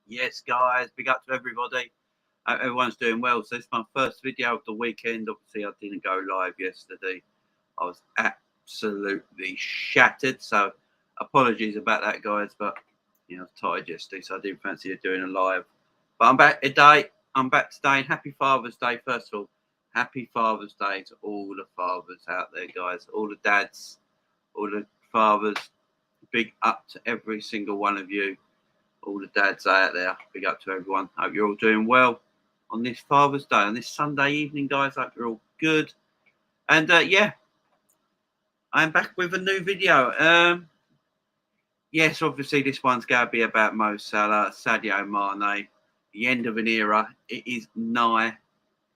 Yes, guys, big up to everybody. Everyone's doing well. So, this is my first video of the weekend. Obviously, I didn't go live yesterday. I was absolutely shattered. So, apologies about that, guys. But, I was tired yesterday, so I didn't fancy doing a live. But I'm back today. And happy Father's Day, first of all. Happy Father's Day to all the fathers out there, guys. All the dads, all the fathers. Big up to every single one of you. All the dads out there, big up to everyone. Hope you're all doing well on this Father's Day, on this Sunday evening, guys. Hope you're all good. And yeah, I'm back with a new video. Yes, obviously this one's going to be about Mo Salah, Sadio Mané. The end of an era. It is nigh.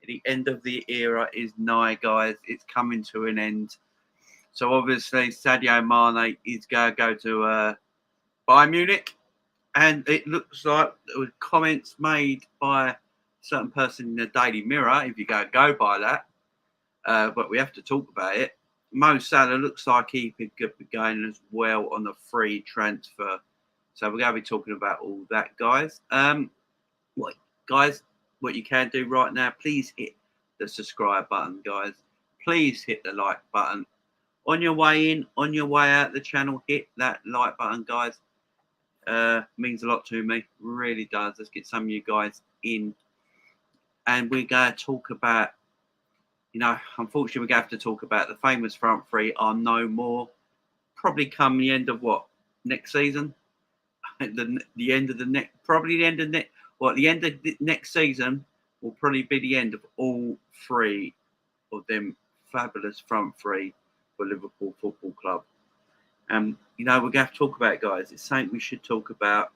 The end of the era is nigh, guys. It's coming to an end. So obviously Sadio Mané is going to go to Bayern Munich. And it looks like there were comments made by a certain person in the Daily Mirror, if you go by that. But we have to talk about it. Mo Salah looks like he could be going as well on a free transfer. So we're going to be talking about all that, guys. What you can do right now, please hit the subscribe button, guys. Please hit the like button. On your way in, on your way out the channel, hit that like button, guys. Means a lot to me, really does. Let's get some of you guys in, and we're going to talk about, unfortunately we're going to have to talk about the famous front three are no more. Probably come the end of next season, the end of the next, probably the end of next, the end of the next season will probably be the end of all three of them fabulous front three for Liverpool Football Club. We're going to have to talk about it, guys. It's something we should talk about.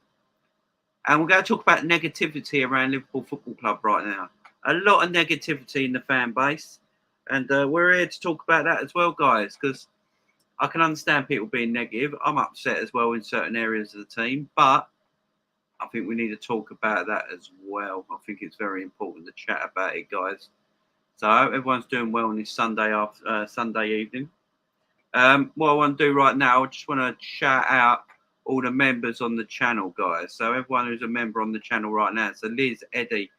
And we're going to talk about negativity around Liverpool Football Club right now. A lot of negativity in the fan base. And we're here to talk about that as well, guys, because I can understand people being negative. I'm upset as well in certain areas of the team. But I think we need to talk about that as well. I think it's very important to chat about it, guys. So I hope everyone's doing well on this Sunday evening. What I want to do right now, I just want to shout out all the members on the channel, guys. So everyone who's a member on the channel right now. So Liz, Eddie,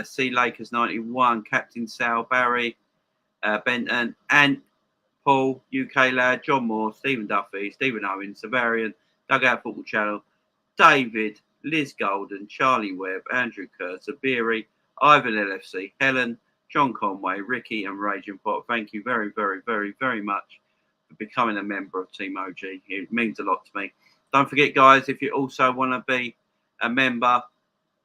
C Lakers 91, Captain Sal, Barry, Benton, and Paul, UK Lad, John Moore, Stephen Duffy, Stephen Owen, Savarian, Dugout Football Channel, David, Liz Golden, Charlie Webb, Andrew Kerr, Sabiri, Ivan LFC, Helen, John Conway, Ricky, and Raging Pot. Thank you very, very, very, very much for becoming a member of Team OG. It means a lot to me. Don't forget, guys, if you also want to be a member,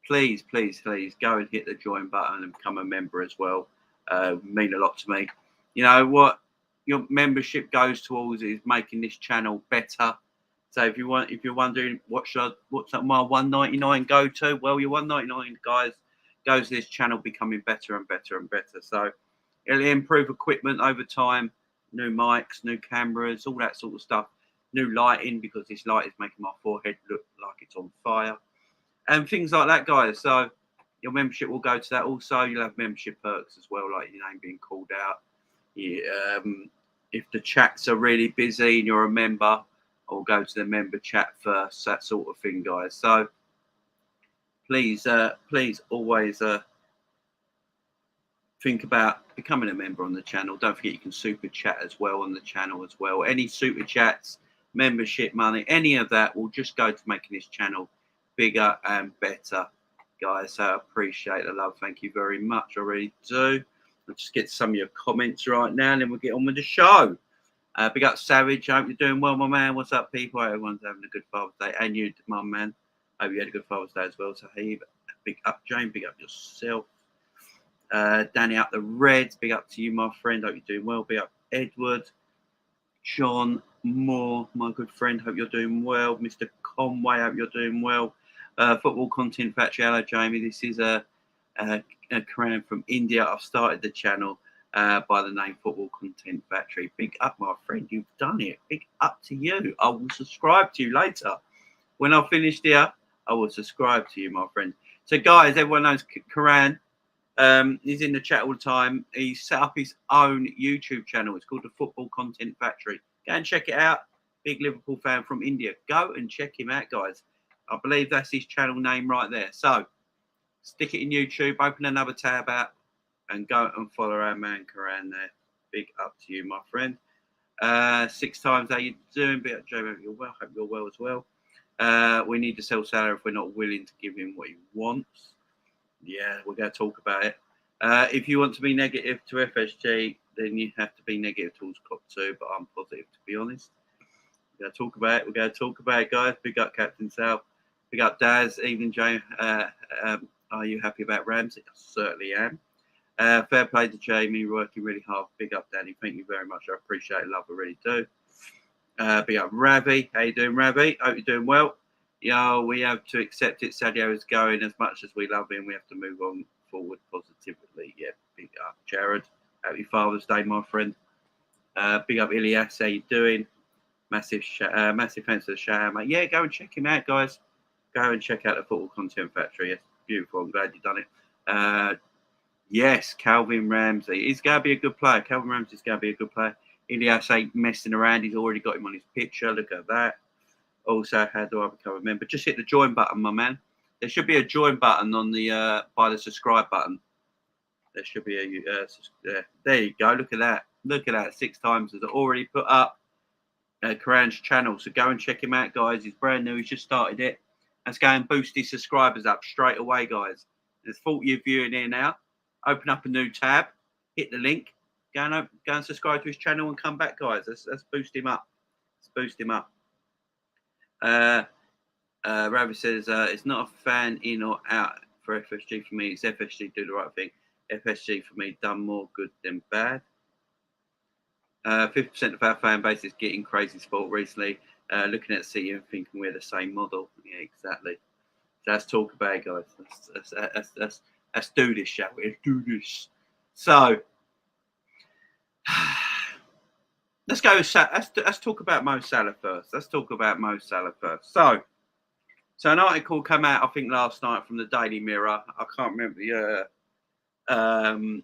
please, please, please go and hit the join button and become a member as well. Mean a lot to me. You know what your membership goes towards is making this channel better. So if you're wondering what's my $1.99 go to, well, your $1.99, guys, goes to this channel becoming better and better and better. So it'll improve equipment over time, new mics, new cameras, all that sort of stuff, new lighting, because this light is making my forehead look like it's on fire, and things like that, guys. So your membership will go to that. Also, you'll have membership perks as well, like your name being called out. If the chats are really busy and you're a member, I'll go to the member chat first, that sort of thing, guys. So please always think about becoming a member on the channel. Don't forget you can super chat as well on the channel as well. Any super chats, membership money, any of that will just go to making this channel bigger and better, guys. So I appreciate the love. Thank you very much. I really do. I'll just get some of your comments right now and then we'll get on with the show. Big up Savage. I hope you're doing well, my man. What's up, people? I hope everyone's having a good Father's Day. And you, my man. I hope you had a good Father's Day as well. So, hey, big up, Jane. Big up yourself. Danny up the Reds. Big up to you, my friend. Hope you're doing well. Big up Edward. John Moore, my good friend. Hope you're doing well. Mr. Conway. Hope you're doing well. Football Content Factory. Hello, Jamie. This is a Karan from India. I've started the channel by the name Football Content Factory. Big up, my friend. You've done it. Big up to you. I will subscribe to you later. When I've finished here, I will subscribe to you, my friend. So, guys, everyone knows Karan. He's in the chat all the time. He's set up his own YouTube channel. It's called the Football Content Factory. Go and check it out. Big Liverpool fan from India. Go and check him out, guys. I believe that's his channel name right there. So stick it in YouTube, open another tab out, and go and follow our man Karan there. Big up to you, my friend. 6 times, how you doing? Big up, Joe. Hope you're well. Hope you're well as well. We need to sell Salah if we're not willing to give him what he wants. Yeah, we're going to talk about it. If you want to be negative to FSG, then you have to be negative towards Klopp too. But I'm positive, to be honest. We're going to talk about it. We're going to talk about it, guys. Big up, Captain Sal. Big up, Daz. Evening, Jay. Are you happy about Ramsey? I certainly am. Fair play to Jamie, working really hard. Big up, Danny. Thank you very much. I appreciate it, love. I really do. Big up, Ravi. How you doing, Ravi? Hope you're doing well. Yeah, we have to accept it. Sadio is going. As much as we love him, we have to move on forward positively. Yeah, big up, Jared. Happy Father's Day, my friend. Big up, Ilias. How you doing? Massive thanks for the shout out, mate. Yeah, go and check him out, guys. Go and check out the Football Content Factory. It's beautiful. I'm glad you've done it. Yes, Calvin Ramsey. He's going to be a good player. Calvin Ramsey's going to be a good player. Ilias ain't messing around. He's already got him on his picture. Look at that. Also, how do I become a member? Just hit the join button, my man. There should be a join button on the by the subscribe button. There should be a there you go. Look at that. Look at that. 6 times has already put up Karan's channel. So go and check him out, guys. He's brand new. He's just started it. Let's go and boost his subscribers up straight away, guys. There's 40 of you in here now. Open up a new tab. Hit the link. Go and subscribe to his channel and come back, guys. Let's boost him up. Let's boost him up. Ravi says it's not a fan in or out for FSG for me. It's FSG do the right thing. FSG for me done more good than bad. 50% of our fan base is getting crazy sport recently. Looking at City and thinking we're the same model. Yeah, exactly. So let's talk about it, guys. Let's do this, shall we? Let's do this. So let's go. Let's talk about Mo Salah first. So an article came out, I think, last night from the Daily Mirror. I can't remember the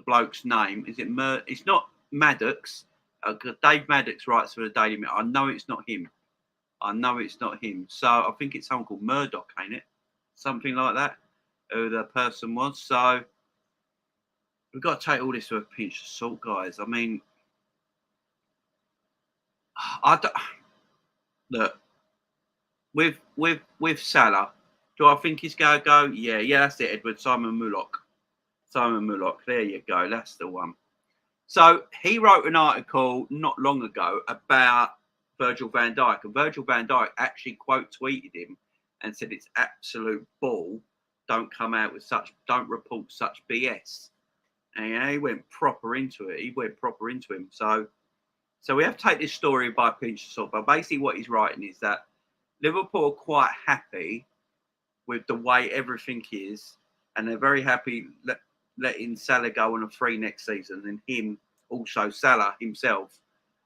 bloke's name. Is it? It's not Maddox. Dave Maddox writes for the Daily Mirror. I know it's not him. So I think it's someone called Murdoch, ain't it? Something like that. Who the person was. So we've got to take all this with a pinch of salt, guys. I mean, look, with Salah, do I think he's going to go? Yeah, that's it, Edward. Simon Mullock. There you go. That's the one. So he wrote an article not long ago about Virgil van Dijk, and Virgil van Dijk actually quote tweeted him and said it's absolute bull. Don't report such BS. And he went proper into it. So we have to take this story by a pinch of salt. But basically what he's writing is that Liverpool are quite happy with the way everything is. And they're very happy letting Salah go on a free next season. And him, also Salah himself,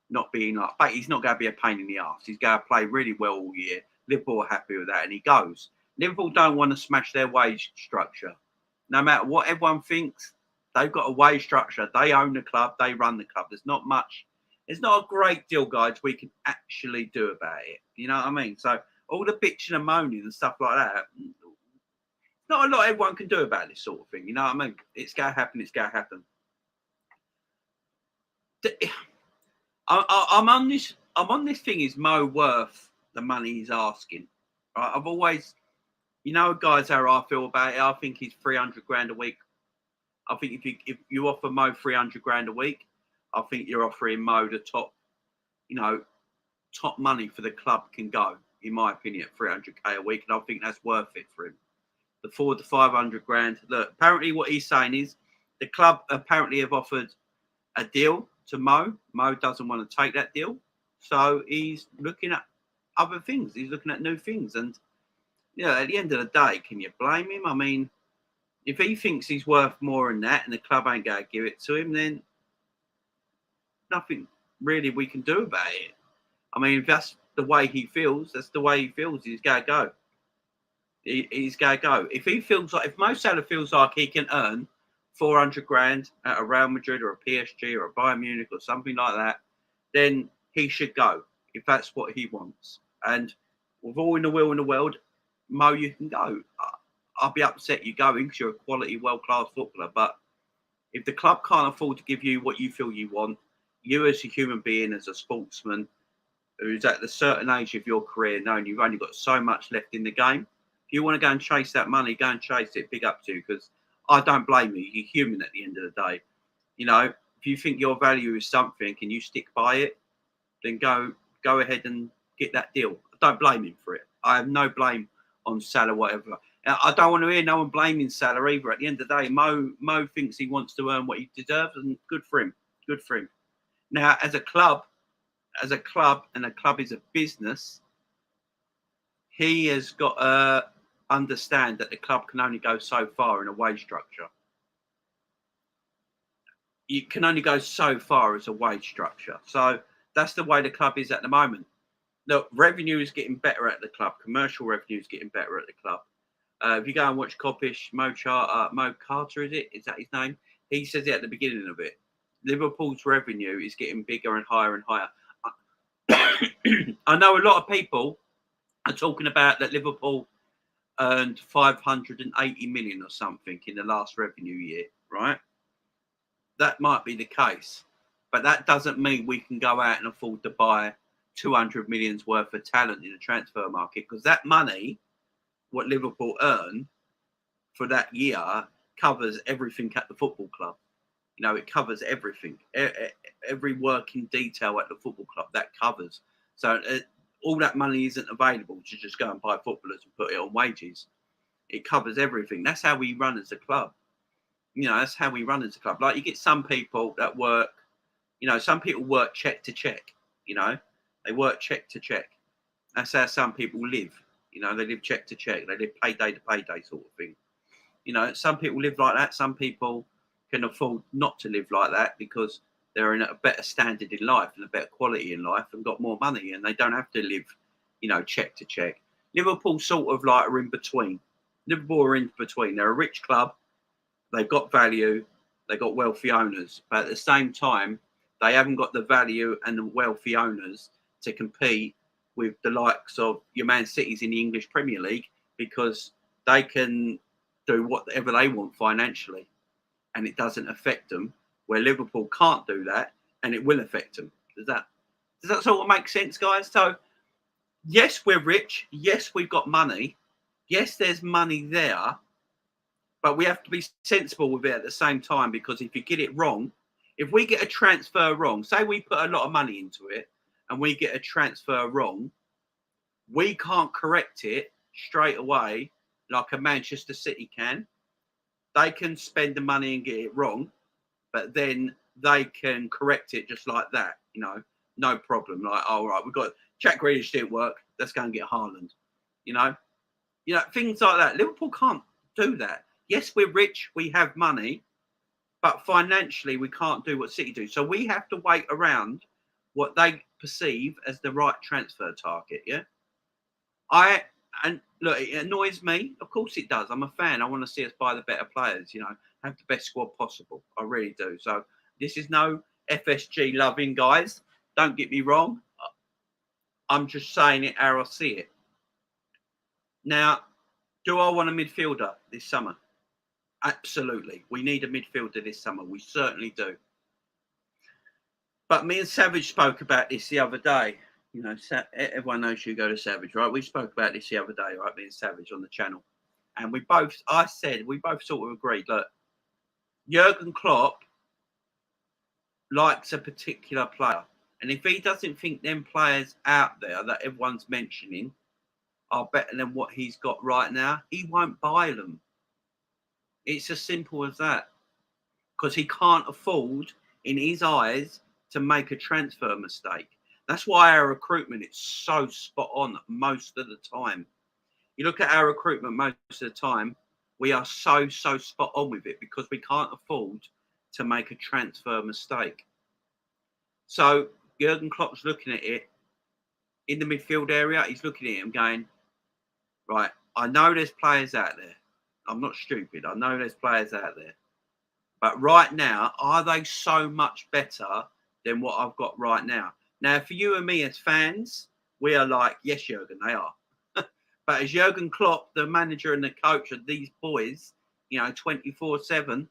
not being like, but he's not going to be a pain in the arse. He's going to play really well all year. Liverpool are happy with that. And he goes. Liverpool don't want to smash their wage structure. No matter what everyone thinks, they've got a wage structure. They own the club. They run the club. There's not a great deal, guys, we can actually do about it. You know what I mean? So all the bitching and moaning and stuff like that, not a lot everyone can do about this sort of thing. You know what I mean? It's going to happen. I'm on this thing. Is Mo worth the money he's asking? Right? I've always, guys, how I feel about it. I think he's 300 grand a week. I think if you offer Mo 300 grand a week, I think you're offering Mo the top money for the club can go, in my opinion, at 300k a week, and I think that's worth it for him. The 400 to 500 grand. Look, apparently what he's saying is the club apparently have offered a deal to Mo. Mo doesn't want to take that deal, so he's looking at other things. He's looking at new things, and at the end of the day, can you blame him? I mean, if he thinks he's worth more than that, and the club ain't going to give it to him, then nothing really we can do about it. I mean, if that's the way he feels, that's the way he feels. He's got to go. He's got to go. If Mo Salah feels like he can earn 400 grand at a Real Madrid or a PSG or a Bayern Munich or something like that, then he should go if that's what he wants. And with all in the will in the world, Mo, you can go. I'll be upset you going because you're a quality, world-class footballer. But if the club can't afford to give you what you feel you want, you as a human being, as a sportsman, who's at a certain age of your career, knowing you've only got so much left in the game, if you want to go and chase that money, go and chase it. Big up to you, because I don't blame you. You're human at the end of the day. You know, if you think your value is something and you stick by it, then go ahead and get that deal. I don't blame him for it. I have no blame on Salah, whatever. I don't want to hear no one blaming Salah either. At the end of the day, Mo thinks he wants to earn what he deserves, and good for him. Good for him. Now, as a club, and a club is a business, he has got to understand that the club can only go so far in a wage structure. You can only go so far as a wage structure. So that's the way the club is at the moment. Look, revenue is getting better at the club. Commercial revenue is getting better at the club. If you go and watch Coppish, Mo Carter, is that his name? He says it at the beginning of it. Liverpool's revenue is getting bigger and higher and higher. I know a lot of people are talking about that Liverpool earned 580 million or something in the last revenue year, right? That might be the case, but that doesn't mean we can go out and afford to buy 200 million's worth of talent in the transfer market, because that money, what Liverpool earn for that year, covers everything at the football club. You know, it covers everything. Every working detail at the football club, that covers. So all that money isn't available to just go and buy footballers and put it on wages. It covers everything. That's how we run as a club. You know, that's how we run as a club. Like, you get some people that work, you know, some people work check to check, you know. They work check to check. That's how some people live. You know, they live check to check. They live payday to payday sort of thing. You know, some people live like that. Some people can afford not to live like that because they're in a better standard in life and a better quality in life and got more money, and they don't have to live, you know, check to check. Liverpool sort of like are in between. Liverpool are in between. They're a rich club. They've got value. They've got wealthy owners. But at the same time, they haven't got the value and the wealthy owners to compete with the likes of your Man Cities in the English Premier League, because they can do whatever they want financially and it doesn't affect them, where Liverpool can't do that and it will affect them. Does that sort of make sense, guys? So, yes, we're rich. Yes, we've got money. Yes, there's money there, but we have to be sensible with it at the same time, because if you get it wrong, if we get a transfer wrong, say we put a lot of money into it and we get a transfer wrong, we can't correct it straight away like a Manchester City can. They can spend the money and get it wrong, but then they can correct it just like that, you know, no problem. Like, all right, we've got Jack Grealish didn't work, let's go and get Haaland, you know, things like that. Liverpool can't do that. Yes, we're rich, we have money, but financially we can't do what City do. So we have to wait around what they perceive as the right transfer target, yeah? And look, it annoys me. Of course it does. I'm a fan. I want to see us buy the better players, you know, have the best squad possible. I really do. So this is no FSG loving, guys. Don't get me wrong. I'm just saying it how I see it. Now, do I want a midfielder this summer? Absolutely. We need a midfielder this summer. We certainly do. But me and Savage spoke about this the other day. You know, everyone knows you go to Savage, right? We spoke about this the other day, right? Me and Savage on the channel. And we both sort of agreed, look, Jurgen Klopp likes a particular player. And if he doesn't think them players out there that everyone's mentioning are better than what he's got right now, he won't buy them. It's as simple as that. Because he can't afford, in his eyes, to make a transfer mistake. That's why our recruitment is so spot on most of the time. You look at our recruitment most of the time, we are so spot on with it because we can't afford to make a transfer mistake. So Jurgen Klopp's looking at it in the midfield area. He's looking at it and going, right, I know there's players out there. I'm not stupid. I know there's players out there. But right now, are they so much better than what I've got right now? Now, for you and me as fans, we are like, yes, Jurgen, they are. But as Jurgen Klopp, the manager and the coach of these boys, 24/7,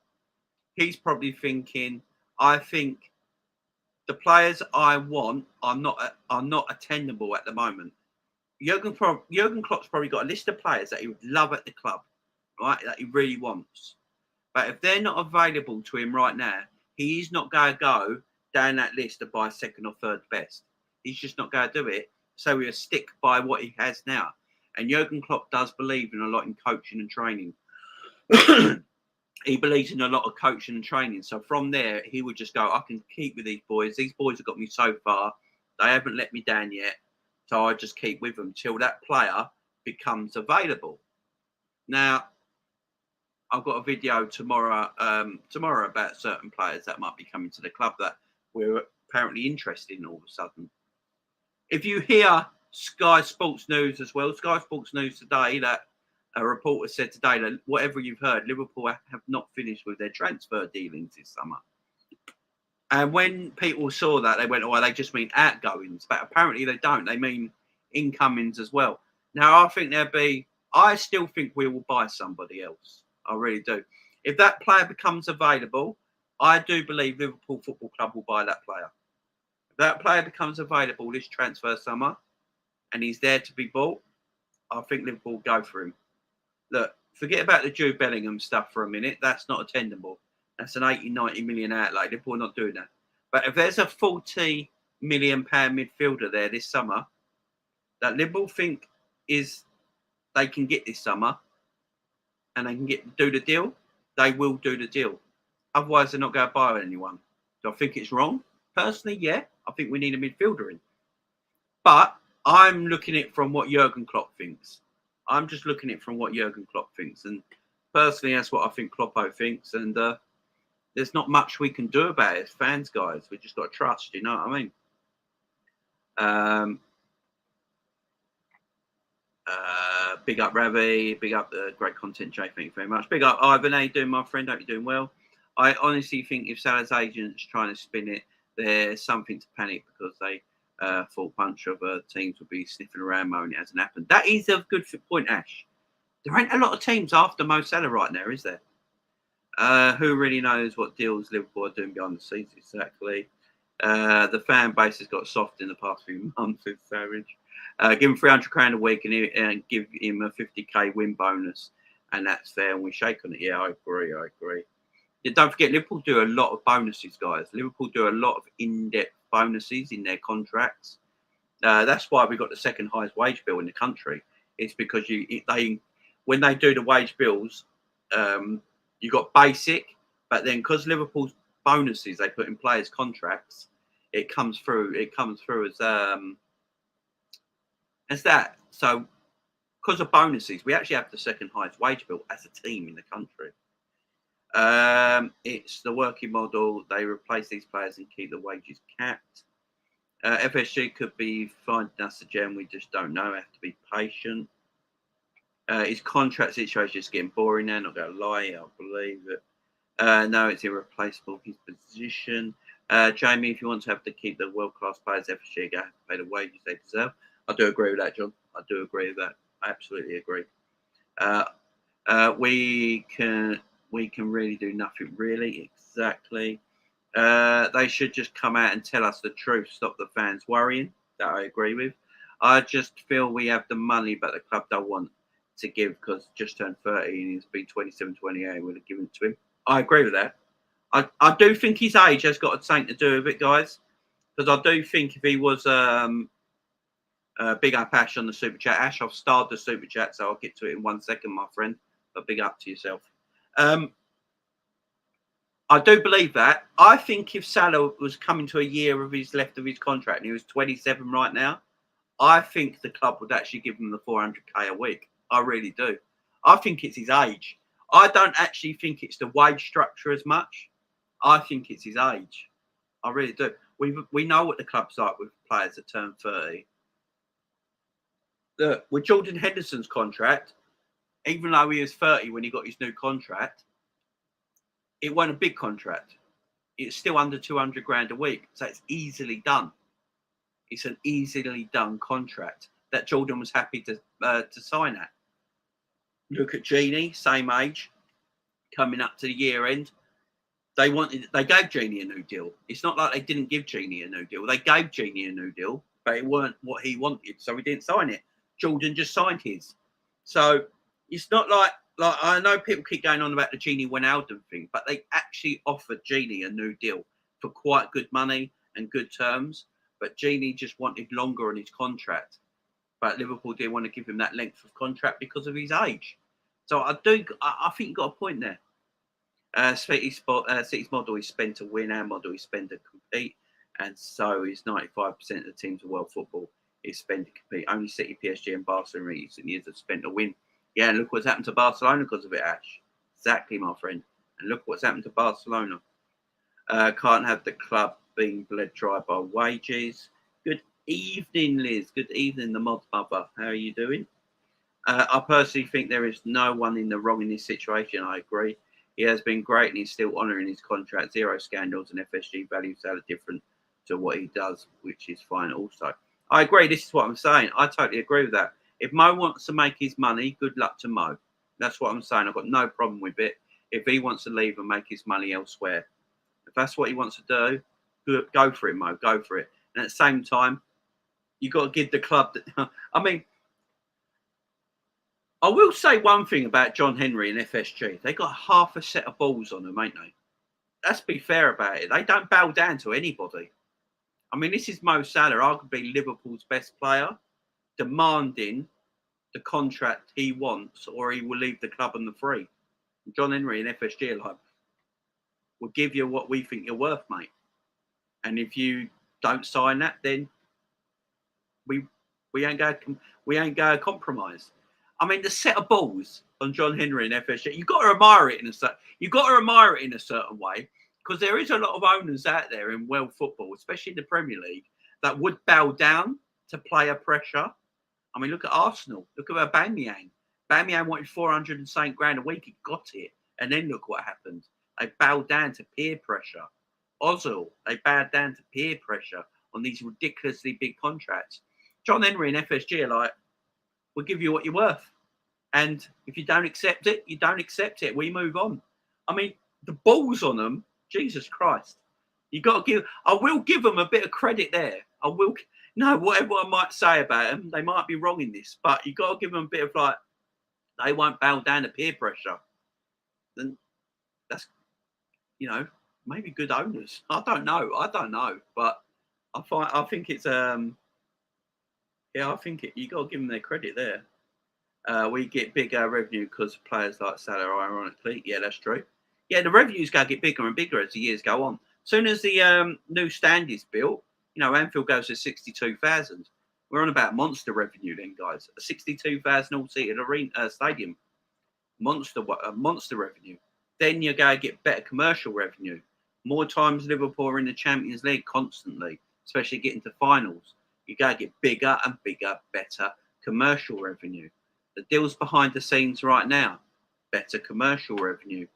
he's probably thinking, I think the players I want are not attainable at the moment. Jurgen Klopp's probably got a list of players that he would love at the club, right? That he really wants. But if they're not available to him right now, he's not going to go down that list to buy second or third best. He's just not going to do it. So he'll stick by what he has now. And Jurgen Klopp does believe in a lot in coaching and training. He believes in a lot of coaching and training. So from there, he would just go, I can keep with these boys. These boys have got me so far. They haven't let me down yet. So I just keep with them till that player becomes available. Now, I've got a video tomorrow about certain players that might be coming to the club that we're apparently interested in all of a sudden. If you hear Sky Sports News as well, Sky Sports News today, that a reporter said today that whatever you've heard, Liverpool have not finished with their transfer dealings this summer. And when people saw that, they went, oh, they just mean outgoings. But apparently they don't. They mean incomings as well. Now, I still think we will buy somebody else. I really do. If that player becomes available, I do believe Liverpool Football Club will buy that player. If that player becomes available this transfer summer and he's there to be bought, I think Liverpool will go for him. Look, forget about the Jude Bellingham stuff for a minute. That's not attainable. That's an 80, 90 million outlay. Liverpool are not doing that. But if there's a 40 million pound midfielder there this summer that Liverpool think they can get this summer and they can do the deal, they will do the deal. Otherwise, they're not going to buy anyone. Do I think it's wrong? Personally, yeah. I think we need a midfielder in. But I'm looking at it from what Jurgen Klopp thinks. I'm just looking at it from what Jurgen Klopp thinks. And personally, that's what I think Kloppo thinks. And there's not much we can do about it as fans, guys. We just got to trust, you know what I mean? Big up Ravi, big up the great content, Jay. Thank you very much. Big up Ivan. How you doing, my friend? Hope you're doing well. I honestly think if Salah's agent's trying to spin it, there's something to panic because they thought a bunch of teams would be sniffing around mowing it hasn't happened. That is a good point, Ash. There ain't a lot of teams after Mo Salah right now, is there? Who really knows what deals Liverpool are doing behind the scenes exactly? The fan base has got soft in the past few months with Savage. Give him £300 a week and give him a 50k win bonus, and that's fair. And we shake on it. Yeah, I agree. Yeah, don't forget, Liverpool do a lot of bonuses, guys. Liverpool do a lot of in-depth bonuses in their contracts. That's why we got the second highest wage bill in the country. It's because when they do the wage bills, you got basic, but then because Liverpool's bonuses they put in players' contracts, it comes through as that. So because of bonuses, we actually have the second highest wage bill as a team in the country. It's the working model. They replace these players and keep the wages capped. FSG could be finding us a gem. We just don't know. Have to be patient. His contract situation is getting boring now. Not going to lie, I believe it. No, it's irreplaceable. His position. Jamie, if you want to keep the world-class players, FSG have to pay the wages they deserve. I do agree with that, John. I do agree with that. I absolutely agree. We can really do nothing, really. Exactly. They should just come out and tell us the truth. Stop the fans worrying. That I agree with. I just feel we have the money, but the club don't want to give because just turned 30 and he's been 27, 28. We'd have given it to him. I agree with that. I do think his age has got something to do with it, guys. Because I do think if he was big up Ash on the super chat. Ash, I've started the super chat, so I'll get to it in 1 second, my friend. But big up to yourself. I do believe that. I think if Salah was coming to a year of his left of his contract and he was 27 right now, I think the club would actually give him the 400k a week. I really do. I think it's his age. I don't actually think it's the wage structure as much. I think it's his age. I really do. We know what the club's like with players that turn 30. Look, with Jordan Henderson's contract, even though he was 30 when he got his new contract, it wasn't a big contract. It's still under 200 grand a week. So it's easily done. It's an easily done contract that Jordan was happy to to sign at. Look at Genie, same age, coming up to the year end. They gave Genie a new deal. It's not like they didn't give Genie a new deal. They gave Genie a new deal, but it weren't what he wanted, so he didn't sign it. Jordan just signed his. So it's not like I know people keep going on about the Genie Wijnaldum thing, but they actually offered Genie a new deal for quite good money and good terms. But Genie just wanted longer on his contract. But Liverpool didn't want to give him that length of contract because of his age. So I think you got a point there. City's model is spent to win, our model is spent to compete, and so is 95% of the teams of world football is spent to compete. Only City, PSG, and Barcelona in recent years have spent to win. Yeah, and look what's happened to Barcelona because of it, Ash. Exactly, my friend. And look what's happened to Barcelona. Can't have the club being bled dry by wages. Good evening, Liz. Good evening, the mod mother. How are you doing? I personally think there is no one in the wrong in this situation. I agree. He has been great and he's still honouring his contract. 0 scandals and FSG values are different to what he does, which is fine also. I agree. This is what I'm saying. I totally agree with that. If Mo wants to make his money, good luck to Mo. That's what I'm saying. I've got no problem with it. If he wants to leave and make his money elsewhere, if that's what he wants to do, good, go for it, Mo. Go for it. And at the same time, you've got to give the club... I mean... I will say one thing about John Henry and FSG. They got half a set of balls on them, ain't they? Let's be fair about it. They don't bow down to anybody. I mean, this is Mo Salah, arguably Liverpool's best player, demanding the contract he wants or he will leave the club on the free. John Henry and FSG are like, we'll give you what we think you're worth, mate. And if you don't sign that, then we ain't going to compromise. I mean, the set of balls on John Henry and FSG, you've got to admire it in a certain way, because there is a lot of owners out there in world football, especially in the Premier League, that would bow down to player pressure. I mean, look at Arsenal. Look at Aubameyang. Aubameyang wanted 400 and something grand a week. He got it. And then look what happened. They bowed down to peer pressure. Ozil, they bowed down to peer pressure on these ridiculously big contracts. John Henry and FSG are like, we'll give you what you're worth. And if you don't accept it, you don't accept it. We move on. I mean, the balls on them, Jesus Christ. I will give them a bit of credit there. Whatever I might say about them, they might be wrong in this, but you got to give them a bit of like, they won't bow down to peer pressure. Then that's, maybe good owners. I don't know. But I think it's, you got to give them their credit there. We get bigger revenue because players like Salah, ironically. Yeah, that's true. Yeah, the revenue's going to get bigger and bigger as the years go on. As soon as the new stand is built, Anfield goes to 62,000. We're on about monster revenue then, guys. A 62,000 all-seated stadium. Monster revenue. Then you're going to get better commercial revenue. More times Liverpool are in the Champions League constantly, especially getting to finals. You're going to get bigger and bigger, better commercial revenue. The deals behind the scenes right now, better commercial revenue.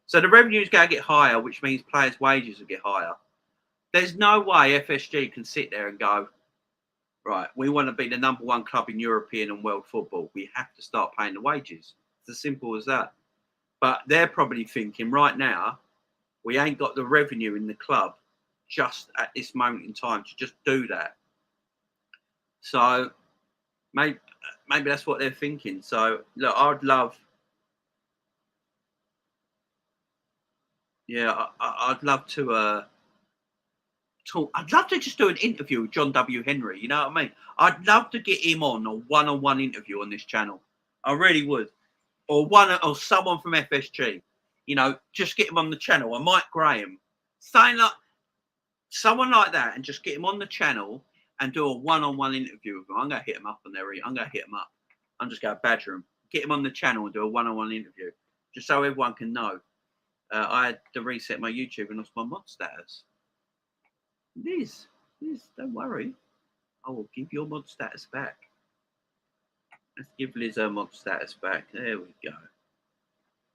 So the revenue is going to get higher, which means players' wages will get higher. There's no way FSG can sit there and go, right, we want to be the number one club in European and world football. We have to start paying the wages. It's as simple as that. But they're probably thinking right now, we ain't got the revenue in the club just at this moment in time to just do that. So maybe that's what they're thinking. So look, I'd love to talk. I'd love to just do an interview with John W. Henry. You know what I mean? I'd love to get him on a one-on-one interview on this channel. I really would. Or someone from FSG. Just get him on the channel. Or Mike Graham. Someone like that, and just get him on the channel and do a one-on-one interview with him. I'm going to hit him up on there. I'm going to hit him up. I'm just going to badger him. Get him on the channel and do a one-on-one interview. Just so everyone can know. I had to reset my YouTube and lost my mod status. Liz, don't worry. I will give your mod status back. Let's give Liz her mod status back. There we go.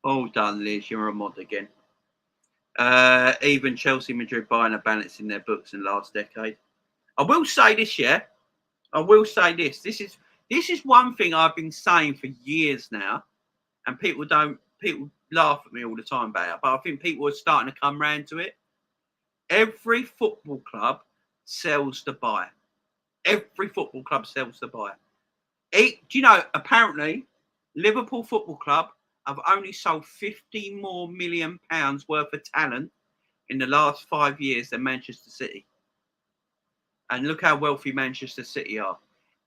All done, Liz. You're a mod again. Even Chelsea, Madrid, Bayern are balancing their books in the last decade. I will say this, yeah. I will say this. This This is one thing I've been saying for years now, and people laugh at me all the time about it, but I think people are starting to come round to it. Every football club sells to buy. Every football club sells to buy. Do you know, apparently, Liverpool Football Club have only sold £50 million worth of talent in the last 5 years than Manchester City. And look how wealthy Manchester City are.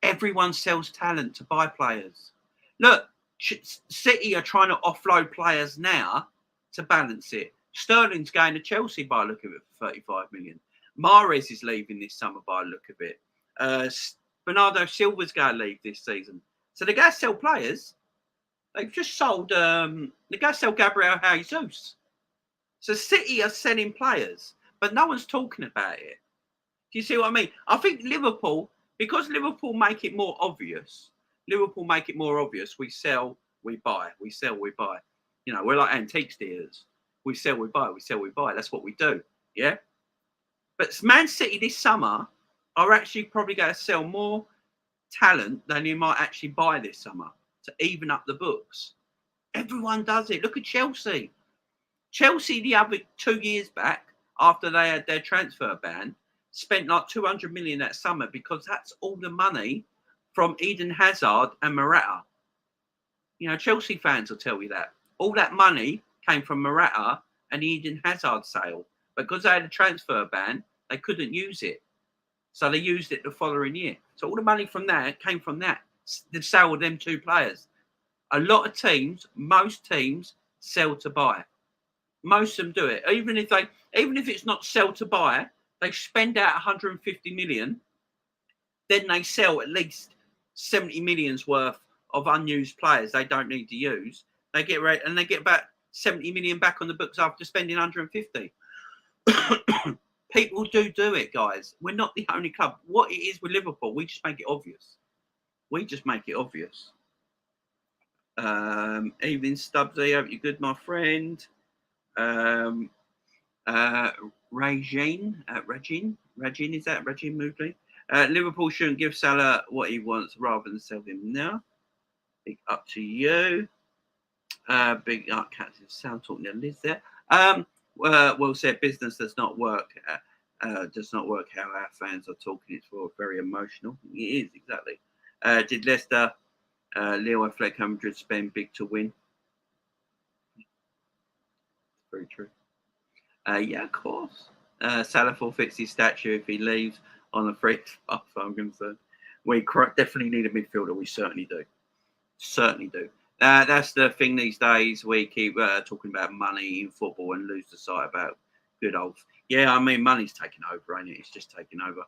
Everyone sells talent to buy players. Look, City are trying to offload players now to balance it. Sterling's going to Chelsea by the look of it for 35 million. Mahrez is leaving this summer by the look of it. Bernardo Silva's going to leave this season. So they're going to sell players. They've just sold, they're going to sell Gabriel Jesus. So City are selling players, but no one's talking about it. Do you see what I mean? I think Liverpool, because Liverpool make it more obvious, we sell, we buy. We sell, we buy. You know, we're like antiques dealers. We sell, we buy. We sell, we buy. That's what we do. Yeah? But Man City this summer are actually probably going to sell more talent than you might actually buy this summer to even up the books. Everyone does it. Look at Chelsea. Chelsea, the other 2 years back, after they had their transfer ban, spent like 200 million that summer because that's all the money from Eden Hazard and Morata. You know, Chelsea fans will tell you that. All that money came from Morata and the Eden Hazard sale. Because they had a transfer ban, they couldn't use it. So they used it the following year. So all the money from that came from that. The sale of them two players. A lot of teams, most teams, sell to buy. Most of them do it. Even if it's not sell to buy, they spend out 150 million, then they sell at least 70 million's worth of unused players they don't need to use. They get ready, and they get about 70 million back on the books after spending 150. People do it, guys. We're not the only club. What it is with Liverpool, we just make it obvious. Evening, Stubbsy. Hope you're good, my friend. Regine, is that Regine Moodley? Liverpool shouldn't give Salah what he wants rather than sell him now. Big up to you. Big up, Captain Sound talking to Liz there. Well said, business does not work how our fans are talking. It's all very emotional. It is, exactly. Did Leicester, Leo and Fleck 100 spend big to win? Very true. Yeah, of course. Salah forfeits his statue if he leaves on the free spot, I'm concerned. We definitely need a midfielder. We certainly do. That's the thing these days. We keep talking about money in football and lose the sight about good old. Yeah, I mean, money's taking over, ain't it? It's just taking over.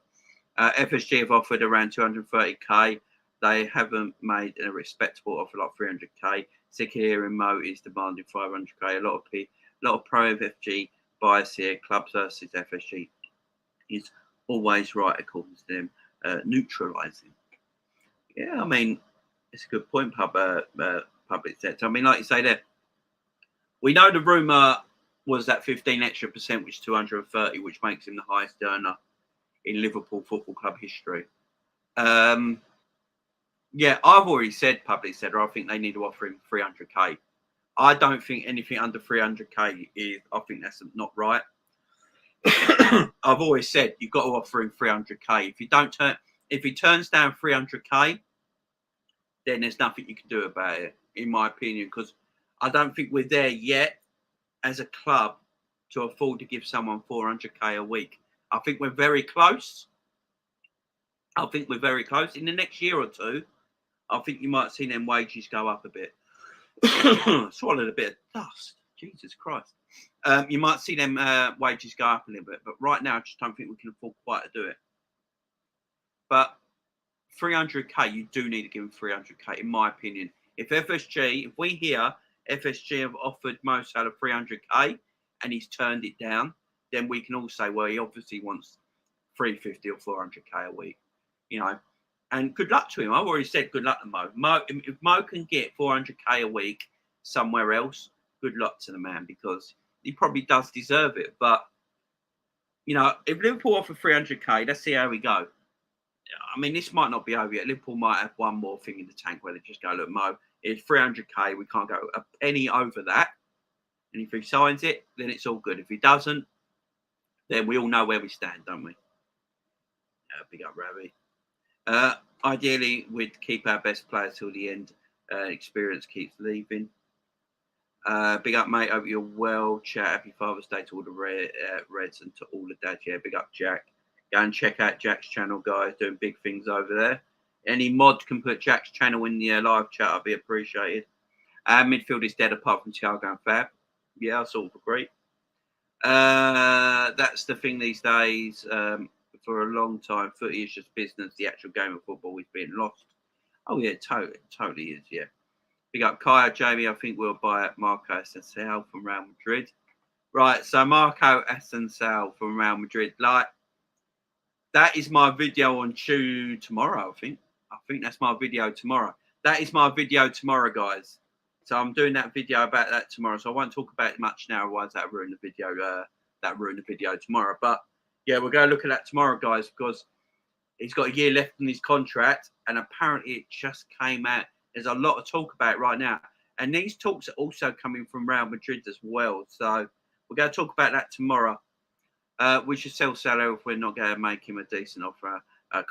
FSG have offered around 230k. They haven't made a respectable offer like 300k. Sick here in Mo is demanding 500k. A lot of pro FFG bias here. Clubs versus FSG is always right according to them. Neutralising. Yeah, I mean, it's a good point, public sector. I mean, like you say there, we know the rumour was that 15% extra, which is 230, which makes him the highest earner in Liverpool Football Club history. Yeah, I've already said, public sector, I think they need to offer him 300k. I don't think anything under 300k is, I think that's not right. I've always said you've got to offer him 300k. If he turns down 300k, then there's nothing you can do about it, in my opinion, because I don't think we're there yet as a club to afford to give someone 400k a week. I think we're very close. In the next year or two, I think you might see them wages go up a bit. Swallowed a bit of dust. Jesus Christ. You might see them wages go up a little bit, but right now I just don't think we can afford quite to do it. But 300k, you do need to give him 300k, in my opinion. If we hear FSG have offered Mo Salah 300k and he's turned it down, then we can all say, well, he obviously wants 350 or 400k a week, you know. And good luck to him. I've already said good luck to Mo. If Mo can get 400k a week somewhere else, good luck to the man, because he probably does deserve it. But, you know, if Liverpool offer 300k, let's see how we go. I mean, this might not be over yet. Liverpool might have one more thing in the tank where they just go, look, Mo, it's 300k. We can't go a penny over that. And if he signs it, then it's all good. If he doesn't, then we all know where we stand, don't we? Big up, Ravi. Ideally, we'd keep our best players till the end. Experience keeps leaving. Big up, mate. Hope you're well. Chat. Happy Father's Day to all the Reds and to all the dads. Yeah, big up, Jack. Go and check out Jack's channel, guys. Doing big things over there. Any mod can put Jack's channel in the live chat. I'll be appreciated. Midfield is dead apart from Thiago and Fab. Yeah, I sort of agree. That's the thing these days. For a long time, footy is just business. The actual game of football is being lost. Oh yeah, totally is. Yeah. Big up Kaya, Jamie. I think we'll buy Marco Asensio from Real Madrid. Right, so Marco Asensio from Real Madrid. Like, that is my video on tomorrow, I think. I think that's my video tomorrow. That is my video tomorrow, guys. So I'm doing that video about that tomorrow. So I won't talk about it much now, otherwise that'll ruin the video. Tomorrow. But yeah, we'll go look at that tomorrow, guys, because he's got a year left in his contract, and apparently it just came out. There's a lot of talk about it right now. And these talks are also coming from Real Madrid as well. So we're going to talk about that tomorrow. We should sell Salah if we're not going to make him a decent offer.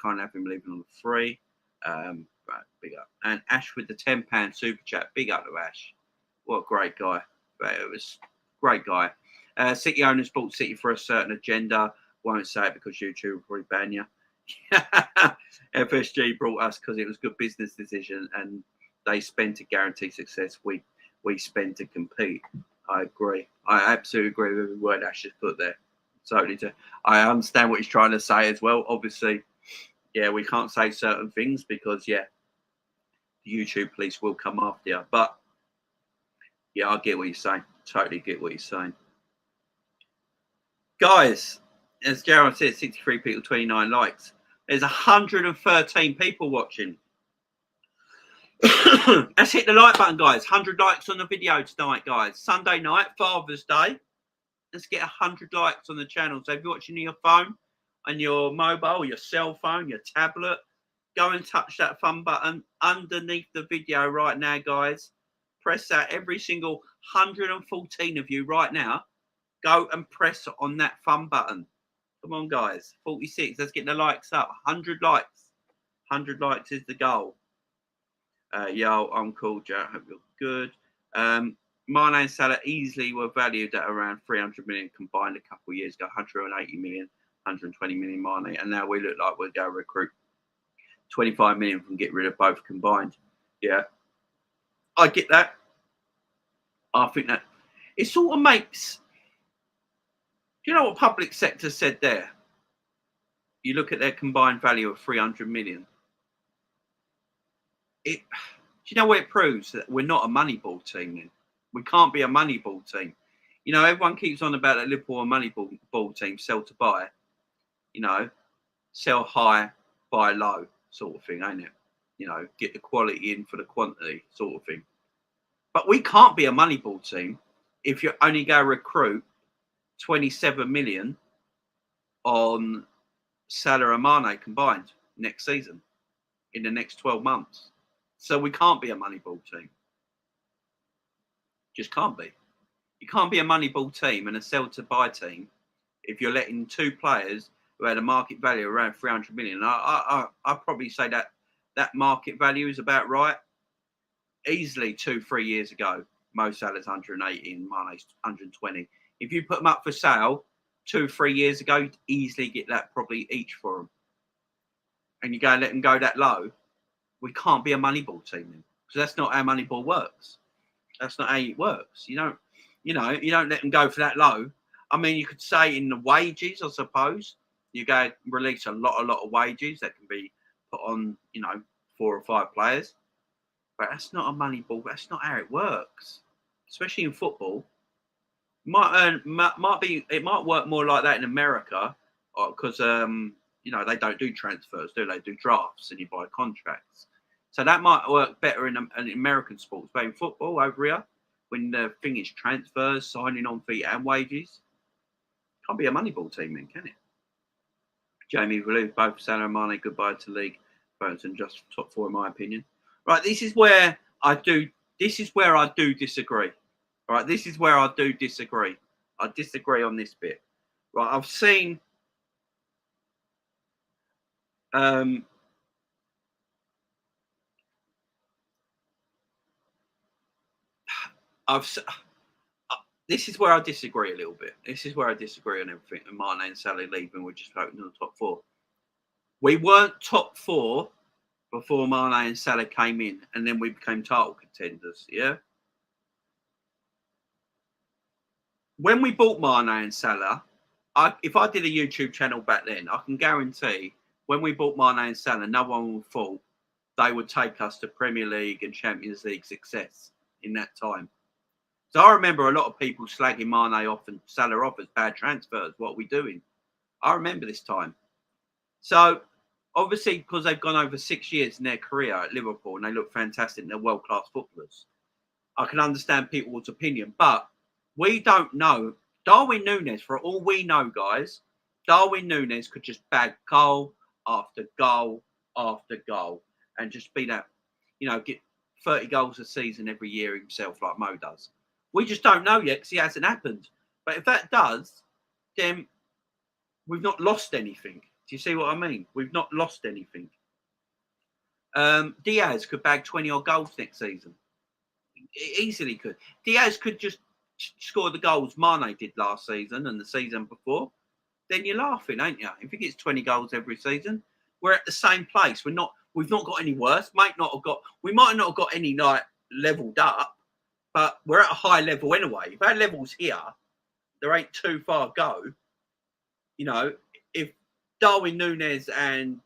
Can't have him leaving on the free. Right, big up. And Ash with the £10 super chat. Big up to Ash. What a great guy. It was a great guy. City owners bought City for a certain agenda. Won't say it because YouTube will probably ban you. FSG brought us because it was a good business decision, and they spend to guarantee success. We spend to compete. I agree. I absolutely agree with every word Ash just put there. Totally. I understand what he's trying to say as well. Obviously, yeah, we can't say certain things because, yeah, the YouTube police will come after you. But, yeah, I get what you're saying. Totally get what you're saying. Guys, as Jared said, 63 people, 29 likes. There's 113 people watching. Let's hit the like button, guys. 100 likes on the video tonight, guys. Sunday night, Father's Day. Let's get 100 likes on the channel. So if you're watching on your phone, on your mobile, your cell phone, your tablet, go and touch that fun button underneath the video right now, guys. Press that. Every single 114 of you right now, go and press on that fun button. Come on, guys. 46. Let's get the likes up. 100 likes. 100 likes is the goal. Yo, I'm cool, Joe. Hope you're good. Mane and Salah easily were valued at around 300 million combined a couple of years ago. 180 million, 120 million Mane. And now we look like we're going to recruit 25 million from get rid of both combined. Yeah. I get that. I think that it sort of makes... Do you know what public sector said there? You look at their combined value of 300 million. Do you know what it proves? That we're not a Moneyball team then. We can't be a Moneyball team. You know, everyone keeps on about that Liverpool a Moneyball team, sell to buy. You know, sell high, buy low sort of thing, ain't it? You know, get the quality in for the quantity sort of thing. But we can't be a Moneyball team if you only go recruit 27 million on Salah and Mane combined next season, in the next 12 months. So we can't be a Moneyball team. Just can't be. You can't be a Moneyball team and a sell to buy team if you're letting two players who had a market value around 300 million. I'd probably say that market value is about right. Easily 2-3 years ago, Mo Salah's 180 and Mane's 120. If you put them up for sale 2-3 years ago, you'd easily get that probably each for them. And you go and let them go that low. We can't be a Moneyball team then, because that's not how Moneyball works. That's not how it works. You don't let them go for that low. I mean, you could say in the wages, I suppose, you go release a lot of wages that can be put on, 4 or 5 players. But that's not a Moneyball. That's not how it works, especially in football. It might work more like that in America, because they don't do transfers, do they? Do drafts and you buy contracts. So that might work better in American sports. But in football over here, when the thing is transfers, signing on fee and wages, can't be a Moneyball team then, can it? Jamie Valou, both Salah and Mane, goodbye to league. And just top 4 in my opinion. Right, this is where I do disagree. Right, this is where I do disagree. I disagree on this bit. Right, I've seen this is where I disagree a little bit. This is where I disagree on everything. And Mane and Salah leaving, we're just voting on the top 4. We weren't top 4 before Mane and Salah came in, and then we became title contenders. Yeah. When we bought Mane and Salah, if I did a YouTube channel back then, I can guarantee when we bought Mane and Salah, no one would thought they would take us to Premier League and Champions League success in that time. So I remember a lot of people slagging Mane off and Salah off as bad transfers. What are we doing? I remember this time. So obviously, because they've gone over 6 years in their career at Liverpool and they look fantastic and they're world-class footballers, I can understand people's opinion. But we don't know. Darwin Núñez, for all we know, guys, Darwin Núñez could just bag goal after goal after goal and just be that, get 30 goals a season every year himself like Mo does. We just don't know yet because it hasn't happened. But if that does, then we've not lost anything. Do you see what I mean? We've not lost anything. Diaz could bag 20-odd goals next season. Easily could. Diaz could just score the goals Mane did last season and the season before. Then you're laughing, ain't you? If he gets 20 goals every season, we're at the same place. We've not got any worse. We might not have got any leveled up, but we're at a high level anyway. If our level's here, there ain't too far go. If Darwin Núñez and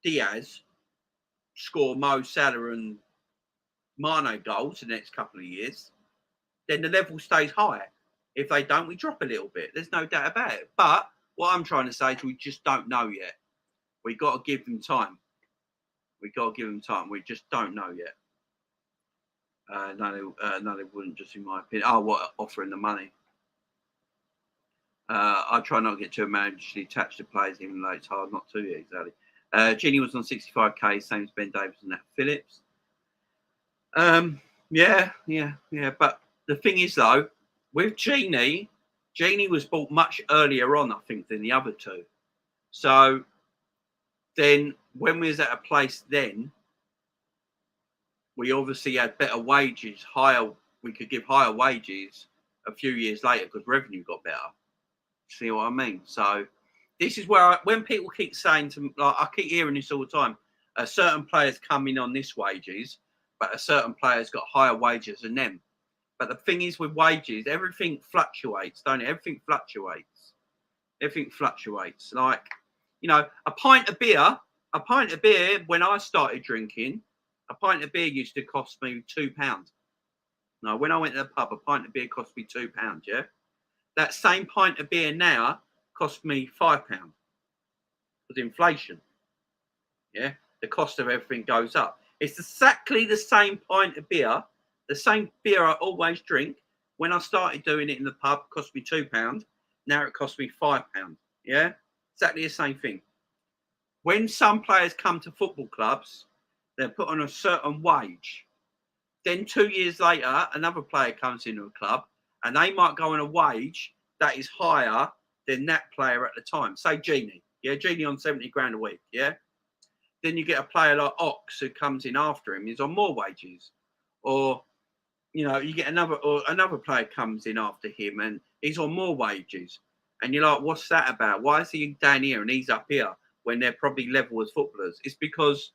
Diaz score Mo Salah and Mane goals in the next couple of years, then the level stays high. If they don't, we drop a little bit. There's no doubt about it. But what I'm trying to say is we just don't know yet. We got to give them time. We just don't know yet. No, they wouldn't, just in my opinion. Oh, what, offering the money? I try not to get too emotionally attached to players, even though it's hard not to. Yeah, exactly. Gini was on 65k, same as Ben Davies and Nat Phillips. Yeah. But the thing is, though, with Gini was bought much earlier on, I think, than the other two. So then when we was at a place then, we obviously had better wages, we could give higher wages a few years later because revenue got better. See what I mean? So this is where when people keep saying to me, I keep hearing this all the time, certain players come in on this wages, but a certain player's got higher wages than them. But the thing is with wages, everything fluctuates, don't it? Everything fluctuates. Like, a pint of beer, when I started drinking, a pint of beer used to cost me £2. No, when I went to the pub, a pint of beer cost me £2, yeah? That same pint of beer now cost me £5. With inflation. Yeah? The cost of everything goes up. It's exactly the same pint of beer, the same beer I always drink. When I started doing it in the pub, it cost me £2. Now it costs me £5. Yeah? Exactly the same thing. When some players come to football clubs, they're put on a certain wage. Then 2 years later, another player comes into a club and they might go on a wage that is higher than that player at the time. Say Gini. Yeah, Gini on 70 grand a week. Yeah. Then you get a player like Ox who comes in after him, he's on more wages. Or, you get another player comes in after him and he's on more wages. And you're like, what's that about? Why is he down here and he's up here when they're probably level as footballers? It's because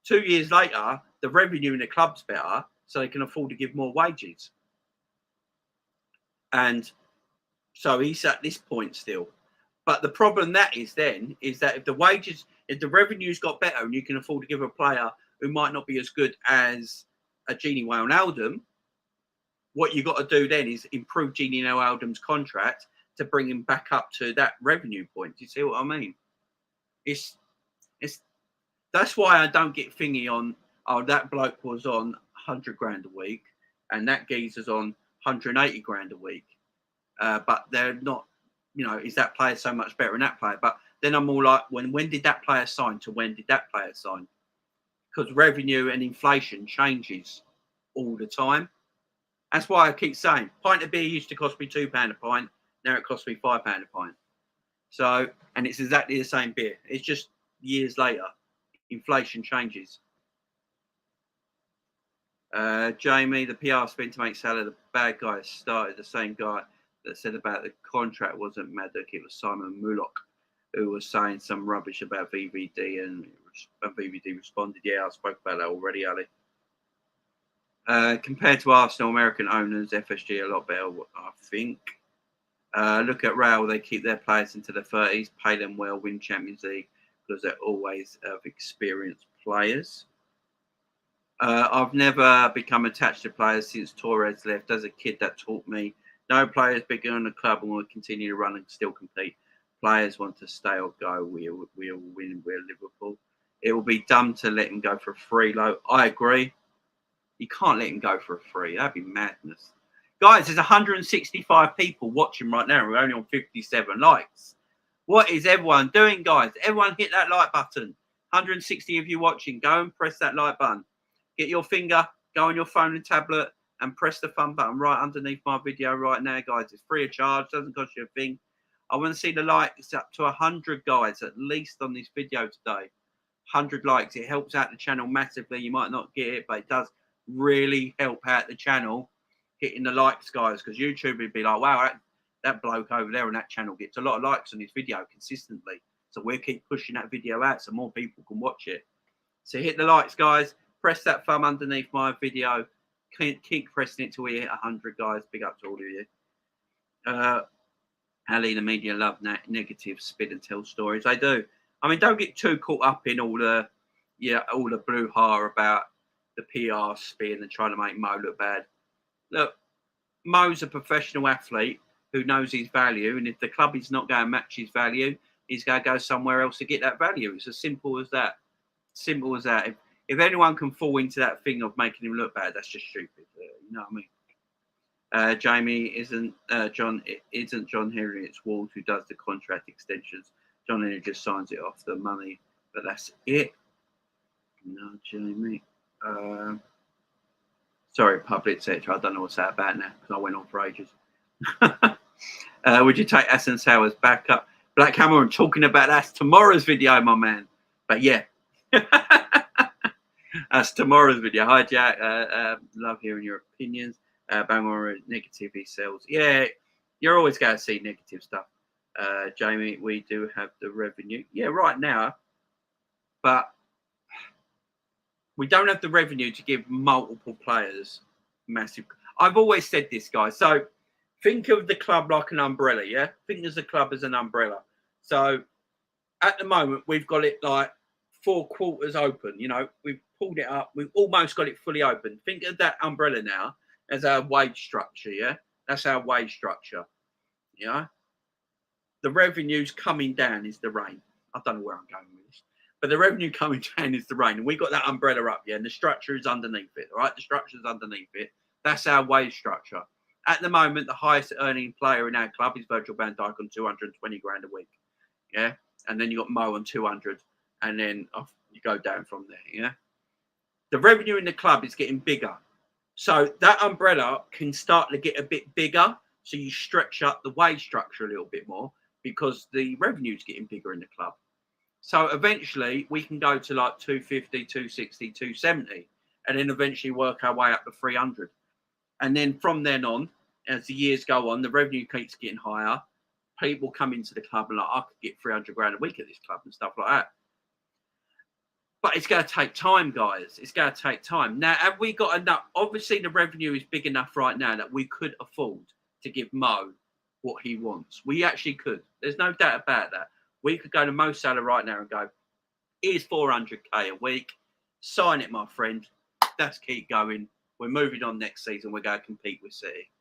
2 years later, the revenue in the club's better, so they can afford to give more wages. And so he's at this point still. But the problem is that if the revenue's got better and you can afford to give a player who might not be as good as a Gini Wijnaldum, what you got to do then is improve Gini Wijnaldum's contract to bring him back up to that revenue point. Do you see what I mean? That's why I don't get thingy on, that bloke was on 100 grand a week and that geezer's on 180 grand a week. But they're not, is that player so much better than that player? But then I'm all like, when did that player sign to when did that player sign? Because revenue and inflation changes all the time. That's why I keep saying, pint of beer used to cost me £2 a pint. Now it costs me £5 a pint. So, and it's exactly the same beer. It's just years later. Inflation changes. Jamie, the PR spin to make Salah the bad guy started. The same guy that said about the contract wasn't Maddock, it was Simon Mullock, who was saying some rubbish about VVD, and VVD responded, yeah, I spoke about that already, Ali. Compared to Arsenal, American owners, FSG a lot better, I think. Look at Real, they keep their players into the 30s, pay them well, win Champions League, because they're always experienced players. I've never become attached to players since Torres left. As a kid, that taught me no players bigger in the club and will continue to run and still compete. Players want to stay or go. We'll win. We're Liverpool. It will be dumb to let him go for free. I agree. You can't let him go for free. That'd be madness. Guys, there's 165 people watching right now. We're only on 57 likes. What is everyone doing, guys? Everyone hit that like button. 160 of you watching. Go and press that like button. Get your finger, go on your phone and tablet and press the fun button right underneath my video right now, guys. It's free of charge. Doesn't cost you a thing. I want to see the likes up to 100, guys, at least on this video today. 100 likes. It helps out the channel massively. You might not get it, but it does really help out the channel hitting the likes, guys, because YouTube would be like, wow, that bloke over there on that channel gets a lot of likes on his video consistently. So we'll keep pushing that video out so more people can watch it. So hit the likes, guys. Press that thumb underneath my video. Keep pressing it till we hit 100, guys. Big up to all of you. Ali, the media love negative spin and tell stories. They do. I mean, don't get too caught up in all the brouhaha about the PR spin and trying to make Mo look bad. Look, Mo's a professional athlete who knows his value, and if the club is not going to match his value, he's going to go somewhere else to get that value. It's as simple as that. Simple as that. If anyone can fall into that thing of making him look bad, that's just stupid. You know what I mean? Jamie, isn't John Henry, it's Ward who does the contract extensions. John Henry just signs it off the money, but that's it. No, Jamie. Sorry, public etc. I don't know what's that about now because I went on for ages. Would you take Asensio as backup? Black Hammer, I'm talking about that's tomorrow's video, my man. But yeah. That's tomorrow's video. Hi, Jack. Love hearing your opinions. Bang on negativity sells. Yeah, you're always going to see negative stuff. Jamie, we do have the revenue. Yeah, right now. But we don't have the revenue to give multiple players massive. I've always said this, guys. So think of the club like an umbrella, yeah? Think of the club as an umbrella. So at the moment, we've got it like 4 quarters open. You know, we've pulled it up. We've almost got it fully open. Think of that umbrella now as our wage structure, yeah? That's our wage structure, yeah? The revenue's coming down is the rain. I don't know where I'm going with this. But the revenue coming down is the rain. And we got that umbrella up, yeah? And the structure is underneath it, all right? The structure is underneath it. That's our wage structure. At the moment, the highest earning player in our club is Virgil van Dijk on 220 grand a week, yeah? And then you got Mo on 200. And then off you go down from there, yeah? The revenue in the club is getting bigger. So that umbrella can start to get a bit bigger. So you stretch up the wage structure a little bit more because the revenue is getting bigger in the club. So eventually we can go to like 250, 260, 270, and then eventually work our way up to 300. And then from then on, as the years go on, the revenue keeps getting higher. People come into the club and like, I could get 300 grand a week at this club and stuff like that. But it's going to take time, guys. It's going to take time. Now, have we got enough? Obviously, the revenue is big enough right now that we could afford to give Mo what he wants. We actually could. There's no doubt about that. We could go to Mo Salah right now and go, here's 400k a week. Sign it, my friend. Let's keep going. We're moving on next season. We're going to compete with City.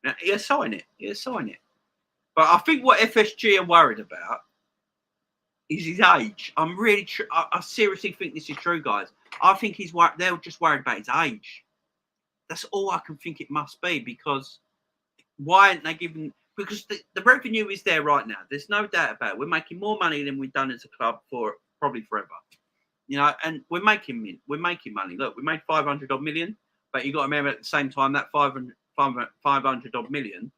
Now, he'll sign it. He'll sign it. But I think what FSG are worried about is his age. I seriously think this is true, guys. I think they're just worried about his age. That's all I can think it must be, because why aren't they giving because the revenue is there right now. There's no doubt about it. We're making more money than we've done as a club for probably forever. You know, and we're making money. Look, we made 500 odd million, but you got to remember at the same time that 500 odd million,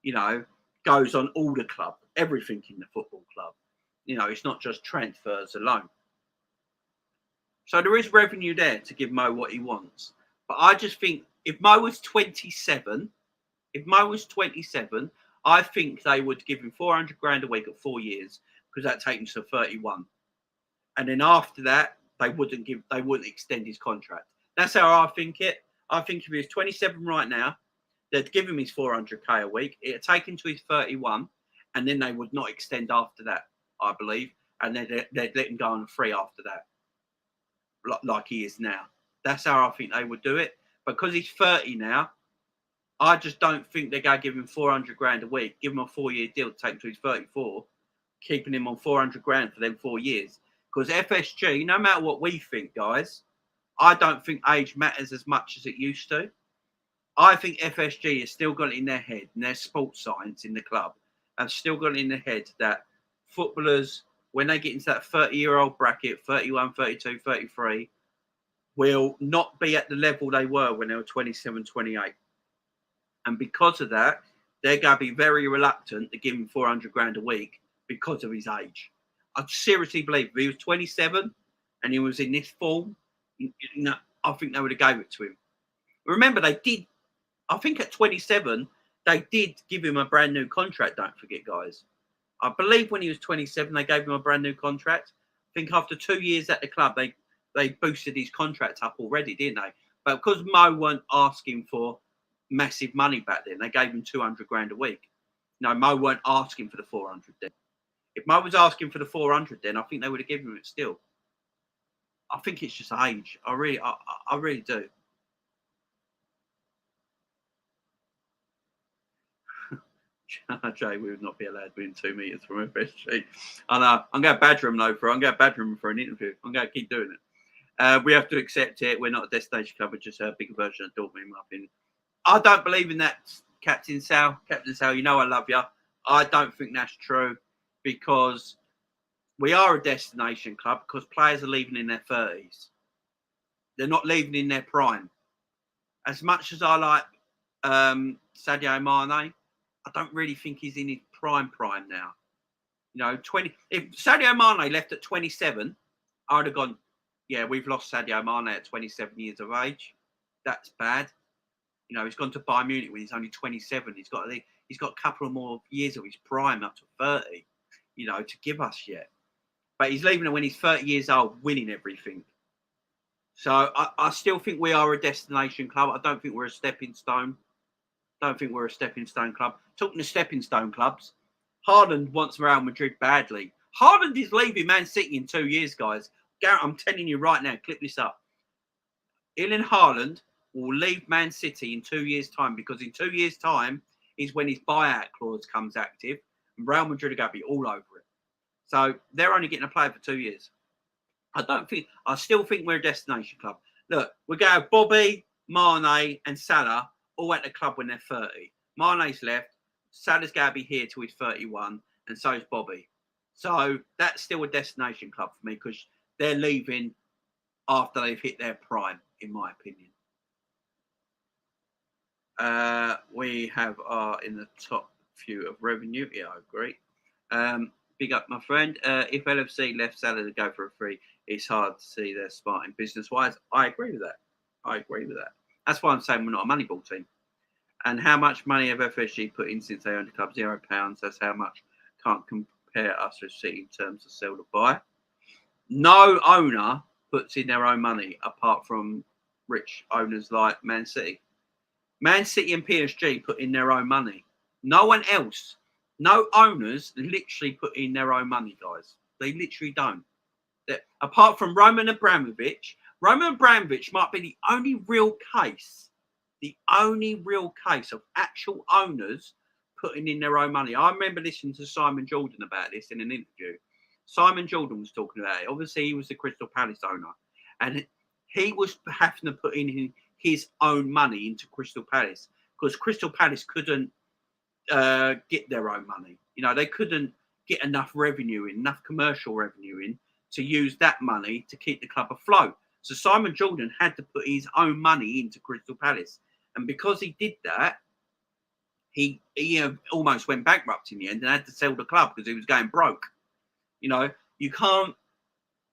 you know, goes on all the club, everything in the football club. You know, it's not just transfers alone. So there is revenue there to give Mo what he wants. But I just think if Mo was 27, I think they would give him 400 grand a week at 4 years because that takes him to 31. And then after that, they wouldn't extend his contract. That's how I think it. I think if he was 27 right now, they'd give him his 400k a week. It'd take him to his 31, and then they would not extend after that, I believe. And they'd let him go on free after that, like he is now. That's how I think they would do it. Because he's 30 now, I just don't think they're going to give him 400 grand a week, give him a 4-year deal to take him to his 34, keeping him on 400 grand for them 4 years. Because FSG, no matter what we think, guys, I don't think age matters as much as it used to. I think FSG has still got it in their head, and their sports science in the club have still got it in their head that footballers, when they get into that 30-year-old bracket, 31, 32, 33, will not be at the level they were when they were 27, 28. And because of that, they're going to be very reluctant to give him 400 grand a week because of his age. I seriously believe if he was 27 and he was in this form, you know, I think they would have gave it to him. Remember, they did, I think at 27, they did give him a brand new contract, don't forget, guys. I believe when he was 27, they gave him a brand new contract. I think after 2 years at the club, they boosted his contract up already, didn't they? But because Mo weren't asking for massive money back then, they gave him 200 grand a week. No, Mo weren't asking for the 400 then. If Mo was asking for the 400 then, I think they would have given him it still. I think it's just age. I really do. Jay, we would not be allowed within 2 meters from FSG. I know. I'm going to badger him though. I'm going to badger him for an interview. I'm going to keep doing it. We have to accept it. We're not a destination club. We're just a bigger version of Dortmund, in my opinion. I don't believe in that, Captain Sal. Captain Sal, you know I love you. I don't think that's true because we are a destination club because players are leaving in their 30s. They're not leaving in their prime. As much as I like Sadio Mané, I don't really think he's in his prime now. You know, if Sadio Mané left at 27, I would have gone, yeah, we've lost Sadio Mané at 27 years of age. That's bad. You know, he's gone to Bayern Munich when he's only 27. He's got a couple of more years of his prime up to 30, you know, to give us yet. But he's leaving when he's 30 years old, winning everything. So I still think we are a destination club. I don't think we're a stepping stone. Club. Talking to stepping stone clubs, Haaland wants Real Madrid badly. Haaland is leaving Man City in 2 years, guys. Garrett, I'm telling you right now, clip this up. Erling Haaland will leave Man City in 2 years' time because in 2 years' time is when his buyout clause comes active and Real Madrid are going to be all over it. So they're only getting a player for 2 years. I still think we're a destination club. Look, we're going to have Bobby, Mane and Salah all at the club when they're 30. Mane's left. Salah's going to be here till he's 31 and so is Bobby. So that's still a destination club for me because they're leaving after they've hit their prime, in my opinion. We have in the top few of revenue. Yeah, I agree. Big up, my friend. If LFC left Salah to go for a free, it's hard to see they're smart in business-wise. I agree with that. That's why I'm saying we're not a Moneyball team. And how much money have FSG put in since they owned the club? £0. That's how much. Can't compare us with City in terms of sell to buy. No owner puts in their own money apart from rich owners like Man City. Man City and PSG put in their own money. No one else. No owners literally put in their own money, guys. They literally don't. Apart from Roman Abramovich might be the only real case of actual owners putting in their own money. I remember listening to Simon Jordan about this in an interview. Simon Jordan was talking about it. Obviously, he was the Crystal Palace owner. And he was having to put in his own money into Crystal Palace because Crystal Palace couldn't get their own money. You know, they couldn't get enough revenue in, enough commercial revenue in to use that money to keep the club afloat. So Simon Jordan had to put his own money into Crystal Palace. And because he did that, he almost went bankrupt in the end and had to sell the club because he was going broke. You know, you can't,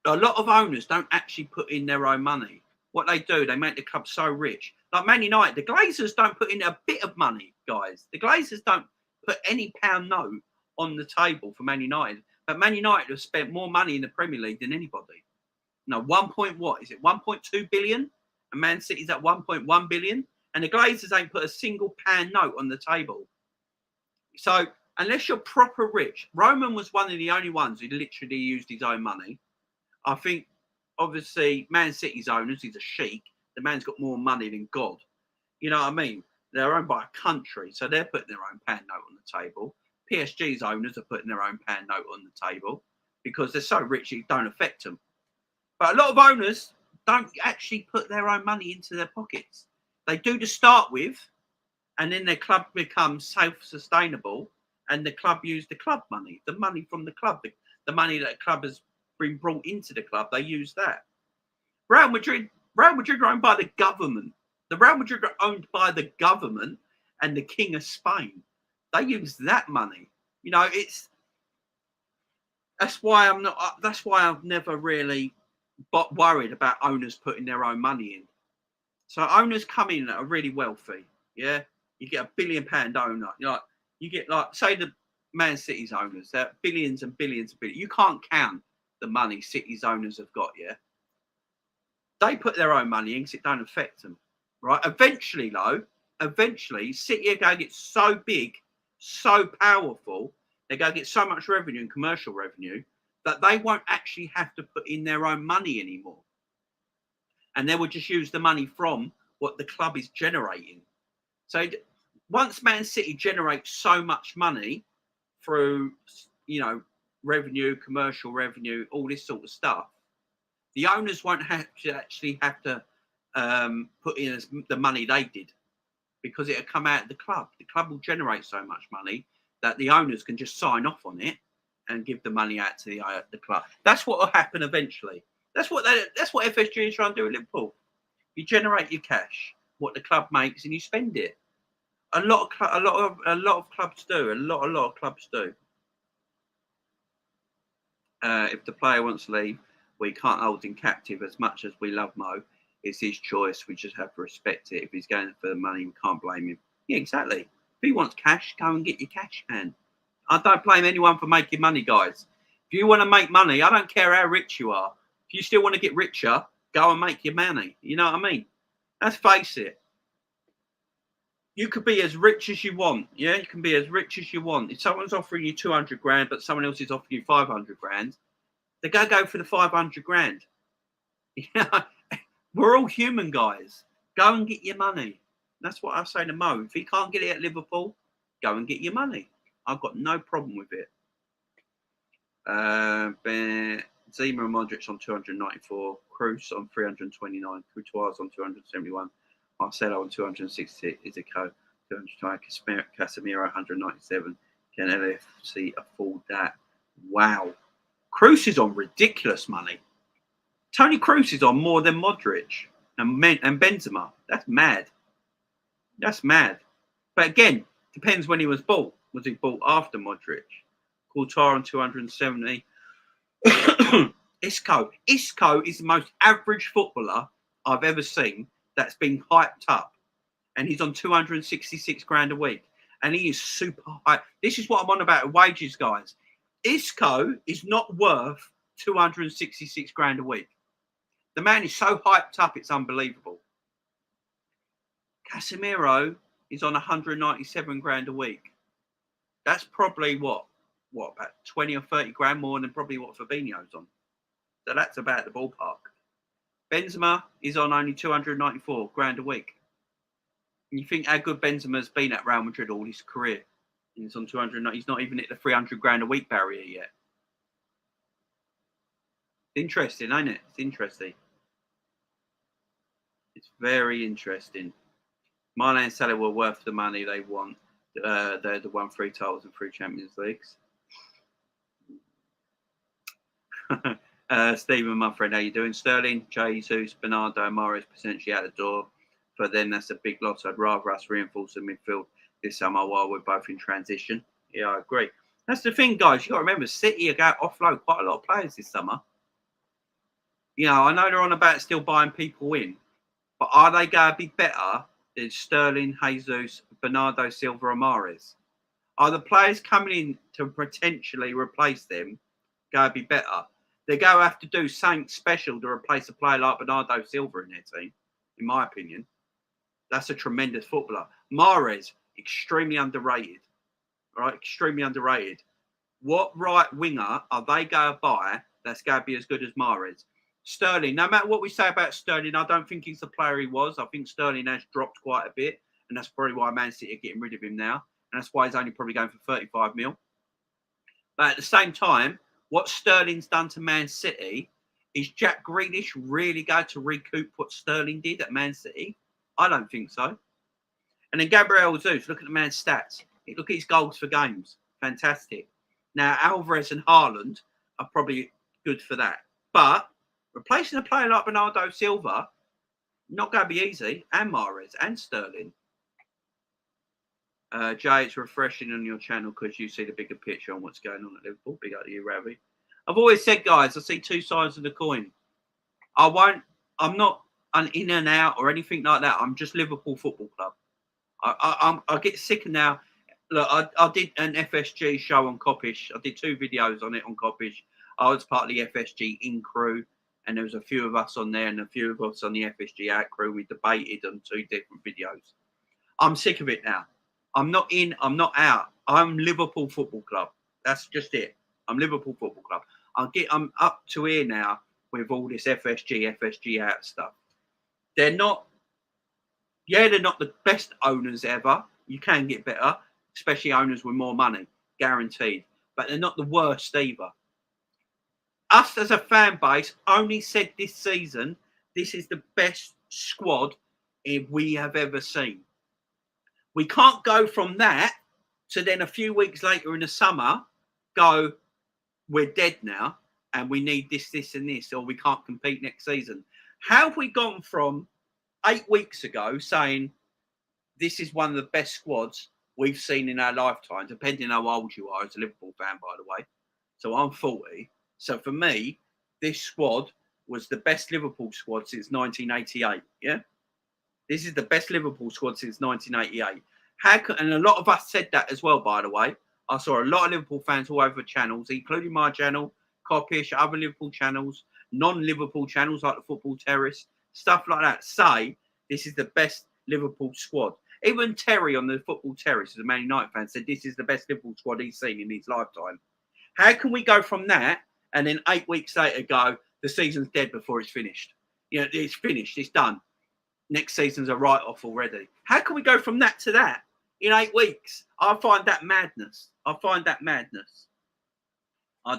a lot of owners don't actually put in their own money. What they do, they make the club so rich. Like Man United, the Glazers don't put in a bit of money, guys. The Glazers don't put any pound note on the table for Man United. But Man United have spent more money in the Premier League than anybody. No, 1.2 billion? And Man City's at 1.1 billion. And the Glazers ain't put a single pound note on the table. So unless you're proper rich, Roman was one of the only ones who literally used his own money. I think, obviously, Man City's owners, he's a sheik. The man's got more money than God. You know what I mean? They're owned by a country, so they're putting their own pound note on the table. PSG's owners are putting their own pound note on the table because they're so rich it don't affect them. But a lot of owners don't actually put their own money into their pockets. They do to start with, and then their club becomes self-sustainable, and the club use the club money, the money from the club, the money that the club has been brought into the club. They use that. Real Madrid are owned by the government. The Real Madrid are owned by the government and the King of Spain. They use that money. You know, that's why I've never really worried about owners putting their own money in. So owners come in that are really wealthy. Yeah, you get £1 billion owner. You get like say the Man City's owners. They're billions and billions and billions. You can't count the money City's owners have got. Yeah, they put their own money in because it don't affect them. Right? Eventually, City are going to get so big, so powerful, they're going to get so much revenue and commercial revenue that they won't actually have to put in their own money anymore. And they will just use the money from what the club is generating. So once Man City generates so much money through, you know, revenue, commercial revenue, all this sort of stuff, the owners won't have to put in the money they did because it'll come out of the club. The club will generate so much money that the owners can just sign off on it and give the money out to the club. That's what will happen eventually. That's what FSG is trying to do at Liverpool. You generate your cash, what the club makes, and you spend it. A lot of clubs do. A lot of clubs do. If the player wants to leave, we can't hold him captive. As much as we love Mo, it's his choice. We just have to respect it. If he's going for the money, we can't blame him. Yeah, exactly. If he wants cash, go and get your cash, man. I don't blame anyone for making money, guys. If you want to make money, I don't care how rich you are. If you still want to get richer, go and make your money. You know what I mean? Let's face it. You could be as rich as you want. Yeah, you can be as rich as you want. If someone's offering you 200 grand, but someone else is offering you 500 grand, they're going to go for the 500 grand. Yeah, we're all human, guys. Go and get your money. That's what I say to Mo. If he can't get it at Liverpool, go and get your money. I've got no problem with it. Zima and Modric on 294, Cruz on 329, Courtois on 271, Marcelo on 260, Izako 200, Casemiro 197. Can LFC afford that? Wow. Cruz is on ridiculous money. Tony Cruz is on more than Modric and Benzema. That's mad. That's mad. But again, depends when he was bought. Was he bought after Modric? Courtois on 270. Isco is the most average footballer I've ever seen that's been hyped up. And he's on 266 grand a week. And he is super high. This is what I'm on about wages, guys. Isco is not worth 266 grand a week. The man is so hyped up, it's unbelievable. Casemiro is on 197 grand a week. That's probably what about 20 or 30 grand more than probably what Fabinho's on. So that's about the ballpark. Benzema is on only 294 grand a week. And you think how good Benzema's been at Real Madrid all his career. And he's on 200. He's not even at the 300 grand a week barrier yet. Interesting, ain't it? It's interesting. It's very interesting. Mane and Salah were worth the money they want. They're the won 3 titles and 3 Champions Leagues. Stephen, my friend, how you doing? Sterling, Jesus, Bernardo, Morris potentially out the door. For them, that's a big loss. I'd rather us reinforce the midfield this summer while we're both in transition. Yeah, I agree. That's the thing, guys. You got to remember, City are going to offload quite a lot of players this summer. You know, I know they're on about still buying people in, but are they going to be better than Sterling, Jesus, Bernardo Silva, or Mahrez? Are the players coming in to potentially replace them going to be better? They're going to have to do something special to replace a player like Bernardo Silva in their team, in my opinion. That's a tremendous footballer. Mahrez, extremely underrated. Right, extremely underrated. What right winger are they going to buy that's going to be as good as Mahrez? Sterling, no matter what we say about Sterling, I don't think he's the player he was. I think Sterling has dropped quite a bit, and that's probably why Man City are getting rid of him now. And that's why he's only probably going for 35 mil. But at the same time, what Sterling's done to Man City, is Jack Grealish really going to recoup what Sterling did at Man City? I don't think so. And then Gabriel Jesus, look at the man's stats. Look at his goals for games. Fantastic. Now, Alvarez and Haaland are probably good for that. But replacing a player like Bernardo Silva, not going to be easy. And Mahrez and Sterling. Jay, it's refreshing on your channel because you see the bigger picture on what's going on at Liverpool. Big up to you, Ravi. I've always said, guys, I see two sides of the coin. I'm not an in and out or anything like that. I'm just Liverpool Football Club. I get sick now. Look, I did an FSG show on Coppish. I did 2 videos on it on Coppish. I was part of the FSG in crew, and there was a few of us on there and a few of us on the FSG out crew. We debated on 2 different videos. I'm sick of it now. I'm not in, I'm not out. I'm Liverpool Football Club. That's just it. I'm Liverpool Football Club. I'm up to here now with all this FSG out stuff. They're not the best owners ever. You can get better, especially owners with more money, guaranteed. But they're not the worst either. Us as a fan base only said this season, this is the best squad we have ever seen. We can't go from that to then a few weeks later in the summer go, we're dead now and we need this, and this, or we can't compete next season. How have we gone from 8 weeks ago saying this is one of the best squads we've seen in our lifetime, depending on how old you are as a Liverpool fan, by the way. So I'm 40. So for me, this squad was the best Liverpool squad since 1988. Yeah? This is the best Liverpool squad since 1988. And a lot of us said that as well, by the way. I saw a lot of Liverpool fans all over channels, including my channel, Coppish, other Liverpool channels, non-Liverpool channels like the Football Terrace, stuff like that, say this is the best Liverpool squad. Even Terry on the Football Terrace, as a Man United fan, said this is the best Liverpool squad he's seen in his lifetime. How can we go from that and then 8 weeks later go, the season's dead before it's finished? You know, it's finished, it's done. Next season's a write-off already. How can we go from that to that in 8 weeks? I find that madness. I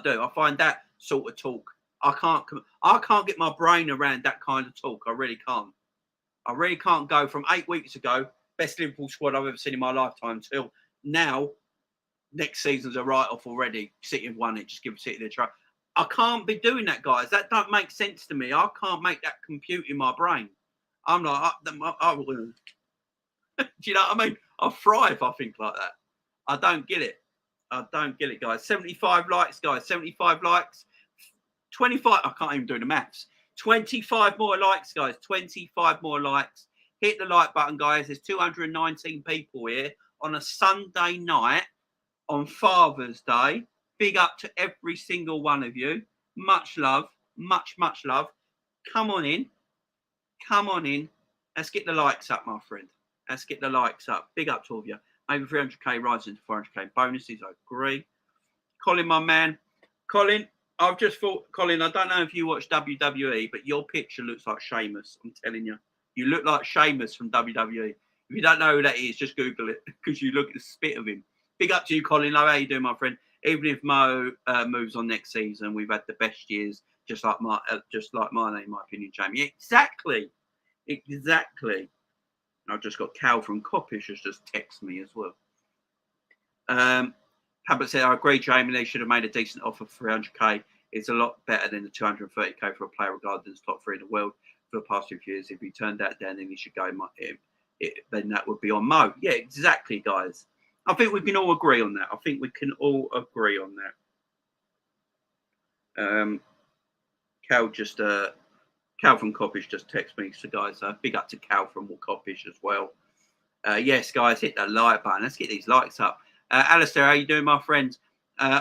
do. I find that sort of talk. I can't get my brain around that kind of talk. I really can't. I really can't go from 8 weeks ago, best Liverpool squad I've ever seen in my lifetime, till now, next season's a write-off already. City have won it. Just give City the try. I can't be doing that, guys. That don't make sense to me. I can't make that compute in my brain. I'm like, do you know what I mean? I fry if I think like that. I don't get it. Guys. 75 likes, guys. 75 likes. 25. I can't even do the maths. 25 more likes, guys. 25 more likes. Hit the like button, guys. There's 219 people here on a Sunday night on Father's Day. Big up to every single one of you. Much love. Much love. Come on in. Let's get the likes up, my friend. Let's get the likes up. Big up to all of you. Maybe 300k rising to 400k bonuses. I agree. Colin, my man. Colin, I've just thought, Colin, I don't know if you watch WWE, but your picture looks like Sheamus. I'm telling you. You look like Sheamus from WWE. If you don't know who that is, just Google it because you look at the spit of him. Big up to you, Colin. How you doing, my friend? Even if Mo moves on next season, we've had the best years, just like mine, in my opinion, Jamie. Exactly. I've just got Cal from Coppish has just texted me as well. Pablo said, I agree, Jamie. They should have made a decent offer for 300k. It's a lot better than the 230k for a player regarded as top 3 in the world for the past few years. If he turned that down, then he should go. Then that would be on Mo. Yeah, exactly, guys. I think we can all agree on that. Cal just Cal from Coppish just texted me, so guys, big up to Cal from Coppish as well. Yes, guys, hit that like button. Let's get these likes up. Alistair, how you doing, my friend?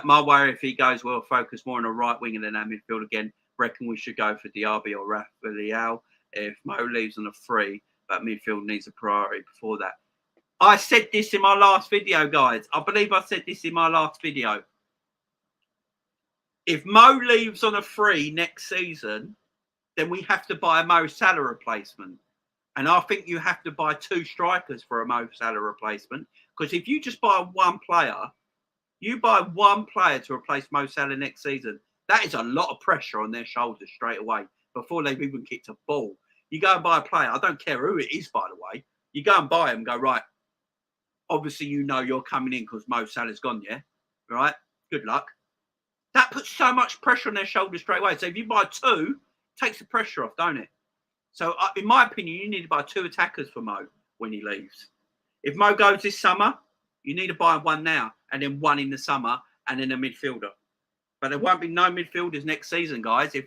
My worry, if he goes well, focus more on the right wing and then our midfield again. Reckon we should go for Diaby or Rafael if Mo leaves on a free, but midfield needs a priority before that. I said this in my last video, guys. I believe I said this in my last video. If Mo leaves on a free next season, then we have to buy a Mo Salah replacement. And I think you have to buy 2 strikers for a Mo Salah replacement. Because if you just buy one player, you buy one player to replace Mo Salah next season, that is a lot of pressure on their shoulders straight away before they've even kicked a ball. You go and buy a player, I don't care who it is, by the way. You go and buy him and go, right, obviously you know you're coming in because Mo Salah's gone, yeah? Right? Good luck. That puts so much pressure on their shoulders straight away. So if you buy 2, it takes the pressure off, don't it? So in my opinion, you need to buy 2 attackers for Mo when he leaves. If Mo goes this summer, you need to buy 1 now and then 1 in the summer and then a midfielder. But there won't be no midfielders next season, guys, if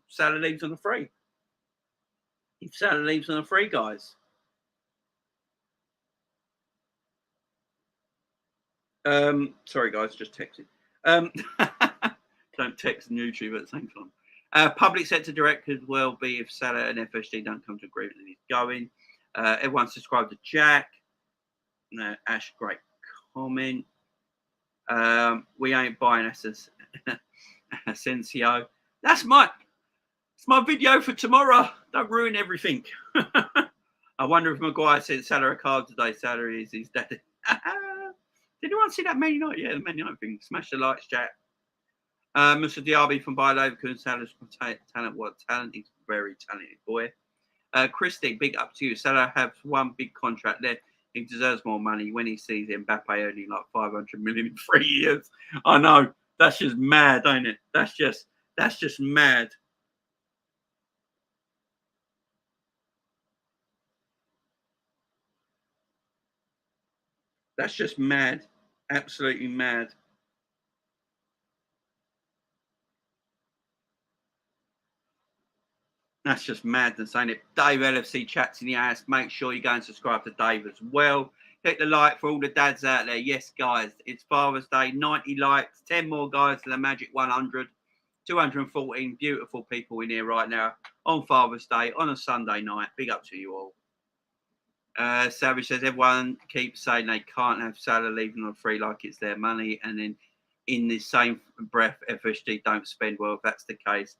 Salah leaves on a free. If Salah leaves on a free, guys. Sorry, guys, just texting. Don't text YouTube at the same time. Public sector director will be if Salah and FSG don't come to agreement and he's going. Everyone subscribe to Jack. Ash, great comment. We ain't buying Asensio. It's my video for tomorrow. Don't ruin everything. I wonder if Maguire said Salah a card today. Salah is his daddy. Did anyone see that Man United? Yeah, the Man United thing. Smash the likes, Jack. Mr. Diaby from Bayer Leverkusen. Salah's talent. What talent? He's a very talented boy. Christy, big up to you. Salah has 1 big contract left. He deserves more money when he sees Mbappe earning like 500 million in 3 years. I know. That's just mad, ain't it? That's just mad. That's just mad. Absolutely mad. That's just madness, ain't it? Dave LFC chats in the house. Make sure you go and subscribe to Dave as well. Hit the like for all the dads out there. Yes, guys, it's Father's Day. 90 likes, 10 more guys to the magic 100. 214 beautiful people in here right now on Father's Day on a Sunday night. Big up to you all. Savage says everyone keeps saying they can't have Salah leaving on free like it's their money, and then in the same breath, FSG don't spend. Well, if that's the case,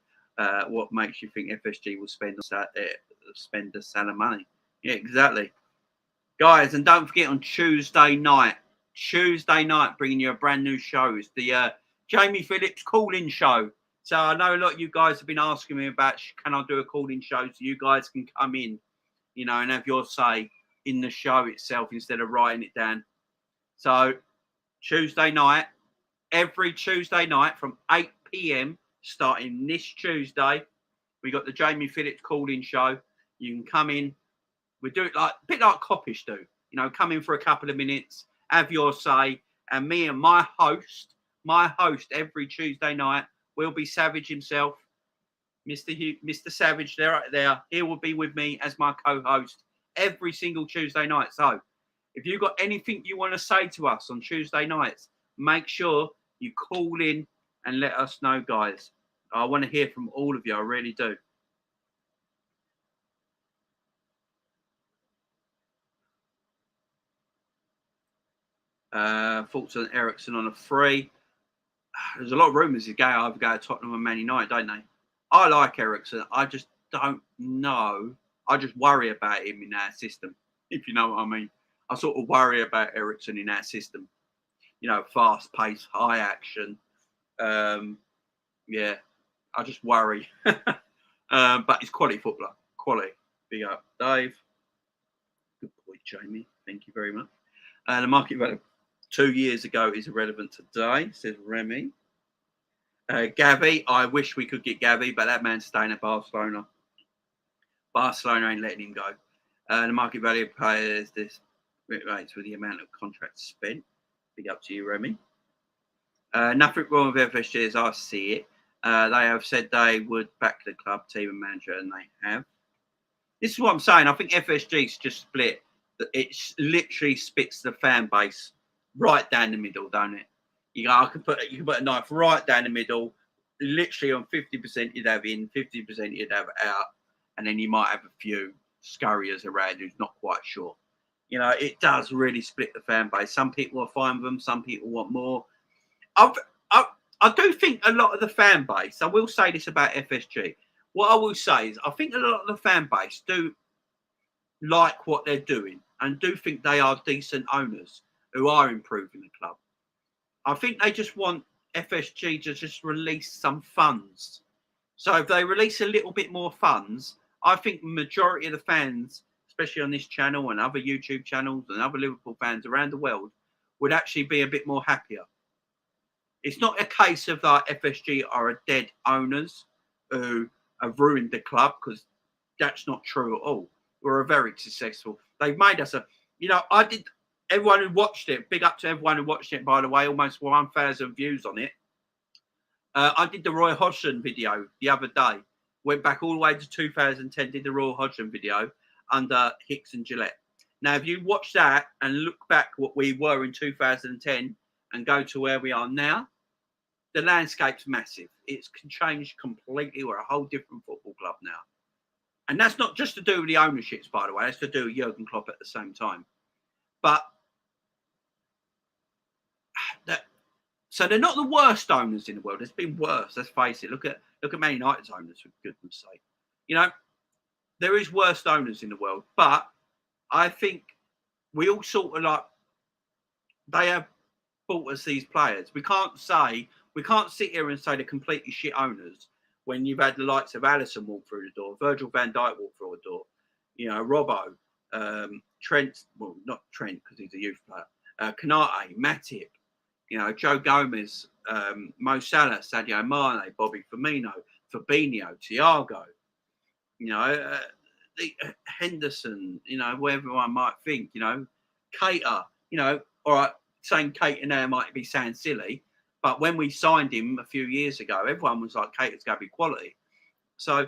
what makes you think FSG will spend the Salah money? Yeah, exactly, guys. And don't forget on Tuesday night, bringing you a brand new show is the Jamie Phillips call-in show. So I know a lot of you guys have been asking me about can I do a call-in show so you guys can come in, you know, and have your say in the show itself instead of writing it down. So Tuesday night, every Tuesday night from 8 p.m. starting this Tuesday, we got the Jamie Phillips call-in show. You can come in. We do it like a bit like Coppish do. You know, come in for a couple of minutes, have your say, and me and my host every Tuesday night will be Savage himself, Mr. Savage. There, right there. He will be with me as my co-host every single Tuesday night. So, if you've got anything you want to say to us on Tuesday nights, make sure you call in and let us know, guys. I want to hear from all of you. I really do. Thoughts on Eriksen on a free? There's a lot of rumours he's going either go to Tottenham and Man United, don't they? I like Eriksen. I just don't know. I just worry about him in our system, if you know what I mean. I sort of worry about Eriksen in our system. You know, fast pace, high action. Yeah, I just worry. But he's quality footballer. Quality. Big up, Dave. Good point, Jamie. Thank you very much. The market value 2 years ago is irrelevant today, says Remy. Gavi, I wish we could get Gavi, but that man's staying at Barcelona. Barcelona ain't letting him go. The market value of players, this rates with the amount of contracts spent. Big up to you, Remy. Nothing wrong with FSG as I see it. They have said they would back the club, team and manager, and they have. This is what I'm saying. I think FSG's just split. It literally splits the fan base right down the middle, don't it? You can put a knife right down the middle. Literally on 50% you'd have in, 50% you'd have out, and then you might have a few scurriers around who's not quite sure. You know, it does really split the fan base. Some people are fine with them. Some people want more. I do think a lot of the fan base, I will say this about FSG. What I will say is I think a lot of the fan base do like what they're doing and do think they are decent owners who are improving the club. I think they just want FSG to just release some funds. So if they release a little bit more funds, I think the majority of the fans, especially on this channel and other YouTube channels and other Liverpool fans around the world, would actually be a bit more happier. It's not a case of that FSG are a dead owners who have ruined the club, because that's not true at all. We're a very successful. They've made us a, you know, I did, everyone who watched it, big up to everyone who watched it, by the way, almost 1,000 views on it. I did the Roy Hodgson video the other day. Went back all the way to 2010, did the Roy Hodgson video under Hicks and Gillette. Now, if you watch that and look back what we were in 2010 and go to where we are now, the landscape's massive. It's changed completely. We're a whole different football club now. And that's not just to do with the ownerships, by the way. That's to do with Jurgen Klopp at the same time. But so they're not the worst owners in the world. There's been worse. Let's face it. Look at Man United's owners, for goodness sake. You know, there is worse owners in the world. But I think we all sort of like, they have bought us these players. We can't sit here and say they're completely shit owners when you've had the likes of Alisson walk through the door, Virgil van Dijk walk through the door, you know, Robbo, Trent, well, not Trent because he's a youth player, Kanate, Matip, you know, Joe Gomez, Mo Salah, Sadio Mané, Bobby Firmino, Fabinho, Thiago, you know, Henderson, you know, whatever one might think, you know, Cater, you know, all right, saying Cater now might be sound silly, but when we signed him a few years ago, everyone was like, Cater's going to be quality. So,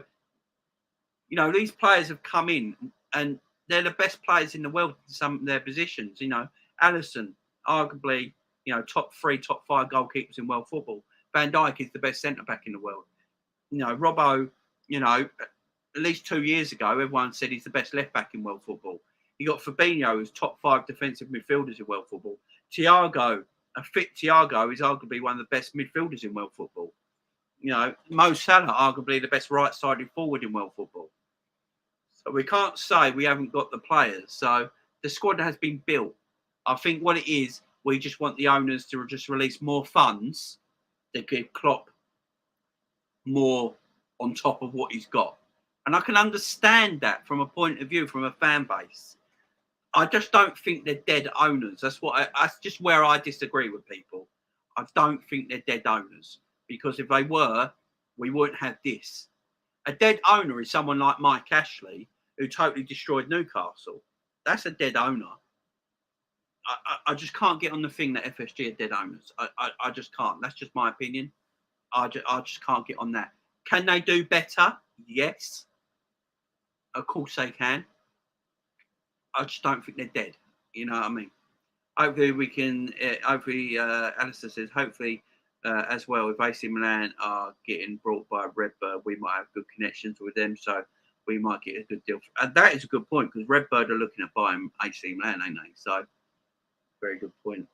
you know, these players have come in and they're the best players in the world in some of their positions. You know, Alisson, arguably, you know, top 3, top 5 goalkeepers in world football. Van Dijk is the best centre-back in the world. You know, Robbo, you know, at least 2 years ago, everyone said he's the best left-back in world football. You got Fabinho, who's top 5 defensive midfielders in world football. Thiago, a fit Thiago, is arguably one of the best midfielders in world football. You know, Mo Salah, arguably the best right-sided forward in world football. So we can't say we haven't got the players. So the squad has been built. I think what it is, we just want the owners to just release more funds that give Klopp more on top of what he's got. And I can understand that from a point of view, from a fan base. I just don't think they're dead owners. That's just where I disagree with people. I don't think they're dead owners, because if they were, we wouldn't have this. A dead owner is someone like Mike Ashley, who totally destroyed Newcastle. That's a dead owner. I just can't get on the thing that FSG are dead owners. I just can't. That's just my opinion. I just can't get on that. Can they do better? Yes. Of course they can. I just don't think they're dead. You know what I mean? Hopefully we can, Alistair says, hopefully as well, if AC Milan are getting brought by Redbird, we might have good connections with them. So we might get a good deal. And that is a good point, because Redbird are looking at buying AC Milan, ain't they? So very good point.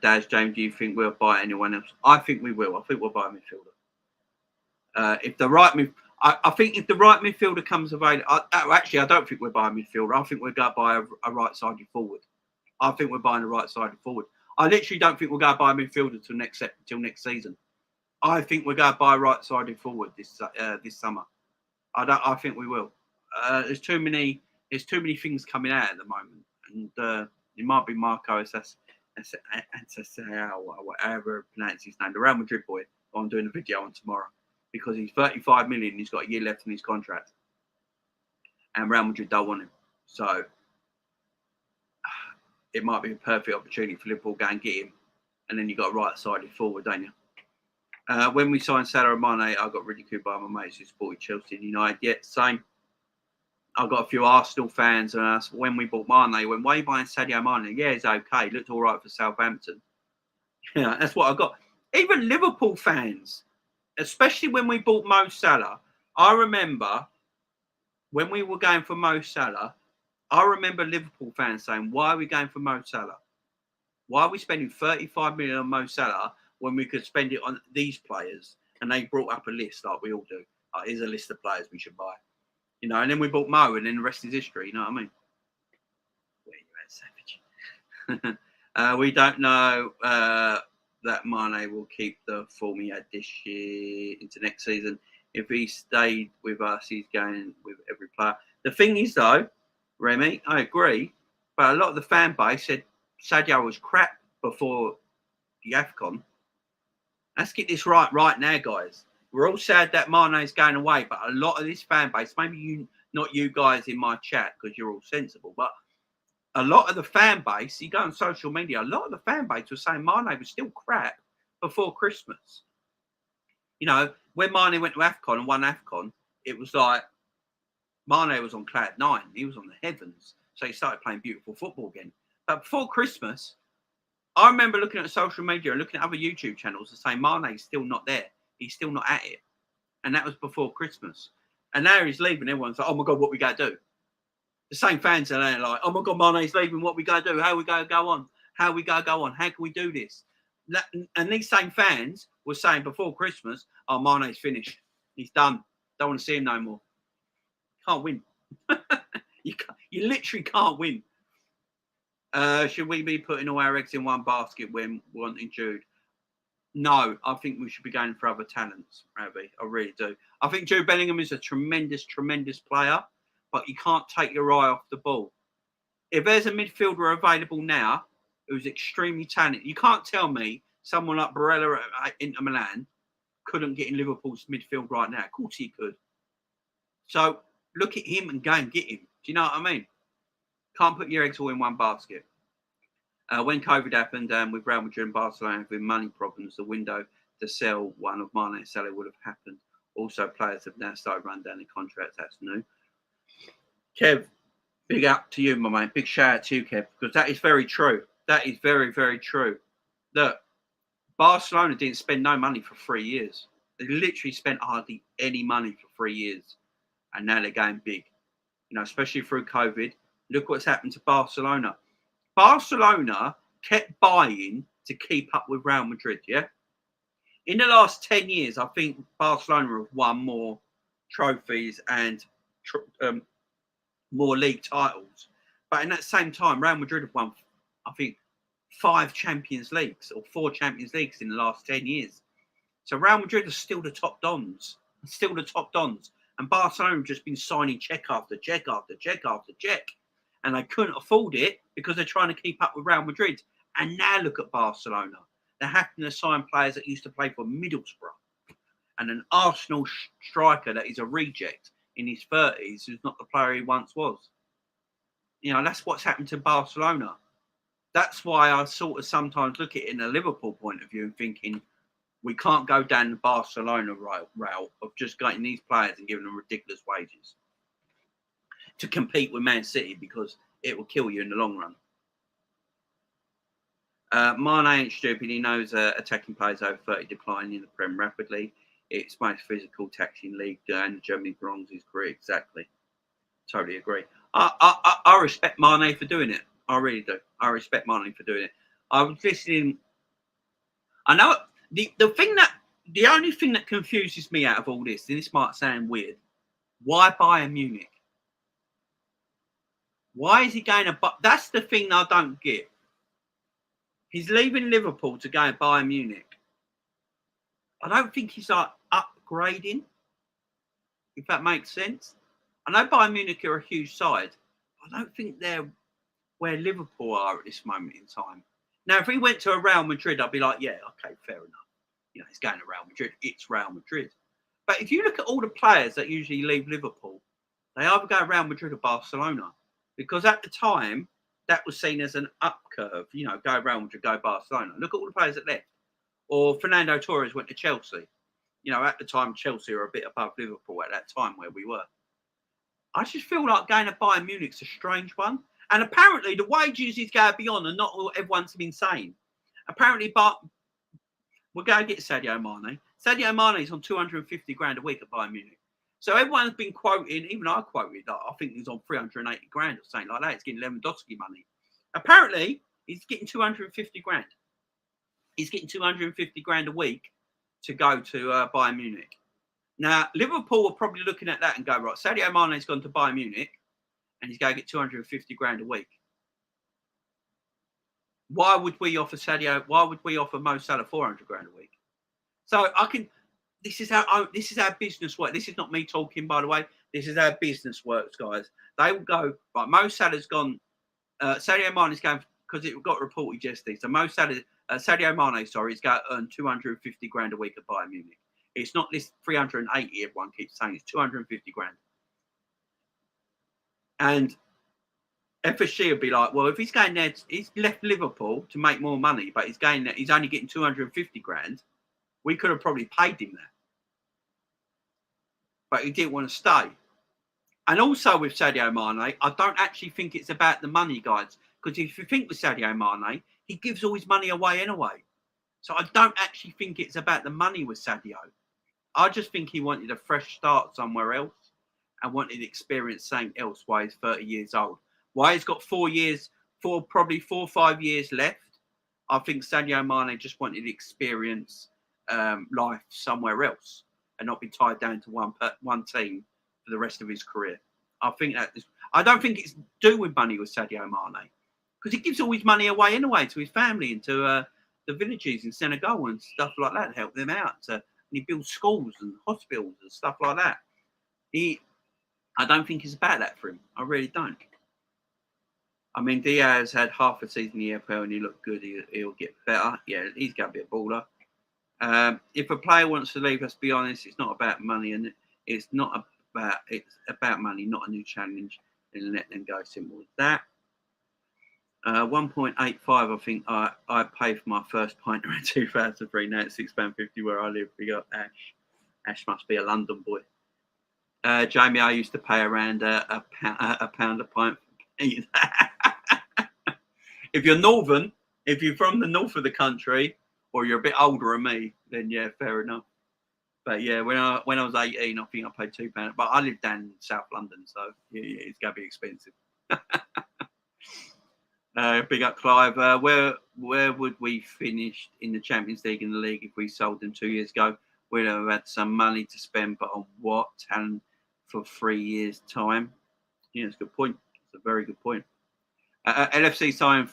Daz, James, do you think we'll buy anyone else? I think we will. I think we'll buy a midfielder. If the right I think if the right midfielder comes available, actually, I don't think we're buying a midfielder. I think we're going to buy a right-sided forward. I think we're buying a right-sided forward. I literally don't think we'll go buy a midfielder till next season. I think we're going to buy a right-sided forward this summer. I think we will. There's too many things coming out at the moment, and it might be Marco However pronounce his name, the Real Madrid boy. I'm doing a video on tomorrow because he's 35 million. He's got a year left in his contract, and Real Madrid don't want him. So it might be a perfect opportunity for Liverpool to go and get him, and then you got a right-sided forward, don't you? When we signed Salah and Mané, I got ridiculed by my mates who supported Chelsea and United. Yet, same. I got a few Arsenal fans, and when we bought Mané, went, why are you buying Sadio Mané? Yeah, he's okay. Looked all right for Southampton. Yeah, that's what I got. Even Liverpool fans, especially when we bought Mo Salah, I remember when we were going for Mo Salah, I remember Liverpool fans saying, why are we going for Mo Salah? Why are we spending 35 million on Mo Salah when we could spend it on these players? And they brought up a list like we all do. Here's a list of players we should buy. You know, and then we bought Mo, and then the rest is history. You know what I mean? Where you at, Savage? We don't know that Mane will keep the form he had this year into next season. If he stayed with us, he's going with every player. The thing is, though, Remy, I agree, but a lot of the fan base said Sadio was crap before the AFCON. Let's get this right now, guys. We're all sad that Mane is going away, but a lot of this fan base, maybe not you guys in my chat because you're all sensible, but a lot of the fan base, you go on social media, a lot of the fan base was saying Mane was still crap before Christmas. You know, when Mane went to AFCON and won AFCON, it was like Mane was on cloud 9. He was on the heavens. So he started playing beautiful football again. But before Christmas, I remember looking at social media and looking at other YouTube channels and saying Mane's still not there. He's still not at it. And that was before Christmas. And now he's leaving. Everyone's like, oh, my God, what we got to do? The same fans are there like, oh, my God, Mane's leaving. What we got to do? How we going to go on? How we going to go on? How can we do this? And these same fans were saying before Christmas, oh, Mane's finished. He's done. Don't want to see him no more. Can't win. You literally can't win. Should we be putting all our eggs in one basket when wanting Jude? No, I think we should be going for other talents, Ravi. I really do. I think Jude Bellingham is a tremendous, tremendous player, but you can't take your eye off the ball. If there's a midfielder available now who's extremely talented, you can't tell me someone like Barella at Inter Milan couldn't get in Liverpool's midfield right now. Of course he could. So look at him and go and get him. Do you know what I mean? Can't put your eggs all in one basket. When COVID happened with Real Madrid and Barcelona having money problems, the window to sell one of Mane and Salah would have happened. Also, players have now started running down their contracts. That's new. Kev, big up to you, my mate. Big shout out to you, Kev, because that is very true. That is very, very true. Look, Barcelona didn't spend no money for 3 years. They literally spent hardly any money for 3 years. And now they're going big. You know, especially through COVID. Look what's happened to Barcelona. Barcelona kept buying to keep up with Real Madrid, yeah? In the last 10 years, I think Barcelona have won more trophies and more league titles. But in that same time, Real Madrid have won, I think, 5 Champions Leagues or 4 Champions Leagues in the last 10 years. So Real Madrid are still the top dons. Still the top dons. And Barcelona have just been signing check after check after check after check. And they couldn't afford it because they're trying to keep up with Real Madrid. And now look at Barcelona. They're having to sign players that used to play for Middlesbrough. And an Arsenal striker that is a reject in his 30s who's not the player he once was. You know, that's what's happened to Barcelona. That's why I sort of sometimes look at it in a Liverpool point of view and thinking, we can't go down the Barcelona route of just getting these players and giving them ridiculous wages to compete with Man City because it will kill you in the long run. Mane ain't stupid. He knows attacking players over 30 decline in the Prem rapidly. It's most physical taxing league and Germany belongs his career. Exactly. Totally agree. I respect Mane for doing it. I really do. I respect Mane for doing it. I was listening. I know the only thing that confuses me out of all this, and this might sound weird, why Bayern Munich? Why is he going to? That's the thing I don't get. He's leaving Liverpool to go to Bayern Munich. I don't think he's like upgrading, if that makes sense. I know Bayern Munich are a huge side. I don't think they're where Liverpool are at this moment in time. Now, if he went to a Real Madrid, I'd be like, yeah, okay, fair enough. You know, he's going to Real Madrid. It's Real Madrid. But if you look at all the players that usually leave Liverpool, they either go Real Madrid or Barcelona. Because at the time, that was seen as an up curve. You know, go Real Madrid, go Barcelona. Look at all the players that left. Or Fernando Torres went to Chelsea. You know, at the time, Chelsea were a bit above Liverpool at that time where we were. I just feel like going to Bayern Munich's a strange one. And apparently, the wages he's going to be on, and not all, everyone's been saying. Apparently, we're going to get Sadio Mané. Sadio Mané is on 250 grand a week at Bayern Munich. So everyone's been quoting, even I quoted, like, I think he's on 380 grand or something like that. He's getting Lewandowski money. Apparently, he's getting 250 grand. He's getting 250 grand a week to go to Bayern Munich. Now, Liverpool are probably looking at that and go, right, Sadio Mané's gone to Bayern Munich and he's going to get 250 grand a week. Why would we offer Mo Salah 400 grand a week? So this is how business works. This is not me talking, by the way. This is how business works, guys. They will go, right, Mo Salah's gone, Sadio Mané's going, because it got reported yesterday. So Sadio Mané, is going to earn 250 grand a week at Bayern Munich. It's not this 380 everyone keeps saying. It's 250 grand. And FSG would be like, well, if he's going there, he's left Liverpool to make more money, but he's going there, he's only getting 250 grand. We could have probably paid him that. But he didn't want to stay. And also with Sadio Mané, I don't actually think it's about the money, guys. Because if you think with Sadio Mané, he gives all his money away anyway. So I don't actually think it's about the money with Sadio. I just think he wanted a fresh start somewhere else and wanted to experience something else while he's 30 years old. While he's got probably 4 or 5 years left, I think Sadio Mané just wanted to experience life somewhere else and not be tied down to one team for the rest of his career. I don't think it's do with money with Sadio Mané, because he gives all his money away anyway to his family and to the villages in Senegal and stuff like that, help them out. And he builds schools and hospitals and stuff like that. I don't think it's about that for him. I really don't. I mean, Diaz had half a season in the EFL and he looked good. He'll get better. Yeah, he's going to be a baller. If a player wants to leave, let's be honest, it's not about money, and it's about money, not a new challenge, and let them go. Simple as that. 1.85, I think I paid for my first pint in 2003. Now it's £6.50 where I live. We got Ash. Ash must be a London boy. Jamie, I used to pay around a pound a pint. If you're from the north of the country, or you're a bit older than me, then yeah, fair enough. But yeah, when I was 18, I think I paid £2. But I live down in South London, so yeah, it's going to be expensive. Big up, Clive. Where would we finish in the Champions League and the league if we sold them 2 years ago? We'd have had some money to spend, but on what? Talent for 3 years' time? Yeah, it's a good point. It's a very good point. LFC signed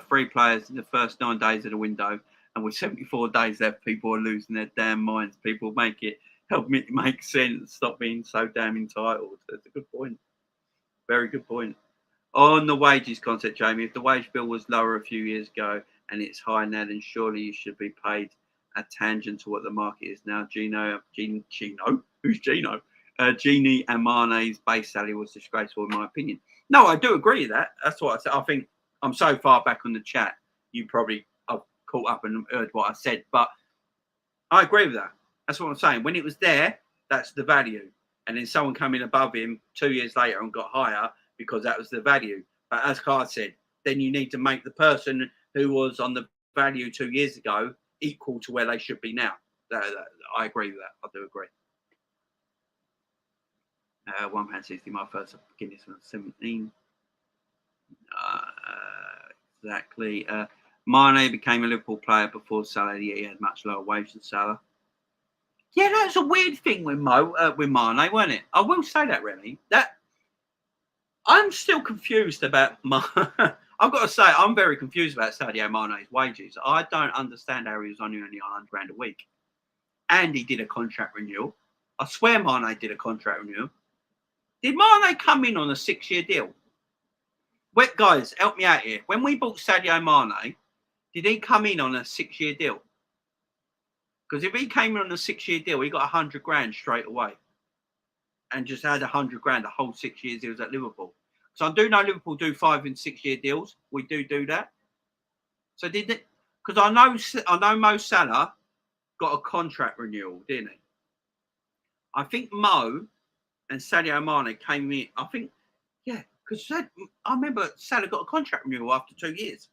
3 players in the first 9 days of the window, and with 74 days left, people are losing their damn minds. People help me make sense. Stop being so damn entitled. That's a good point. Very good point. On the wages concept, Jamie, if the wage bill was lower a few years ago and it's high now, then surely you should be paid a tangent to what the market is now. Gino, who's Gino? Genie and Mane's base salary was disgraceful, in my opinion. No, I do agree with that. That's what I said. I think I'm so far back on the chat, you probably have caught up and heard what I said. But I agree with that. That's what I'm saying. When it was there, that's the value. And then someone come in above him 2 years later and got higher because that was the value. But as Carl said, then you need to make the person who was on the value 2 years ago equal to where they should be now. I agree with that. I do agree. £1.60, my first Guinness was 17. Exactly. Mane became a Liverpool player before Salah. He had much lower wage than Salah. Yeah, that's a weird thing with Mane, wasn't it? I will say that, really. I'm still confused about I've got to say, I'm very confused about Sadio Mane's wages. I don't understand how he was only on £100 a week. And he did a contract renewal. I swear Mane did a contract renewal. Did Mane come in on a 6-year deal? Wait, guys, help me out here. When we bought Sadio Mane, Did he come in on a 6-year deal? Because if he came in on a 6-year deal, he got 100 grand straight away, and just had 100 grand the whole 6 years he was at Liverpool. So I do know Liverpool do 5 and 6 year deals. We do that. So did it? Because I know Mo Salah got a contract renewal, didn't he? I think Mo and Sadio Mané came in. I think, yeah, because I remember Salah got a contract renewal after 2 years.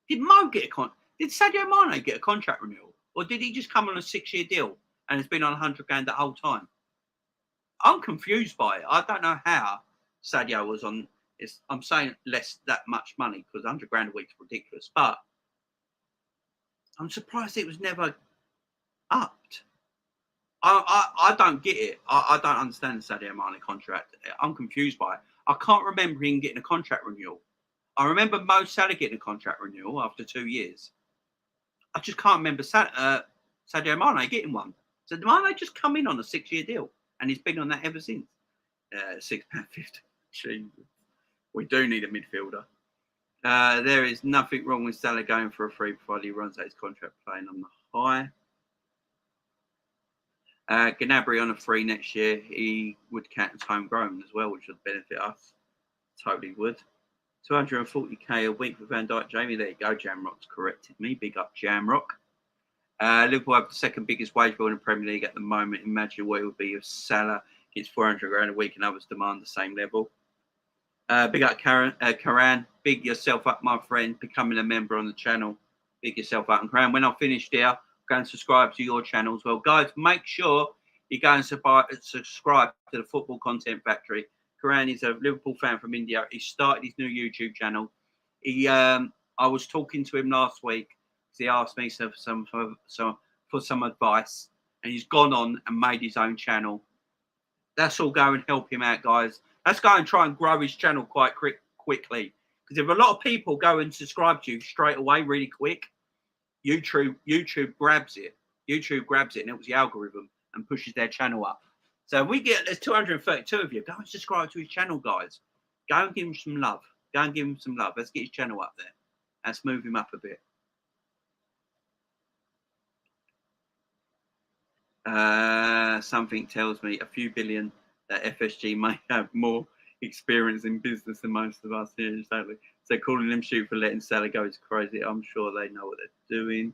Did Mo get Did Sadio Mané get a contract renewal, or did he just come on a 6-year deal and has been on 100 grand the whole time? I'm confused by it. I don't know how Sadio was on. I'm saying less that much money because 100 grand a week is ridiculous, but I'm surprised it was never upped. I don't get it. I don't understand the Sadio Mané contract. I'm confused by it. I can't remember him getting a contract renewal. I remember Mo Salah getting a contract renewal after 2 years. I just can't remember Sadio Mané getting one. So Mané just come in on a 6-year deal, and he's been on that ever since. £6.50. Jesus. We do need a midfielder. There is nothing wrong with Salah going for a free provided he runs out his contract playing on the high. Gnabry on a free next year. He would count as homegrown as well, which would benefit us. Totally would. 240k a week for Van Dijk. Jamie, there you go. Jamrock's corrected me. Big up Jamrock. Liverpool have the second biggest wage bill in the Premier League at the moment. Imagine what it would be if Salah gets 400 grand a week and others demand the same level. Big up Karan. Big yourself up, my friend. Becoming a member on the channel. Big yourself up. And Karan, when I finish there, go and subscribe to your channel as well. Guys, make sure you go and subscribe to the Football Content Factory. Karan is a Liverpool fan from India. He started his new YouTube channel. I was talking to him last week because he asked me for some advice, and he's gone on and made his own channel. Let's all go and help him out, guys. Let's go and try and grow his channel quite quickly. Because if a lot of people go and subscribe to you straight away, really quick, YouTube grabs it. YouTube grabs it and helps the algorithm and pushes their channel up. So there's 232 of you. Go and subscribe to his channel, guys. Go and give him some love. Go and give him some love. Let's get his channel up there. Let's move him up a bit. Something tells me a few billion that FSG may have more experience in business than most of us here. Exactly. So calling them shoot for letting Salah go is crazy. I'm sure they know what they're doing.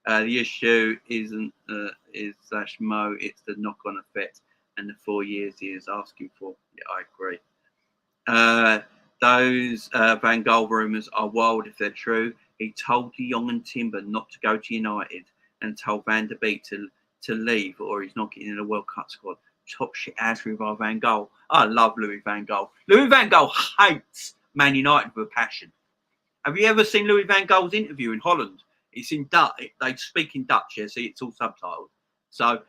The issue isn't is Mo. It's the knock-on effect and the 4 years he is asking for. Yeah, I agree. Those Van Gaal rumours are wild if they're true. He told De Jong and Timber not to go to United and told Van der Beek to leave or he's not getting in the World Cup squad. Top shit ass with our Van Gaal. I love Louis Van Gaal. Louis Van Gaal hates Man United with a passion. Have you ever seen Louis Van Gaal's interview in Holland? It's in Dutch. They speak in Dutch, yeah, so it's all subtitled. So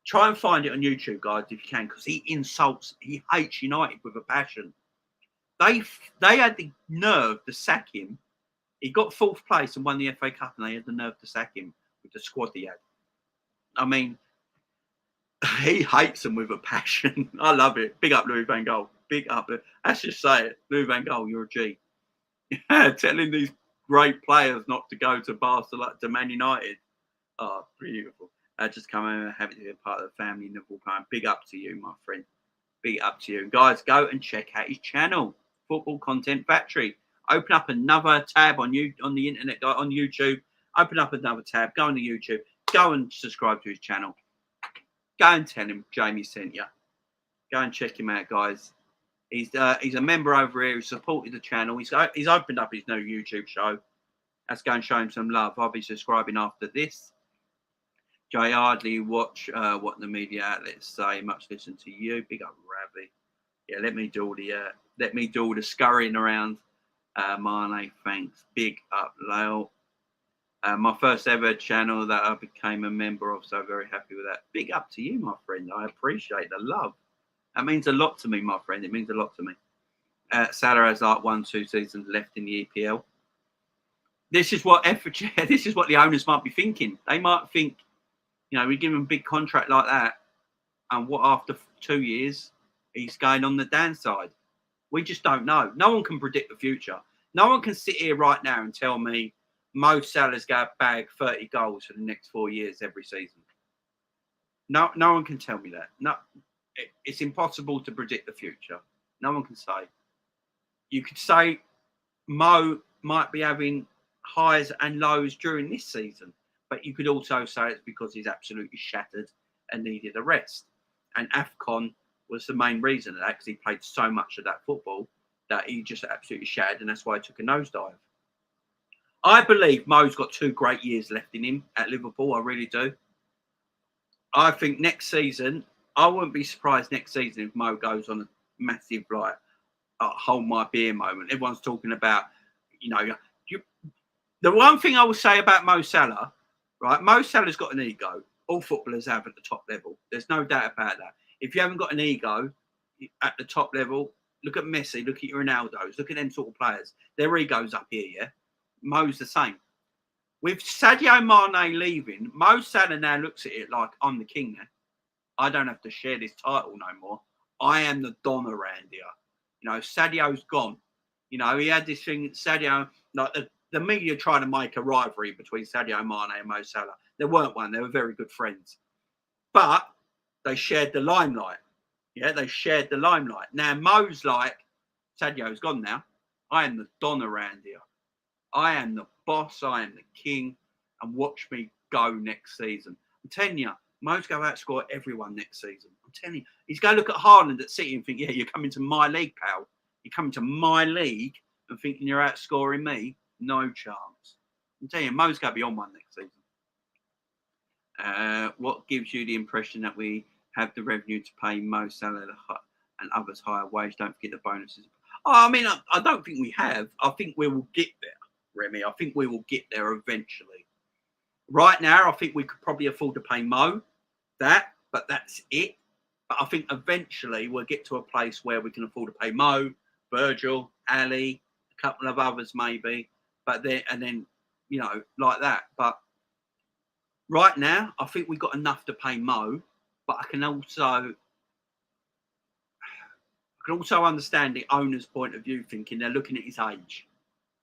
try and find it on YouTube, guys, if you can, because he hates United with a passion. They had the nerve to sack him. He got 4th place and won the FA Cup, and they had the nerve to sack him with the squad he had. I mean, he hates them with a passion. I love it. Big up Louis Van Gaal. Big up. Let's just say it. Louis Van Gaal, you're a G. Telling these great players not to go to Barcelona, to Man United. Oh, beautiful. Just come over and have it to be a part of the family in Liverpool time. Big up to you, my friend. Big up to you. And guys, go and check out his channel, Football Content Factory. Open up another tab on the internet, on YouTube. Open up another tab. Go on to YouTube. Go and subscribe to his channel. Go and tell him Jamie sent you. Go and check him out, guys. He's a member over here. He's supported the channel. He's opened up his new YouTube show. Let's go and show him some love. I'll be subscribing after this. Jay Hardley, watch what the media outlets say. Much listen to you. Big up Ravi. Yeah, let me do all the scurrying around. Marne, thanks. Big up Lyle. My first ever channel that I became a member of, so very happy with that. Big up to you, my friend. I appreciate the love. That means a lot to me, my friend. It means a lot to me. Salah has like 1-2 seasons left in the EPL. This is what this is what the owners might be thinking. They might think, we give him a big contract like that, and what after 2 years he's going on the downside. We just don't know. No one can predict the future. No one can sit here right now and tell me Mo Salah's going to bag 30 goals for the next 4 years every season. No one can tell me that. No, it's impossible to predict the future. No one can say. You could say Mo might be having highs and lows during this season, but you could also say it's because he's absolutely shattered and needed a rest. And AFCON was the main reason of that, because he played so much of that football that he just absolutely shattered, and that's why he took a nosedive. I believe Mo's got 2 great years left in him at Liverpool. I really do. I think next season, I wouldn't be surprised next season if Mo goes on a massive, like, hold my beer moment. Everyone's talking about, the one thing I will say about Mo Salah, right? Mo Salah's got an ego. All footballers have at the top level. There's no doubt about that. If you haven't got an ego at the top level, look at Messi, look at your Ronaldos, look at them sort of players. Their ego's up here, yeah? Mo's the same. With Sadio Mané leaving, Mo Salah now looks at it like, I'm the king now. I don't have to share this title no more. I am the Don around here. Sadio's gone. He had this thing, Sadio, like the media trying to make a rivalry between Sadio Mané and Mo Salah. There weren't one. They were very good friends. But they shared the limelight. Yeah, they shared the limelight. Now, Mo's like, Sadio's gone now. I am the Don around here. I am the boss. I am the king. And watch me go next season. I'm telling you, Mo's going to outscore everyone next season. I'm telling you. He's going to look at Haaland at City and think, yeah, you're coming to my league, pal. You're coming to my league and thinking you're outscoring me. No chance. I'm telling you, Mo's going to be on one next season. What gives you the impression that we have the revenue to pay Mo Salah and others higher wage? Don't forget the bonuses. I don't think we have. I think we will get there, Remy. I think we will get there eventually. Right now, I think we could probably afford to pay Mo that, but that's it. But I think eventually we'll get to a place where we can afford to pay Mo, Virgil, Ali, a couple of others maybe, but then like that. But right now, I think we've got enough to pay Mo, but I can also understand the owner's point of view, thinking they're looking at his age.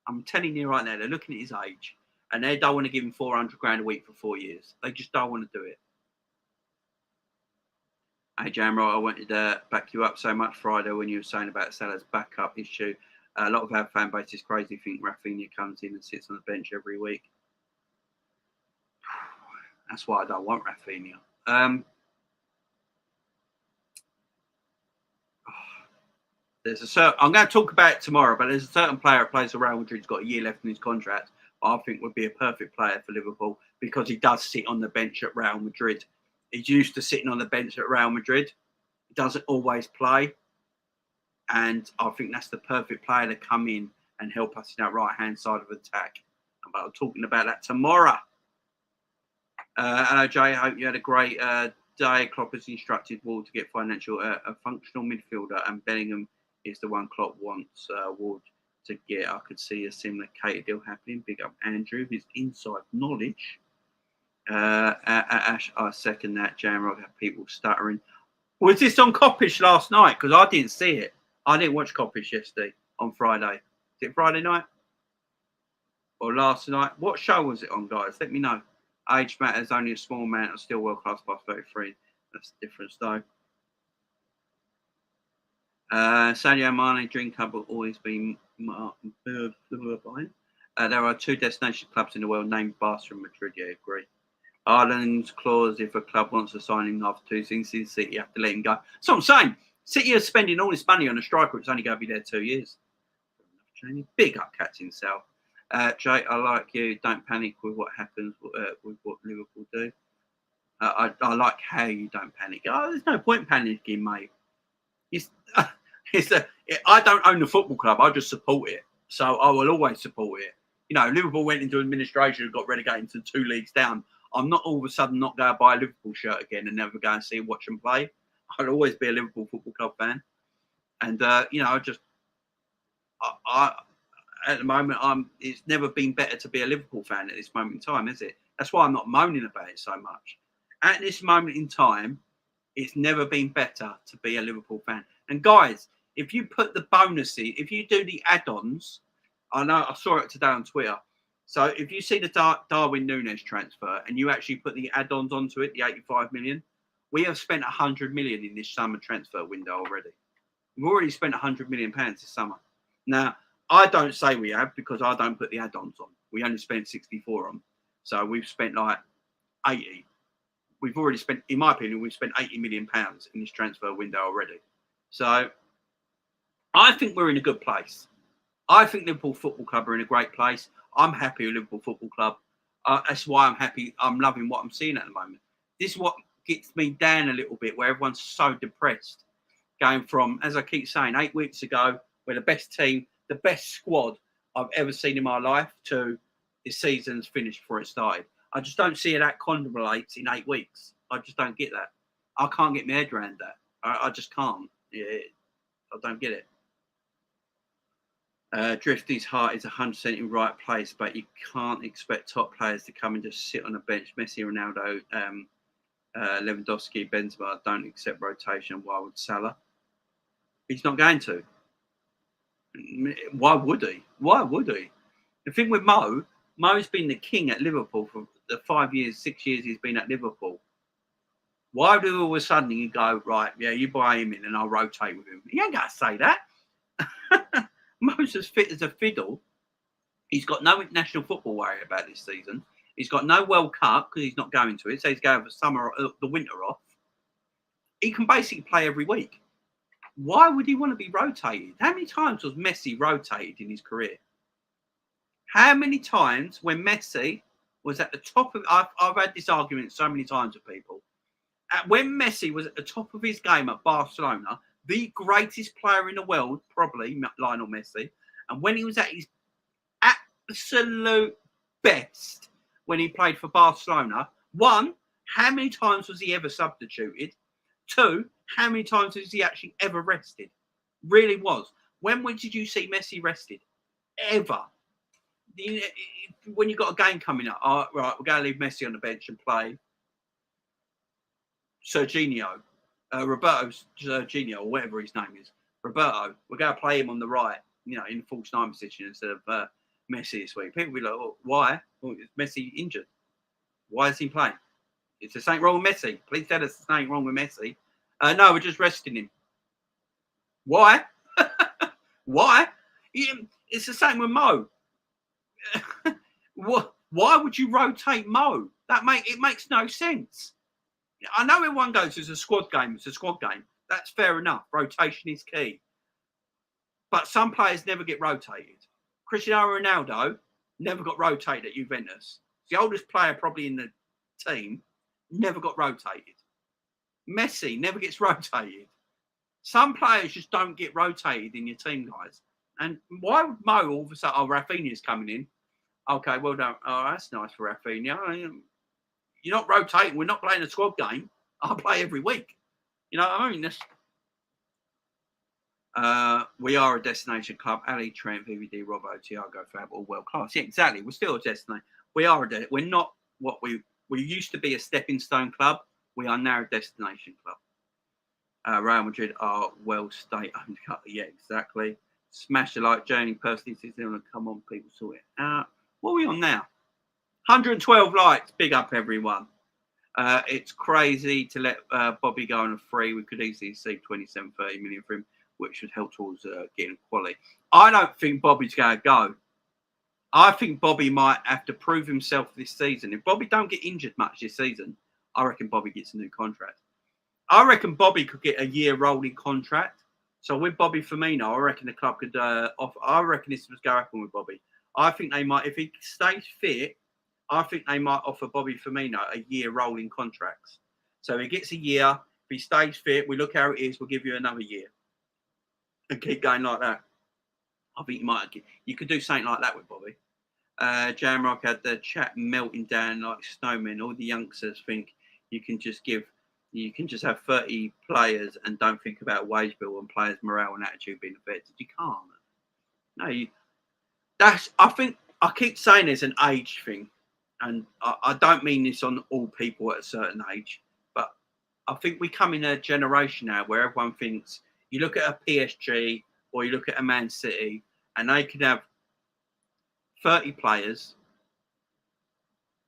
I'm telling you right now, they're looking at his age, and they don't want to give him 400 grand a week for 4 years. They just don't want to do it. Hey, Jamro, I wanted to back you up so much Friday when you were saying about Salah's backup issue. A lot of our fan base is crazy. Think Rafinha comes in and sits on the bench every week. That's why I don't want Rafinha. I'm going to talk about it tomorrow, but there's a certain player that plays for Real Madrid who's got a year left in his contract. I think would be a perfect player for Liverpool because he does sit on the bench at Real Madrid. He's used to sitting on the bench at Real Madrid. He doesn't always play. And I think that's the perfect player to come in and help us in that right-hand side of attack. I'm talking about that tomorrow. Hello, Jay. I hope you had a great day. Klopp has instructed Ward to get a functional midfielder, and Bellingham is the one Klopp wants Ward to get. I could see a similar Cater deal happening. Big up Andrew, his inside knowledge. Ash, I second that. Jamrock had people stuttering. Was this on Coppish last night? Because I didn't see it. I didn't watch Coppish yesterday on Friday. Is it Friday night? Or last night? What show was it on, guys? Let me know. Age matters, only a small amount. I'm still world class by 33. That's the difference, though. Sadio Mané Dream Club will always be there are 2 destination clubs in the world named Barca and Madrid. Yeah, agree. Ireland's clause: if a club wants to sign him after 2 seasons, City, you have to let him go. So I'm saying, City are spending all this money on a striker. It's only going to be there 2 years. Big up, Captain Sal. Jay, I like you. Don't panic with what happens with what Liverpool do. I like how you don't panic. There's no point panicking, mate. I don't own the football club. I just support it. So I will always support it. Liverpool went into administration and got relegated to 2 leagues down. I'm not all of a sudden not going to buy a Liverpool shirt again and never go and watch them play. I'll always be a Liverpool Football Club fan. And, at the moment, it's never been better to be a Liverpool fan at this moment in time, is it? That's why I'm not moaning about it so much. At this moment in time, it's never been better to be a Liverpool fan. And guys, if you put the bonuses, if you do the add-ons, I know I saw it today on Twitter. So if you see the Darwin Núñez transfer and you actually put the add-ons onto it, the 85 million, we have spent 100 million in this summer transfer window already. We've already spent 100 million pounds this summer. Now, I don't say we have because I don't put the add-ons on. We only spent 64 on. So we've spent like 80. We've already spent, in my opinion, we've spent 80 million pounds in this transfer window already. So I think we're in a good place. I think Liverpool Football Club are in a great place. I'm happy with Liverpool Football Club. That's why I'm happy. I'm loving what I'm seeing at the moment. This is what gets me down a little bit, where everyone's so depressed. Going from, as I keep saying, 8 weeks ago, we're the best team, the best squad I've ever seen in my life, to this season's finished before it started. I just don't see that contemplates in 8 weeks. I just don't get that. I can't get my head around that. I just can't. Yeah, I don't get it. Drifty's heart is 100% in the right place, but you can't expect top players to come and just sit on a bench. Messi, Ronaldo, Lewandowski, Benzema don't accept rotation. Why would Salah? He's not going to. Why would he? Why would he? The thing with Mo's been the king at Liverpool for the 5 years, 6 years he's been at Liverpool. Why do all of a sudden you go, right, yeah, you buy him in and I'll rotate with him? He ain't going to say that. Mo's as fit as a fiddle. He's got no international football worry about this season. He's got no World Cup because he's not going to it. So he's going for summer, the winter off. He can basically play every week. Why would he want to be rotated? How many times was Messi rotated in his career? How many times when Messi was at the top of... I've had this argument so many times with people. When Messi was at the top of his game at Barcelona, the greatest player in the world, probably Lionel Messi, and when he was at his absolute best, when he played for Barcelona, one, how many times was he ever substituted? Two, how many times was he actually ever rested? Really was. When did you see Messi rested? Ever. When you got a game coming up, right, we're going to leave Messi on the bench and play Serginho, Roberto Serginho, or whatever his name is. Roberto, we're going to play him on the right, in the false nine position instead of Messi this week. People will be like, oh, why? Well, is Messi injured? Why is he playing? Is there something wrong with Messi? Please tell us there's something wrong with Messi. No, we're just resting him. Why? Why? It's the same with Mo. Why would you rotate Mo? It makes no sense. I know everyone goes, it's a squad game. It's a squad game. That's fair enough. Rotation is key. But some players never get rotated. Cristiano Ronaldo never got rotated at Juventus. The oldest player probably in the team, never got rotated. Messi never gets rotated. Some players just don't get rotated in your team, guys. And why would Mo all of a sudden, Rafinha's coming in. Okay, well done. Oh, that's nice for Rafinha. You're not rotating. We're not playing a squad game. I'll play every week. You know what I mean? We are a destination club. Ali, Trent, VVD, Robbo, Thiago, Fab, all world class. Yeah, exactly. We're still a destination. We're not what we used to be, a stepping stone club. We are now a destination club. Real Madrid are well state-owned. Yeah, exactly. Smash the like journey. Personally, come on, people, sort it out. What are we on now? 112 likes. Big up, everyone. It's crazy to let Bobby go on a free. We could easily see 27, 30 million for him, which would help towards getting quality. I don't think Bobby's going to go. I think Bobby might have to prove himself this season. If Bobby don't get injured much this season, I reckon Bobby gets a new contract. I reckon Bobby could get a year rolling contract. So with Bobby Firmino, I reckon the club could offer. I reckon this was going to happen with Bobby. I think they might, if he stays fit, I think they might offer Bobby Firmino a year rolling contracts. So he gets a year. If he stays fit, we look how it is. We'll give you another year, and keep going like that. I think you could do something like that with Bobby. Jamrock had the chat melting down like snowmen. All the youngsters think you can just have 30 players and don't think about wage bill and players' morale and attitude being affected. You can't. No, I think I keep saying there's an age thing, and I don't mean this on all people at a certain age, but I think we come in a generation now where everyone thinks, you look at a PSG or you look at a Man City, and they can have 30 players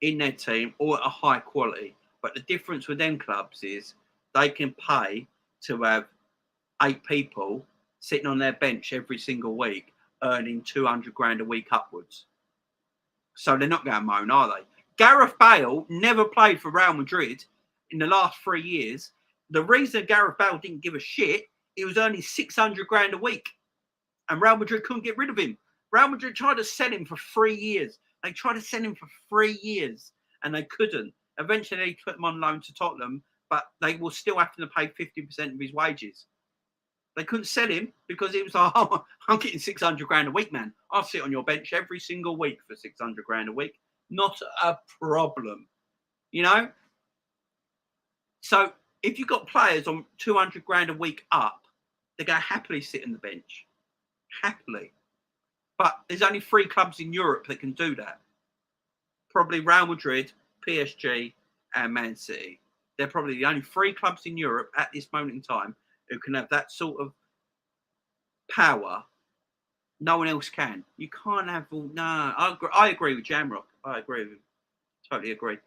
in their team or at a high quality. But the difference with them clubs is they can pay to have 8 people sitting on their bench every single week, earning 200 grand a week upwards. So they're not going to moan, are they? Gareth Bale never played for Real Madrid in the last 3 years. The reason Gareth Bale didn't give a shit, he was earning 600 grand a week. And Real Madrid couldn't get rid of him. Real Madrid tried to sell him for 3 years. They tried to sell him for 3 years and they couldn't. Eventually, they put him on loan to Tottenham, but they will still have to pay 50% of his wages. They couldn't sell him because he was like, oh, I'm getting 600 grand a week, man. I'll sit on your bench every single week for 600 grand a week. Not a problem, you know? So if you've got players on 200 grand a week up, they're going to happily sit on the bench. Happily. But there's only 3 clubs in Europe that can do that. Probably Real Madrid, PSG, and Man City. They're probably the only 3 clubs in Europe at this moment in time who can have that sort of power. No one else can. You can't have all. No, I agree with Jamrock. I agree with him. Totally agree.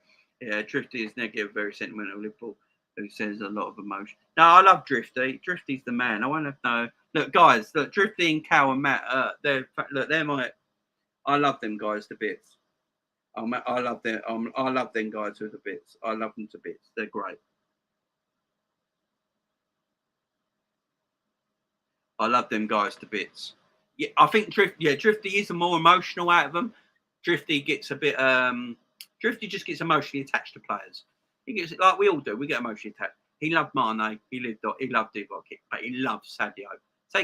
Yeah, Drifty is negative, very sentimental Liverpool, who says a lot of emotion. No, I love Drifty. Drifty's the man. I won't have no. Look, guys, look, Drifty and Cal and Matt. They're my. I love them guys to bits. I love them. I love them guys to the bits. I love them to bits. They're great. I love them guys to bits. Yeah, I think Drifty is the more emotional out of them. Drifty gets a bit. Drifty just gets emotionally attached to players. He gets like we all do. We get emotionally attached. He loved Mane. He loved Divock, but he loves Sadio. So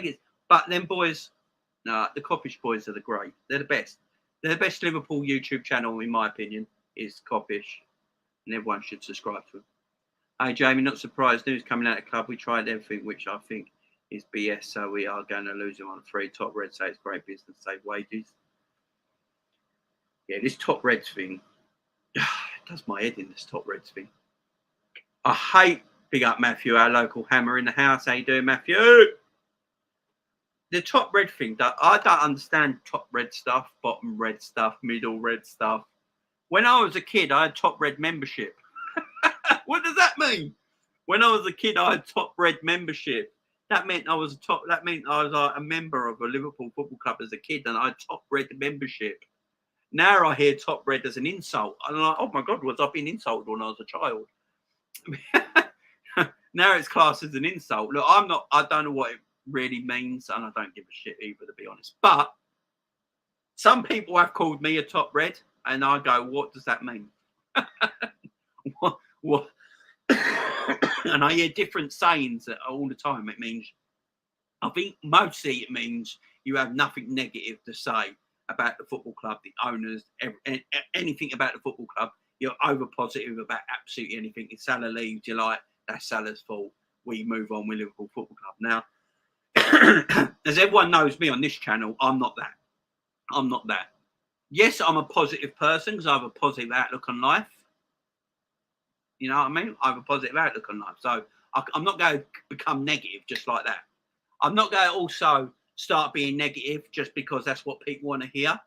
but them boys, no, the Coppish boys are the great. They're the best. They're the best Liverpool YouTube channel, in my opinion, is Coppish, and everyone should subscribe to them. Hey, Jamie, not surprised. News coming out of the club. We tried everything, which I think is BS. So we are going to lose him on 3. Top Red say it's great business, save wages. Yeah, this Top Reds thing, it does my head in, this Top Reds thing. I hate, big up Matthew, our local hammer in the house. How you doing, Matthew? The Top Red thing, I don't understand Top Red stuff, bottom red stuff, middle red stuff. When I was a kid, I had Top Red membership. What does that mean? When I was a kid, I had Top Red membership. That meant I was like a member of a Liverpool football club as a kid, and I had Top Red membership. Now I hear Top Red as an insult. And I'm like, oh my God, was I being insulted when I was a child? Now it's classed as an insult. Look, I don't know what it really means, and I don't give a shit either, to be honest. But some people have called me a Top Red, and I go, what does that mean? What? And I hear different sayings all the time. It means, I think mostly it means you have nothing negative to say about the football club, the owners, anything about the football club. You're over positive about absolutely anything. If Salah leaves, you're like, that's Salah's fault. We move on with Liverpool Football Club. Now, as everyone knows me on this channel, I'm not that. I'm not that. Yes, I'm a positive person because I have a positive outlook on life. You know what I mean? I have a positive outlook on life. So I'm not going to become negative just like that. I'm not going to also start being negative just because that's what people want to hear.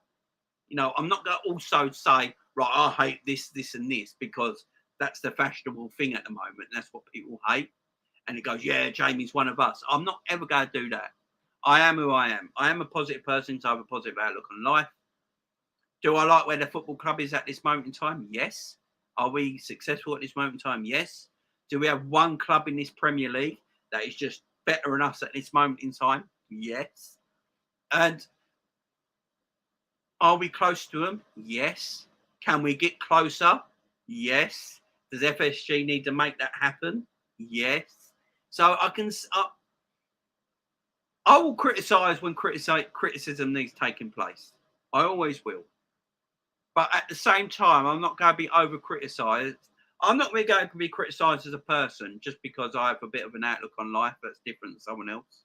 You know, I'm not going to also say, right, I hate this, this, and this because that's the fashionable thing at the moment. That's what people hate. And it goes, yeah, Jamie's one of us. I'm not ever going to do that. I am who I am. I am a positive person, so I have a positive outlook on life. Do I like where the football club is at this moment in time? Yes. Are we successful at this moment in time? Yes. Do we have one club in this Premier League that is just better than us at this moment in time? Yes. And are we close to them? Yes. Can we get closer? Yes. Does FSG need to make that happen? Yes. So I will criticise when criticism needs taking place. I always will. But at the same time, I'm not going to be over-criticised. I'm not going to be criticised as a person just because I have a bit of an outlook on life that's different than someone else.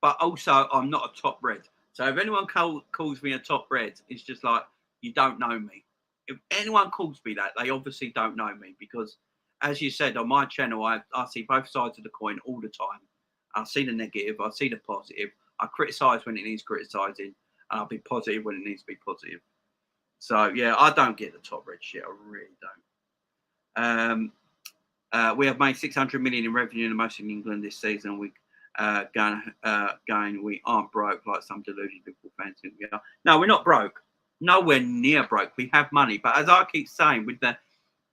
But also, I'm not a Top Red. So if anyone calls me a Top Red, it's just like, you don't know me. If anyone calls me that, they obviously don't know me because, as you said, on my channel, I see both sides of the coin all the time. I see the negative. I see the positive. I criticise when it needs criticising. And I'll be positive when it needs to be positive. So yeah, I don't get the top red shit. I really don't. We have made 600 million in revenue, the most in England this season. We going. We aren't broke like some deluded Liverpool fans think we are. No, we're not broke. Nowhere near broke. We have money, but as I keep saying, with the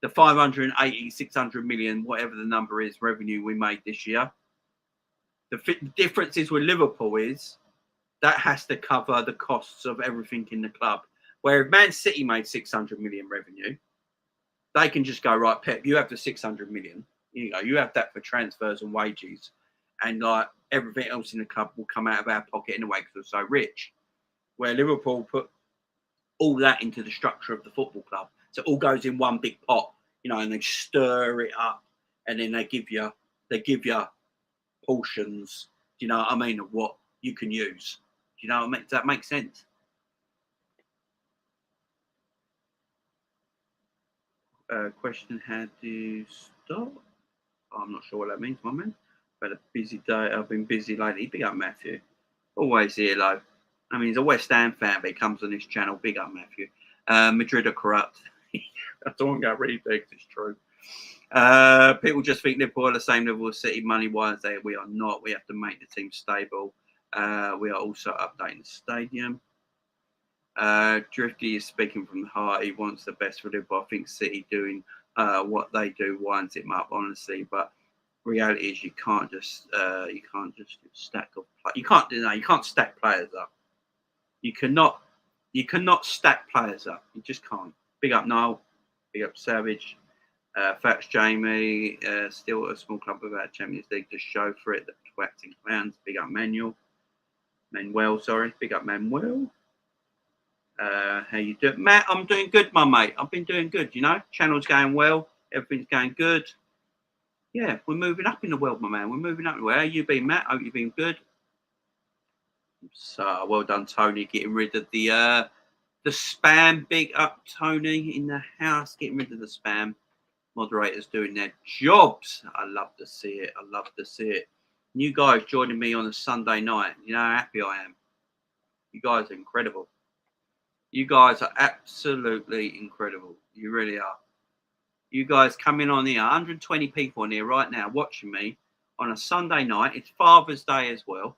580, 600 million, whatever the number is, revenue we made this year, the difference is with Liverpool is that has to cover the costs of everything in the club. Where if Man City made 600 million revenue, they can just go, right, Pep, you have the 600 million. You have that for transfers and wages, and like everything else in the club will come out of our pocket anyway because we're so rich. Where Liverpool put all that into the structure of the football club, so it all goes in one big pot, and they stir it up, and then they give you portions. Do you know what I mean? Of what you can use. Do you know what I mean? Does that make sense? Question: how to stop? I'm not sure what that means, my man. But a busy day. I've been busy lately. Big up, Matthew. Always here, love. I mean, he's a West Ham fan, but he comes on this channel. Big up, Matthew. Madrid are corrupt. I don't want to go really big. It's true. People just think Liverpool are the same level as City money-wise. We are not. We have to make the team stable. We are also updating the stadium. Drifty is speaking from the heart. He wants the best for Liverpool. I think City doing what they do winds him up, honestly. But reality is you can't just stack up. You can't stack players up. You cannot stack players up. You just can't. Big up Noel. Big up Savage. Fats Jamie. Still a small club without Champions League. Just show for it. The waxing clowns. Big up Manuel. Sorry. Big up Manuel. How you doing, Matt? I'm doing good, my mate. I've been doing good. Channel's going well. Everything's going good. Yeah, we're moving up in the world, my man. We're moving up. Where you been, Matt? Hope you've been good. So well done, Tony, getting rid of the spam. Big up, Tony, in the house, getting rid of the spam. Moderators doing their jobs. I love to see it. New guys joining me on a Sunday night. You know how happy I am. You guys are incredible. You guys are absolutely incredible. You really are. You guys coming on here, 120 people on here right now watching me on a Sunday night. It's Father's Day as well.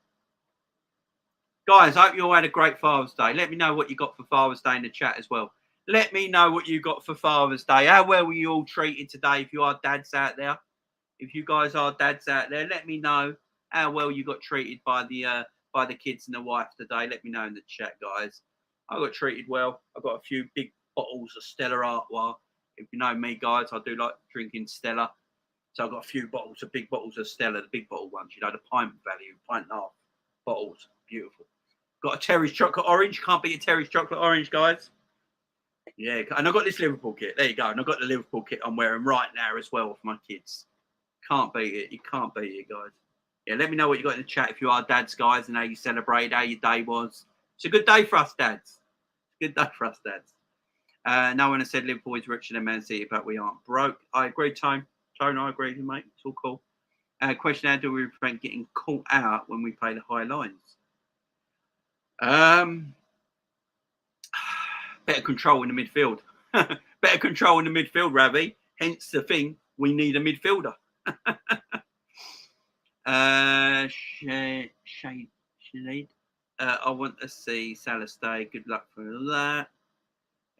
Guys, I hope you all had a great Father's Day. Let me know what you got for Father's Day in the chat as well. Let me know what you got for Father's Day. How well were you all treated today if you are dads out there? If you guys are dads out there, let me know how well you got treated by the kids and the wife today. Let me know in the chat, guys. I got treated well. I got a few big bottles of Stella Artois. If you know me, guys, I do like drinking Stella. So I've got a few big bottles of Stella, the big bottle ones, the pint value, pint and a half bottles. Beautiful. Got a Terry's chocolate orange. Can't beat a Terry's chocolate orange, guys. Yeah, and I got this Liverpool kit. There you go. And I got the Liverpool kit I'm wearing right now as well for my kids. Can't beat it. You can't beat it, guys. Yeah, let me know what you got in the chat if you are dads, guys, and how you celebrated, how your day was. It's a good day for us, dads. Good day for us, dads. No one has said Liverpool is richer than Man City, but we aren't broke. I agree, Tone. I agree with you, mate. It's all cool. Question: how do we prevent getting caught out when we play the high lines? Better control in the midfield. Better control in the midfield, Ravi. Hence the thing, we need a midfielder. Shade. I want to see Salah stay. Good luck for that.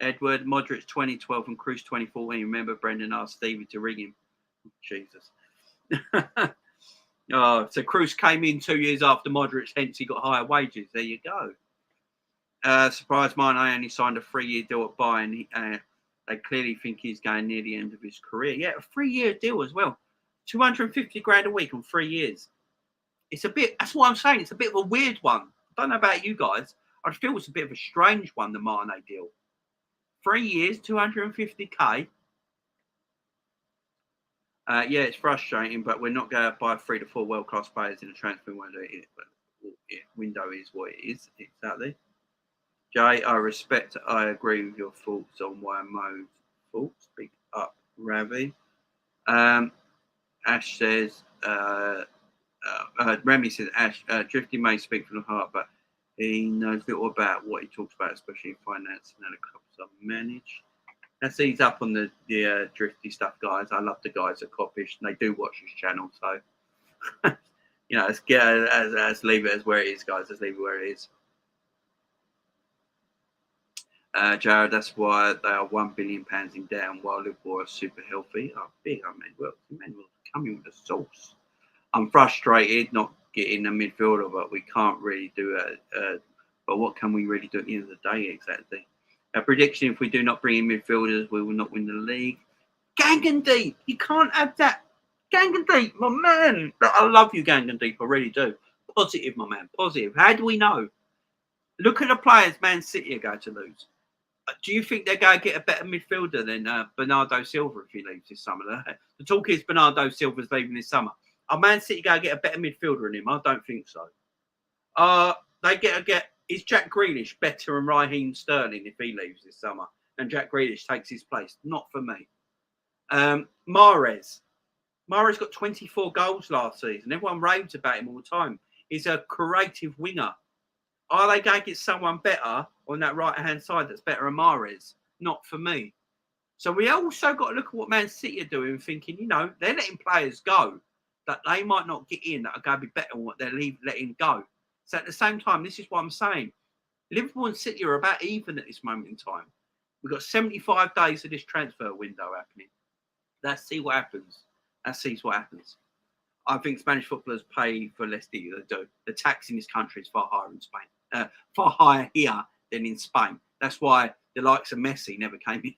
Edward, Modric 2012 and Cruz 2014. Remember Brendan asked Stevie to ring him. Jesus. So Cruz came in 2 years after Modric, hence he got higher wages. There you go. Surprised Mané only signed a 3-year deal at Bayern. They clearly think he's going near the end of his career. Yeah, a 3-year deal as well. 250 grand a week on 3 years. It's a bit, that's what I'm saying. It's a bit of a weird one. I don't know about you guys. I feel it's a bit of a strange one, the Mané deal. 3 years, 250k. Yeah, it's frustrating, but we're not going to buy 3 to 4 world-class players in a transfer window. Window is what it is. Exactly. Jay, I agree with your thoughts on why Mo's thoughts. Speak up, Ravi. Ash says, Remy says, Ash, Drifty may speak from the heart, but He knows little about what he talks about, especially in finance and how the clubs are managed. That's he's up on the drifty stuff, guys. I love the guys at Coppish, and they do watch his channel. So, let's leave it as where it is, guys. Let's leave it where it is. Jared, that's why they are £1 billion in down while Liverpool are super healthy. Oh, big, Emmanuel coming with the sauce. I'm frustrated not getting a midfielder, but we can't really do it. But what can we really do at the end of the day? Exactly. A prediction: if we do not bring in midfielders, we will not win the league. Gangan Deep, you can't have that. Gangan Deep, my man. I love you, Gangan Deep. I really do. Positive, my man. Positive. How do we know? Look at the players Man City are going to lose. Do you think they're going to get a better midfielder than Bernardo Silva if he leaves this summer? The talk is Bernardo Silva's leaving this summer. Are Man City going to get a better midfielder than him? I don't think so. Is Jack Grealish better than Raheem Sterling if he leaves this summer and Jack Grealish takes his place? Not for me. Mahrez got 24 goals last season. Everyone raves about him all the time. He's a creative winger. Are they going to get someone better on that right-hand side that's better than Mahrez? Not for me. So we also got to look at what Man City are doing, thinking, they're letting players go that they might not get in, that are going to be better than what they're letting go. So at the same time, this is what I'm saying. Liverpool and City are about even at this moment in time. We've got 75 days of this transfer window happening. Let's see what happens. I think Spanish footballers pay for less than they do. The tax in this country is far higher in Spain. Far higher here than in Spain. That's why the likes of Messi never came in.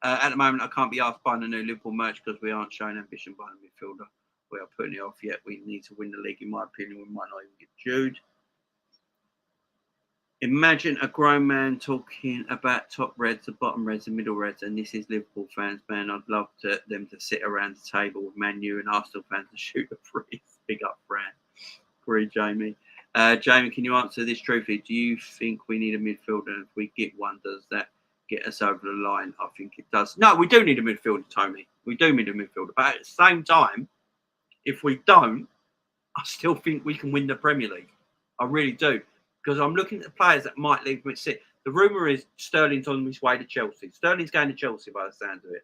At the moment, I can't be asked buying a new Liverpool merch because we aren't showing ambition buying a midfielder. We are putting it off yet. We need to win the league, in my opinion. We might not even get Jude. Imagine a grown man talking about top reds, the bottom reds, the middle reds, and this is Liverpool fans, man. I'd love them to sit around the table with Man U and Arsenal fans to shoot the threes. Big up, Fran. Agree, Jamie. Jamie, can you answer this truthfully? Do you think we need a midfielder? And if we get one, does that get us over the line? I think it does. No, we do need a midfielder, Tony. We do need a midfielder. But at the same time, if we don't, I still think we can win the Premier League. I really do. Because I'm looking at the players that might leave Man City. The rumour is Sterling's on his way to Chelsea. Sterling's going to Chelsea by the sound of it.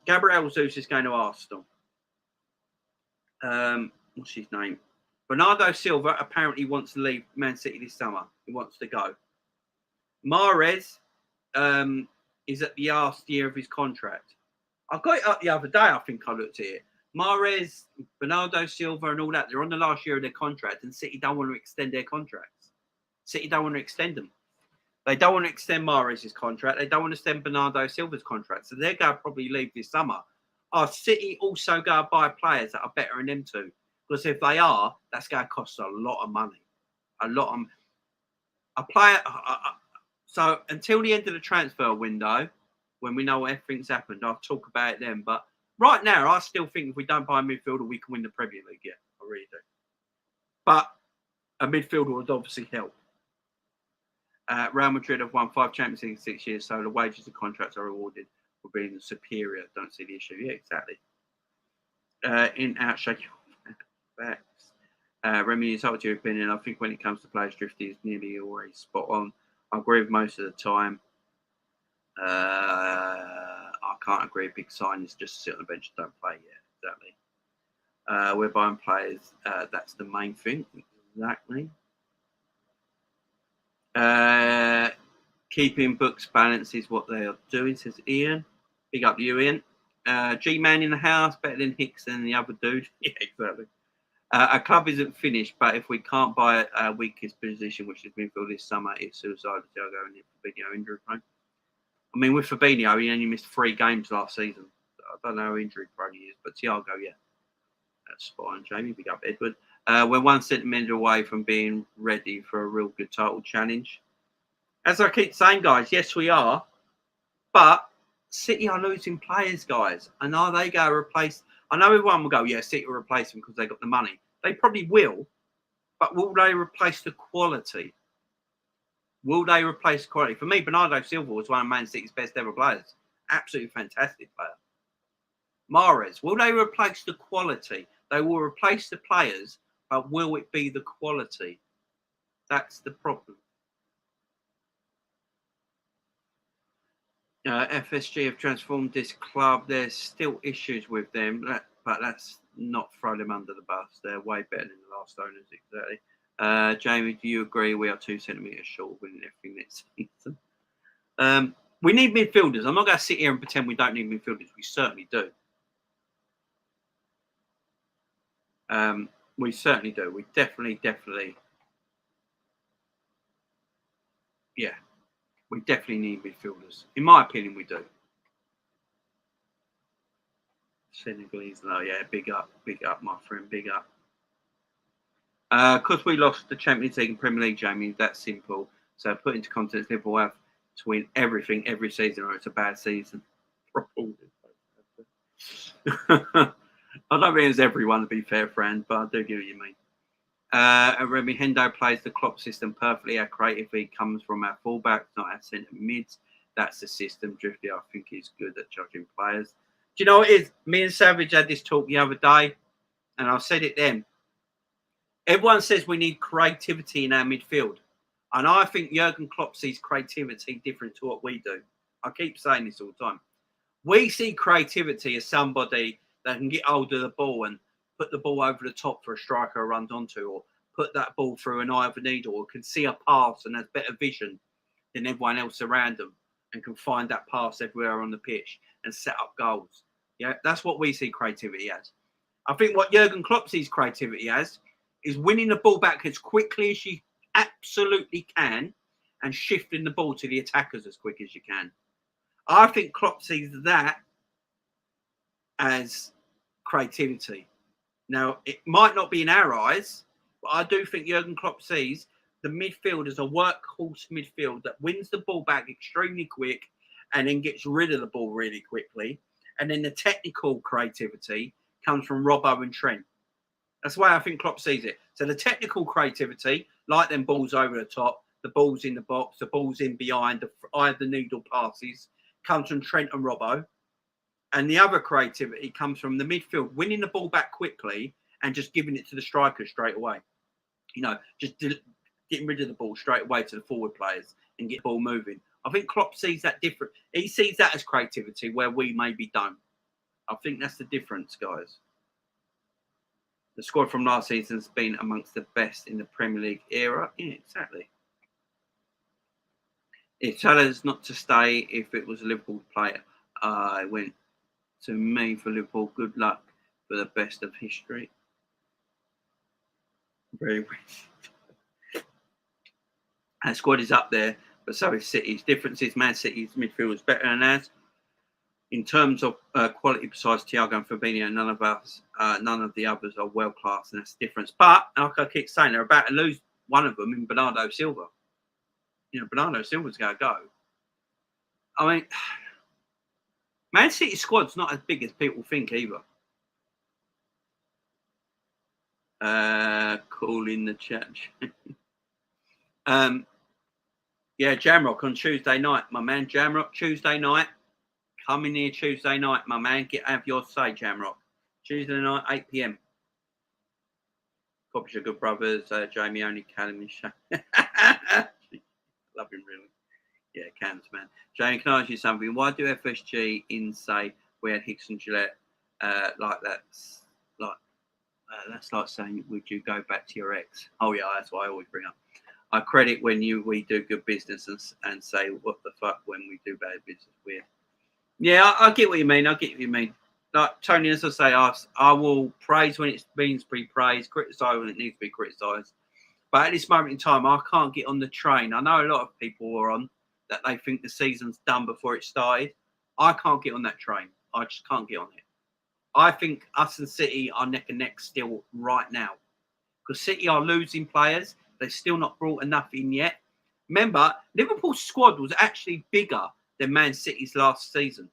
Gabriel Jesus is going to Arsenal. What's his name? Bernardo Silva apparently wants to leave Man City this summer. He wants to go. Mahrez is at the last year of his contract. I got it up the other day. I think I looked at it. Mahrez, Bernardo Silva and all that, they're on the last year of their contract and City don't want to extend their contracts. City don't want to extend them. They don't want to extend Mahrez's contract. They don't want to extend Bernardo Silva's contract. So they're going to probably leave this summer. Are City also going to buy players that are better than them too? Because if they are, that's going to cost a lot of money. So until the end of the transfer window, when we know everything's happened, I'll talk about it then. But right now, I still think if we don't buy a midfielder, we can win the Premier League. Yeah, I really do. But a midfielder would obviously help. Real Madrid have won 5 Champions League in 6 years, so the wages and contracts are rewarded for being superior. Don't see the issue. Yeah, exactly. In-out shake facts. Remy, is up to your opinion. I think when it comes to players, Drifty is nearly always spot on. I agree with most of the time. I can't agree. Big signings just sit on the bench and don't play. Yeah, exactly. We're buying players. That's the main thing. Exactly. Keeping books balance is what they are doing, says Ian. Big up you, Ian. G-Man in the house, better than Hicks and the other dude. Yeah, exactly. Our club isn't finished, but if we can't buy our weakest position, which has been filled this summer, it's suicide. Thiago and Fabinho injury prone. I mean, with Fabinho, he only missed 3 games last season. I don't know how injury prone he is, but Thiago, yeah. That's spot on, Jamie. Big up, Edward. We're 1 centimetre away from being ready for a real good title challenge. As I keep saying, guys, yes, we are. But City are losing players, guys. And are they going to replace... I know everyone will go, yeah, City will replace them because they got the money. They probably will. But will they replace the quality? Will they replace the quality? For me, Bernardo Silva was one of Man City's best ever players. Absolutely fantastic player. Mahrez, will they replace the quality? They will replace the players, but will it be the quality? That's the problem. FSG have transformed this club. There's still issues with them, but that's not throw them under the bus. They're way better than the last owners, exactly. Jamie, do you agree we are 2 centimetres short of winning everything next season? We need midfielders. I'm not going to sit here and pretend we don't need midfielders. We certainly do. We certainly do. We definitely. Yeah. We definitely need midfielders. In my opinion, we do. Senegalese, no, yeah, big up, my friend, big up. Because we lost the Champions League and Premier League, Jamie, that's simple. So put into context, Liverpool have to win everything every season or it's a bad season. I don't mean it's everyone, to be fair, friend, but I do get what you mean. Remy Hendo plays the Klopp system perfectly. Our creativity comes from our fullbacks, not our centre mids. That's the system. Drifty, I think, is good at judging players. Do you know what it is? Me and Savage had this talk the other day, and I said it then. Everyone says we need creativity in our midfield. And I think Jurgen Klopp sees creativity different to what we do. I keep saying this all the time. We see creativity as somebody that can get hold of the ball and put the ball over the top for a striker runs onto, or put that ball through an eye of a needle, or can see a pass and has better vision than everyone else around them and can find that pass everywhere on the pitch and set up goals. Yeah, that's what we see creativity as. I think what Jurgen Klopp sees creativity as is winning the ball back as quickly as you absolutely can and shifting the ball to the attackers as quick as you can. I think Klopp sees that as creativity. Now, it might not be in our eyes, but I do think Jurgen Klopp sees the midfield as a workhorse midfield that wins the ball back extremely quick and then gets rid of the ball really quickly. And then the technical creativity comes from Robbo and Trent. That's the way I think Klopp sees it. So the technical creativity, like them balls over the top, the balls in the box, the balls in behind, the eye of the needle passes, comes from Trent and Robbo. And the other creativity comes from the midfield, winning the ball back quickly and just giving it to the strikers straight away. You know, just getting rid of the ball straight away to the forward players and get the ball moving. I think Klopp sees that different. He sees that as creativity where we maybe don't. I think that's the difference, guys. The squad from last season has been amongst the best in the Premier League era. Yeah, exactly. If Salah's not to stay, if it was a Liverpool player, I went to me for Liverpool. Good luck for the best of history. Very weird. Our squad is up there, but so is City's. Difference is Man City's midfield is better than ours. In terms of quality, besides Thiago and Fabinho, none of the others are world class, and that's the difference. But like I keep saying, they're about to lose one of them in Bernardo Silva. You know, Bernardo Silva's going to go. I mean, Man City's squad's not as big as people think either. Cool in the chat. Yeah, Jamrock on Tuesday night, my man. Jamrock Tuesday night. Come in here Tuesday night, my man. Have your say, Jamrock. Tuesday night, 8 p.m. Copy your good brothers, Jamie only, Callum and Shane. Love him, really. Yeah, Cams, man. Jamie, can I ask you something? Why do FSG in say we had Hicks and Gillette like that? That's like saying, would you go back to your ex? Oh yeah, that's what I always bring up. I credit when we do good business and say what the fuck when we do bad business. Weird. Yeah, I get what you mean. Like Tony, as I say, I will praise when it means to be praised, criticise when it needs to be criticised. But at this moment in time, I can't get on the train. I know a lot of people are on that they think the season's done before it started. I can't get on that train. I just can't get on it. I think us and City are neck and neck still right now. Because City are losing players. They've still not brought enough in yet. Remember, Liverpool's squad was actually bigger than Man City's last season.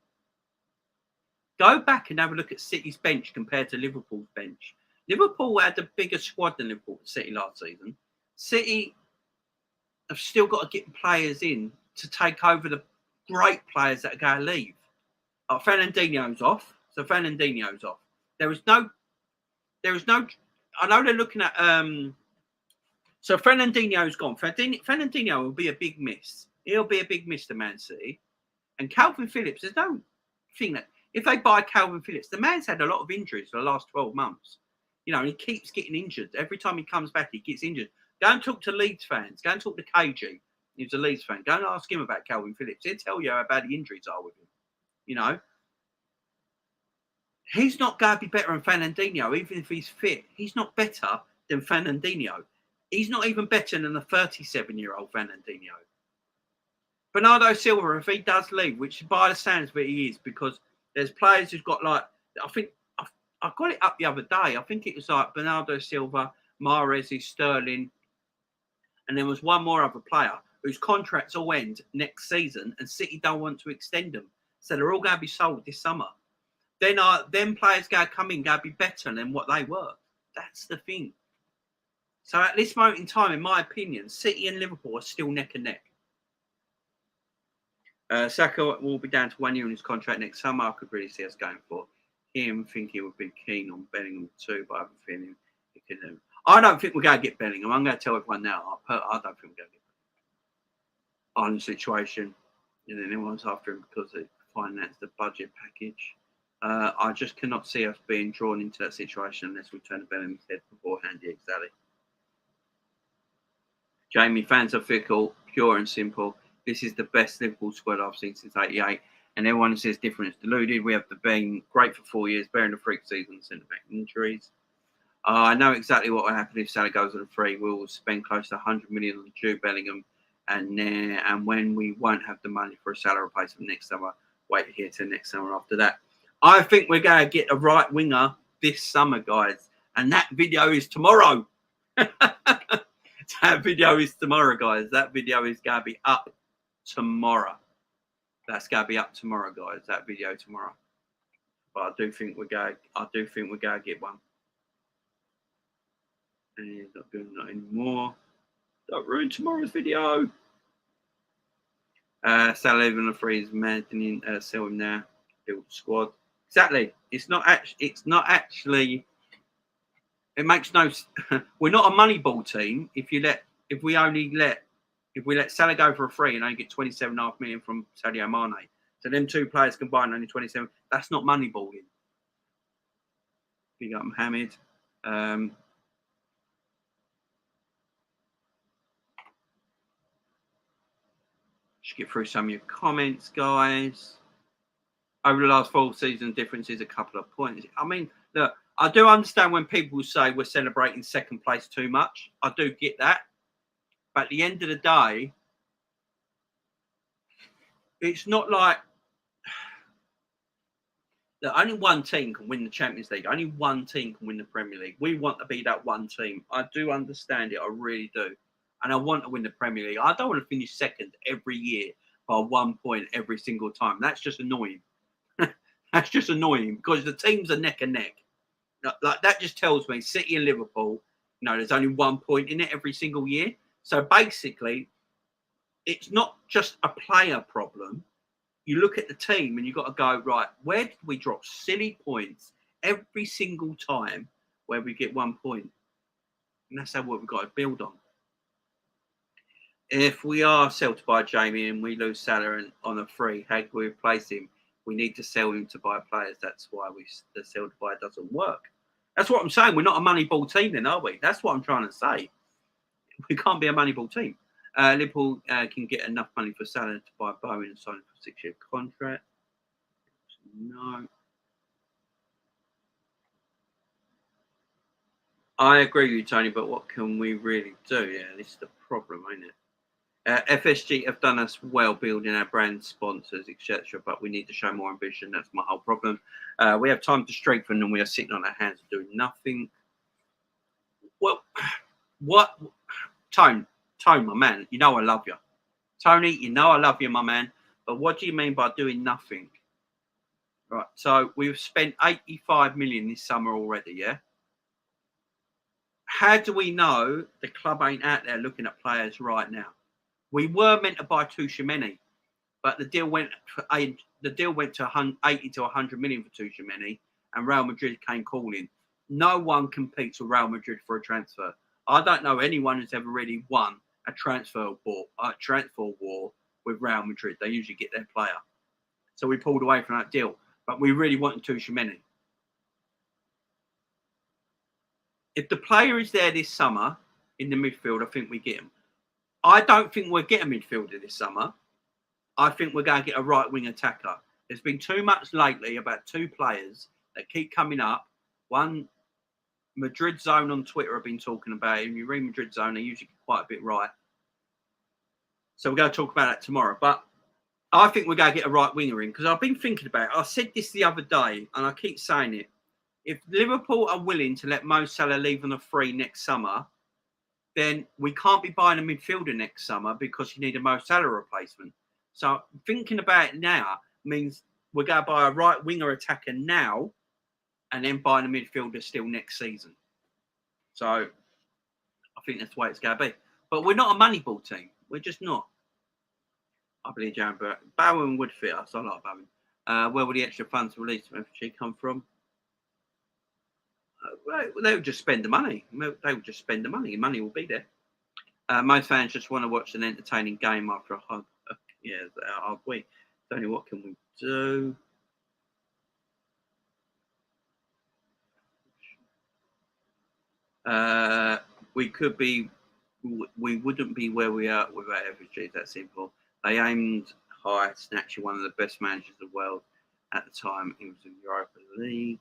Go back and have a look at City's bench compared to Liverpool's bench. Liverpool had a bigger squad than Liverpool City last season. City have still got to get players in to take over the great players that are going to leave. Fernandinho's off. So Fernandinho's off. There is no. I know they're looking at So Fernandinho's gone. Fernandinho will be a big miss. He'll be a big miss to Man City. And Calvin Phillips, there's no thing that if they buy Calvin Phillips, the man's had a lot of injuries for the last 12 months. You know, and he keeps getting injured. Every time he comes back, he gets injured. Go and talk to Leeds fans. Go and talk to KG. He's a Leeds fan. Go and ask him about Calvin Phillips. He'll tell you how bad the injuries are with him. You know, he's not going to be better than Fernandinho, even if he's fit. He's not better than Fernandinho. He's not even better than the 37-year-old Fernandinho. Bernardo Silva, if he does leave, which by the sounds of it he is, because there's players who've got like, I think, I got it up the other day. I think it was like Bernardo Silva, Mahrez, Sterling, and there was one more other player whose contracts all end next season, and City don't want to extend them, so they're all going to be sold this summer. Then players going to come in, going to be better than what they were. That's the thing. So at this moment in time, in my opinion, City and Liverpool are still neck and neck. Saka will be down to 1 year in his contract next summer. I could really see us going for him. Think he would be keen on Bellingham too, but I have a feeling he can. I don't think we're going to get Bellingham. I'm going to tell everyone now. I don't think we're going to get Bellingham. On the situation, and then everyone's after him because they finance the budget package. I just cannot see us being drawn into that situation unless we turn the Bellingham's head beforehand. Yeah, exactly. Jamie, fans are fickle, pure and simple. This is the best Liverpool squad I've seen since '88. And everyone says different is deluded. We have been great for 4 years, bearing the freak season, centre-back injuries. I know exactly what will happen if Salah goes on a free. We will spend close to 100 million on Jude Bellingham. And when we won't have the money for a Salah replacement next summer, wait here till next summer after that. I think we're going to get a right winger this summer, guys. And that video is tomorrow. That video is tomorrow, guys. That video is going to be up tomorrow. That's going to be up tomorrow, guys. That video tomorrow. But I do think we're going to get one. And he's not doing that anymore. Don't ruin tomorrow's video. Salah even the free is managing sell him now. Build squad. Exactly. It's not actually. It makes no. We're not a Moneyball team. If we let Salah go for a free and only get 27.5 million from Sadio Mané, so them two players combined only 27. That's not moneyballing. Big up Mohammed. Just get through some of your comments, guys. Over the last 4 seasons, differences a couple of points. I mean, look, I do understand when people say we're celebrating second place too much. I do get that. But at the end of the day, it's not like that only one team can win the Champions League. Only one team can win the Premier League. We want to be that one team. I do understand it. I really do. And I want to win the Premier League. I don't want to finish second every year by 1 point every single time. That's just annoying. That's just annoying because the teams are neck and neck. Like that just tells me City and Liverpool, there's only 1 point in it every single year. So basically, it's not just a player problem. You look at the team and you've got to go, right, where did we drop silly points every single time where we get 1 point? And that's what we've got to build on. If we are sold to buy Jamie and we lose Salah on a free, how can we replace him? We need to sell him to buy players. That's why the sell to buy doesn't work. That's what I'm saying. We're not a Moneyball team then, are we? That's what I'm trying to say. We can't be a Moneyball team. Liverpool can get enough money for Salah to buy Bowen and sign him for a 6-year contract. No. I agree with you, Tony, but what can we really do? Yeah, this is the problem, ain't it? FSG have done us well building our brand sponsors, etc., but we need to show more ambition. That's my whole problem. We have time to strengthen and we are sitting on our hands doing nothing. Well, what? Tone, my man, I love you. Tony, I love you, my man. But what do you mean by doing nothing? Right, so we've spent 85 million this summer already, yeah? How do we know the club ain't out there looking at players right now? We were meant to buy Tuchemeni, but the deal went to 80 to 100 million for Tuchemeni, and Real Madrid came calling. No one competes with Real Madrid for a transfer. I don't know anyone who's ever really won a transfer war with Real Madrid. They usually get their player. So we pulled away from that deal. But we really wanted Tchouaméni. If the player is there this summer in the midfield, I think we get him. I don't think we'll get a midfielder this summer. I think we're going to get a right-wing attacker. There's been too much lately about two players that keep coming up. One, Madrid Zone on Twitter have been talking about it. If you read Madrid Zone, they usually get quite a bit right. So we're going to talk about that tomorrow. But I think we're going to get a right winger in because I've been thinking about it. I said this the other day, and I keep saying it. If Liverpool are willing to let Mo Salah leave on a free next summer, then we can't be buying a midfielder next summer because you need a Mo Salah replacement. So thinking about it now means we're going to buy a right winger attacker now and then buying a midfielder still next season. So I think that's the way it's going to be. But we're not a Moneyball team. We're just not. I believe Jaron Bowen would fit us. I like Bowen. Where will the extra funds released from FG come from? They would just spend the money. They would just spend the money. The money will be there. Most fans just want to watch an entertaining game after a hard week. Tony, what can we do? We wouldn't be where we are without FG. That simple. They aimed high, snatching one of the best managers in the world at the time. It was in Europa League.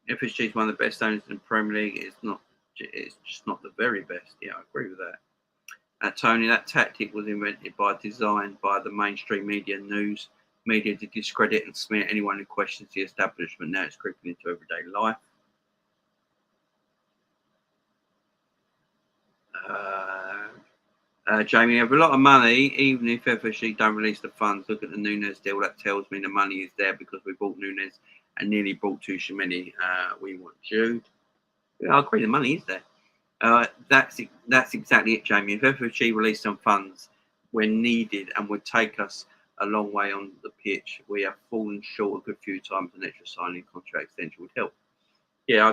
FSG is one of the best owners in the Premier League. It's just not the very best. Yeah, I agree with that. Tony, that tactic was invented by design by the mainstream media to discredit and smear anyone who questions the establishment. Now it's creeping into everyday life. Jamie, you have a lot of money, even if FSG don't release the funds. Look at the Nunes deal. That tells me the money is there because we bought Nunes and nearly bought Tchouaméni. We want Jude. Yeah, I agree. The money is there. That's exactly it, Jamie. If FSG released some funds when needed and would take us a long way on the pitch, we have fallen short a good few times. An extra signing contract extension would help. Yeah,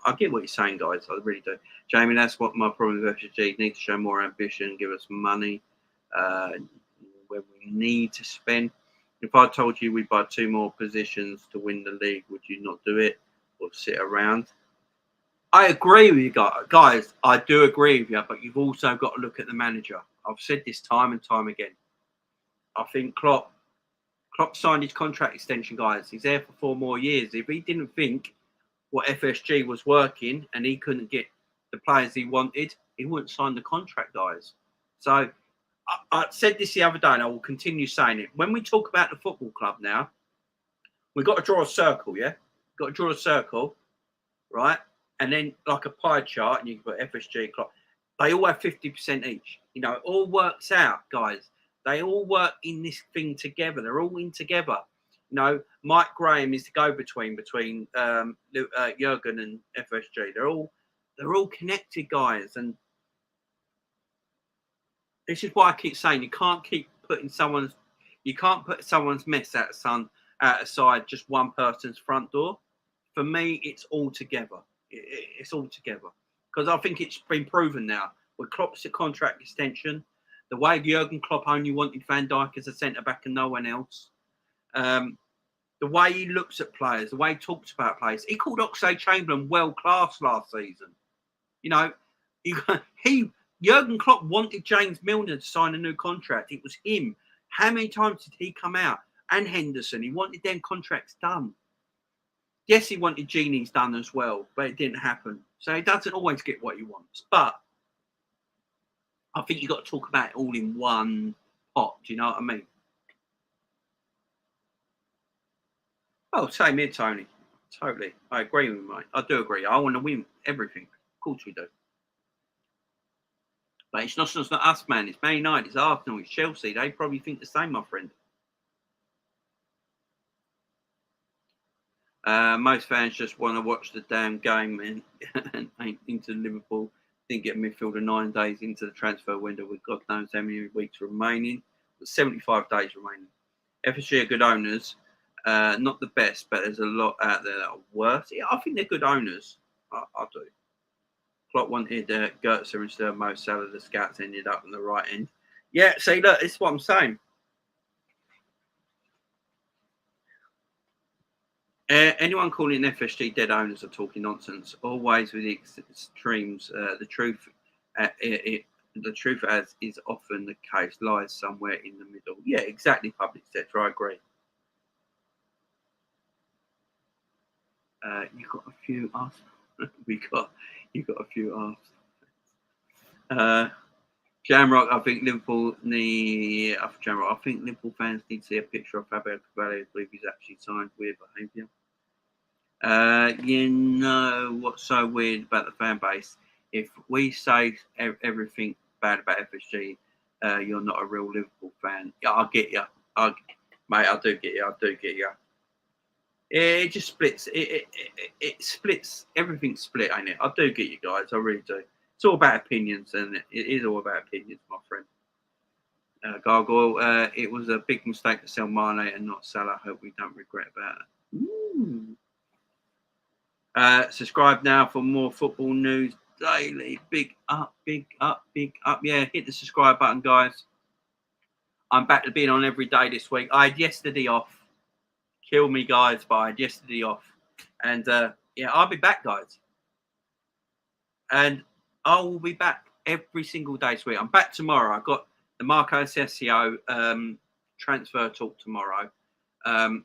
I get what you're saying, guys. I really do. Jamie, that's what my problem with FSG. Need to show more ambition, give us money where we need to spend. If I told you we'd buy 2 more positions to win the league, would you not do it or sit around? I agree with you guys. I do agree with you, but you've also got to look at the manager. I've said this time and time again. I think Klopp signed his contract extension, guys. He's there for 4 more years. If he didn't think what FSG was working and he couldn't get the players he wanted, he wouldn't sign the contract, guys. So I said this the other day and I will continue saying it. When we talk about the football club now, we've got to draw a circle, yeah? We've got to draw a circle, right? And then like a pie chart, and you can put FSG, Klopp. They all have 50% each. You know, it all works out, guys. They all work in this thing together. They're all in together. You know, Mike Graham is the go-between between Jurgen and FSG. They're all connected, guys. And this is why I keep saying you can't put someone's mess outside just one person's front door. For me, it's all together. It's all together because I think it's been proven now with Klopp's contract extension, the way Jurgen Klopp only wanted Van Dijk as a centre back and no one else. The way he looks at players, the way he talks about players. He called Oxlade-Chamberlain world class last season. You know, Jurgen Klopp wanted James Milner to sign a new contract. It was him. How many times did he come out? And Henderson. He wanted them contracts done. Yes, he wanted Genie's done as well, but it didn't happen. So he doesn't always get what he wants. But I think you've got to talk about it all in one pot. Do you know what I mean? Oh, same here, Tony. Totally. I agree with you, mate. I do agree. I want to win everything. Of course we do. But it's not us, man. It's Man United, it's Arsenal, it's Chelsea. They probably think the same, my friend. Most fans just want to watch the damn game and ain't into Liverpool. Didn't get a midfielder 9 days into the transfer window with God knows how many weeks remaining. But 75 days remaining. FSG are good owners. Not the best, but there's a lot out there that are worse. Yeah, I think they're good owners. I do. Klopp wanted Götze instead of Mo Salah. The scouts ended up on the right end. Yeah, see, look, this is what I'm saying. Anyone calling FSG dead owners are talking nonsense. Always with the extremes. The truth, the truth as is often the case, lies somewhere in the middle. Yeah, exactly. Public sector. I agree. You got a few us. You got a few us. Jamrock, I think Liverpool need. Jamrock, I think Liverpool fans need to see a picture of Fabio Carvalho. I believe he's actually signed. Weird behaviour. You know what's so weird about the fan base? If we say everything bad about FSG, you're not a real Liverpool fan. Yeah, I get you. Mate, I do get you. I do get you. It just splits. It splits. Everything's split, ain't it? I do get you guys. I really do. It's all about opinions, and it is all about opinions, my friend. Gargoyle, it was a big mistake to sell Mane and not Salah. I hope we don't regret about it. Subscribe now for more football news daily. Big up, big up, big up. Yeah, hit the subscribe button, guys. I'm back to being on every day this week. I had yesterday off. Kill me, guys, but I had yesterday off. And yeah, I'll be back, guys. And I will be back every single day this week. I'm back tomorrow. I've got the Marco Asensio transfer talk tomorrow. And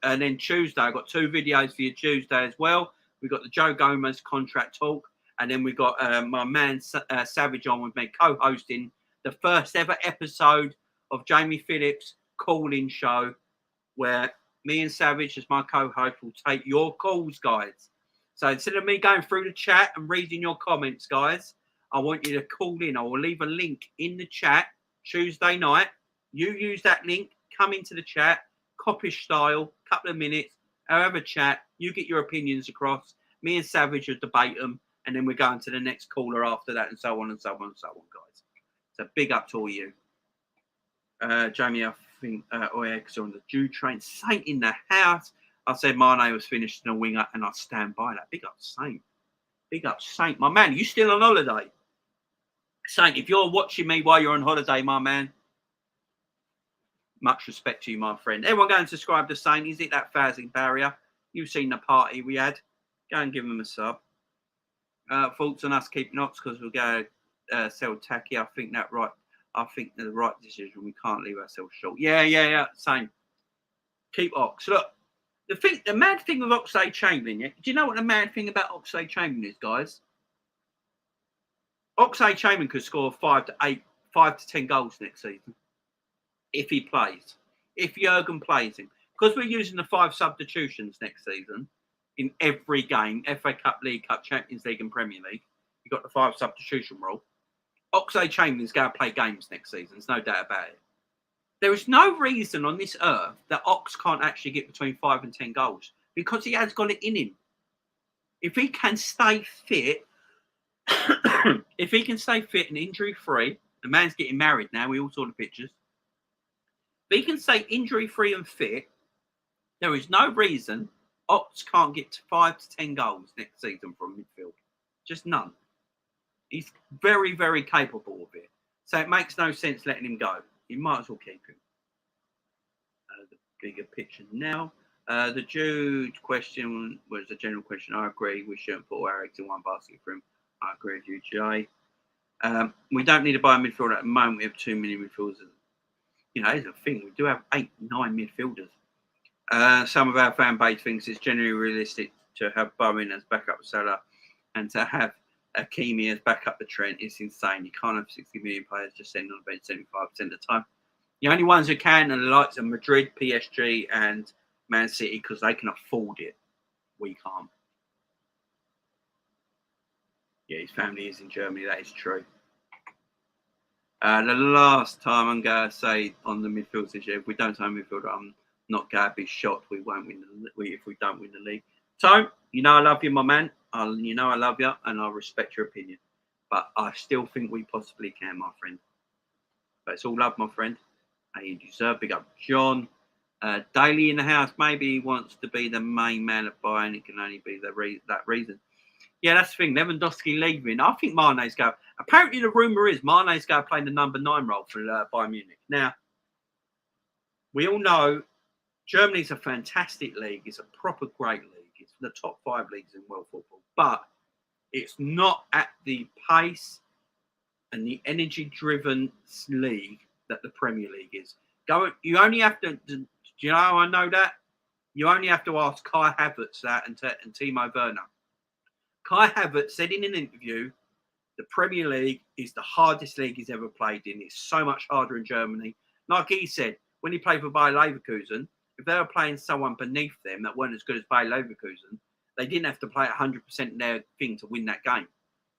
then Tuesday, I've got 2 videos for you Tuesday as well. We've got the Joe Gomez contract talk. And then we've got my man Savage on with me co-hosting the first ever episode of Jamie Phillips' call-in show, where me and Savage, as my co-host, will take your calls, guys. So instead of me going through the chat and reading your comments, guys, I want you to call in. I will leave a link in the chat Tuesday night. You use that link, come into the chat, coppish style, couple of minutes, however chat, you get your opinions across. Me and Savage will debate them, and then we're going to the next caller after that, and so on and so on and so on, guys. So big up to all you. Jamie, I think Oyex on the Jew train. Saint in the house. I said Mane was finished in a winger, and I stand by that. Big up Saint. Big up Saint. My man, you still on holiday? Saint, if you're watching me while you're on holiday, my man, much respect to you, my friend. Everyone go and subscribe to Saint. Is it that thousand barrier? You've seen the party we had. Go and give him a sub. Thoughts on us keeping Ox because we'll go sell Tacky. I think that right. I think the right decision. We can't leave ourselves short. Yeah. Same. Keep Ox. Look, the mad thing with Oxlade-Chamberlain, yeah? Do you know what the mad thing about Oxlade-Chamberlain is, guys? Oxlade-Chamberlain could score 5 to 10 goals next season if he plays. If Jurgen plays him. Because we're using the 5 substitutions next season in every game, FA Cup, League Cup, Champions League and Premier League. You've got the 5 substitution rule. Oxlade-Chamberlain's going to play games next season. There's no doubt about it. There is no reason on this earth that Ox can't actually get between 5 and 10 goals because he has got it in him. If he can stay fit, if he can stay fit and injury-free, the man's getting married now. We all saw the pictures. If he can stay injury-free and fit, there is no reason Ox can't get to 5 to 10 goals next season from midfield. Just none. He's very, very capable of it. So it makes no sense letting him go. You might as well keep him. The bigger picture now. The Jude question was a general question. I agree. We shouldn't put all our eggs in one basket for him. I agree with you, Jay. We don't need to buy a midfielder at the moment. We have too many midfielders. You know, here's the thing. We do have 8, 9 midfielders. Some of our fan base thinks it's generally realistic to have Bowen as backup Salah and to have Hakimi as backup the Trent. It's insane. You can't have 60 million players just sitting on the bench 75% of the time. The only ones who can are the likes of Madrid, PSG, and Man City because they can afford it. We can't. Yeah, his family is in Germany. That is true. The last time I'm going to say on the midfield this year, if we don't sign midfielder, I'm not going to be shocked we won't win if we don't win the league. So, you know I love you, my man. You know I love you, and I respect your opinion. But I still think we possibly can, my friend. But it's all love, my friend. And you deserve big up. John, Daly in the house. Maybe he wants to be the main man at Bayern. It can only be that reason. Yeah, that's the thing. Lewandowski leaving. I think Mane's going. Apparently, the rumour is Mane's going to play the number 9 role for Bayern Munich. Now, we all know Germany's a fantastic league. It's a proper great league. It's the top 5 leagues in world football. But it's not at the pace and the energy-driven league that the Premier League is. You only have to. Do you know how I know that? You only have to ask Kai Havertz that and Timo Werner. Kai Havertz said in an interview, the Premier League is the hardest league he's ever played in. It's so much harder in Germany. Like he said, when he played for Bayer Leverkusen, if they were playing someone beneath them that weren't as good as Bayer Leverkusen, they didn't have to play 100% in their thing to win that game.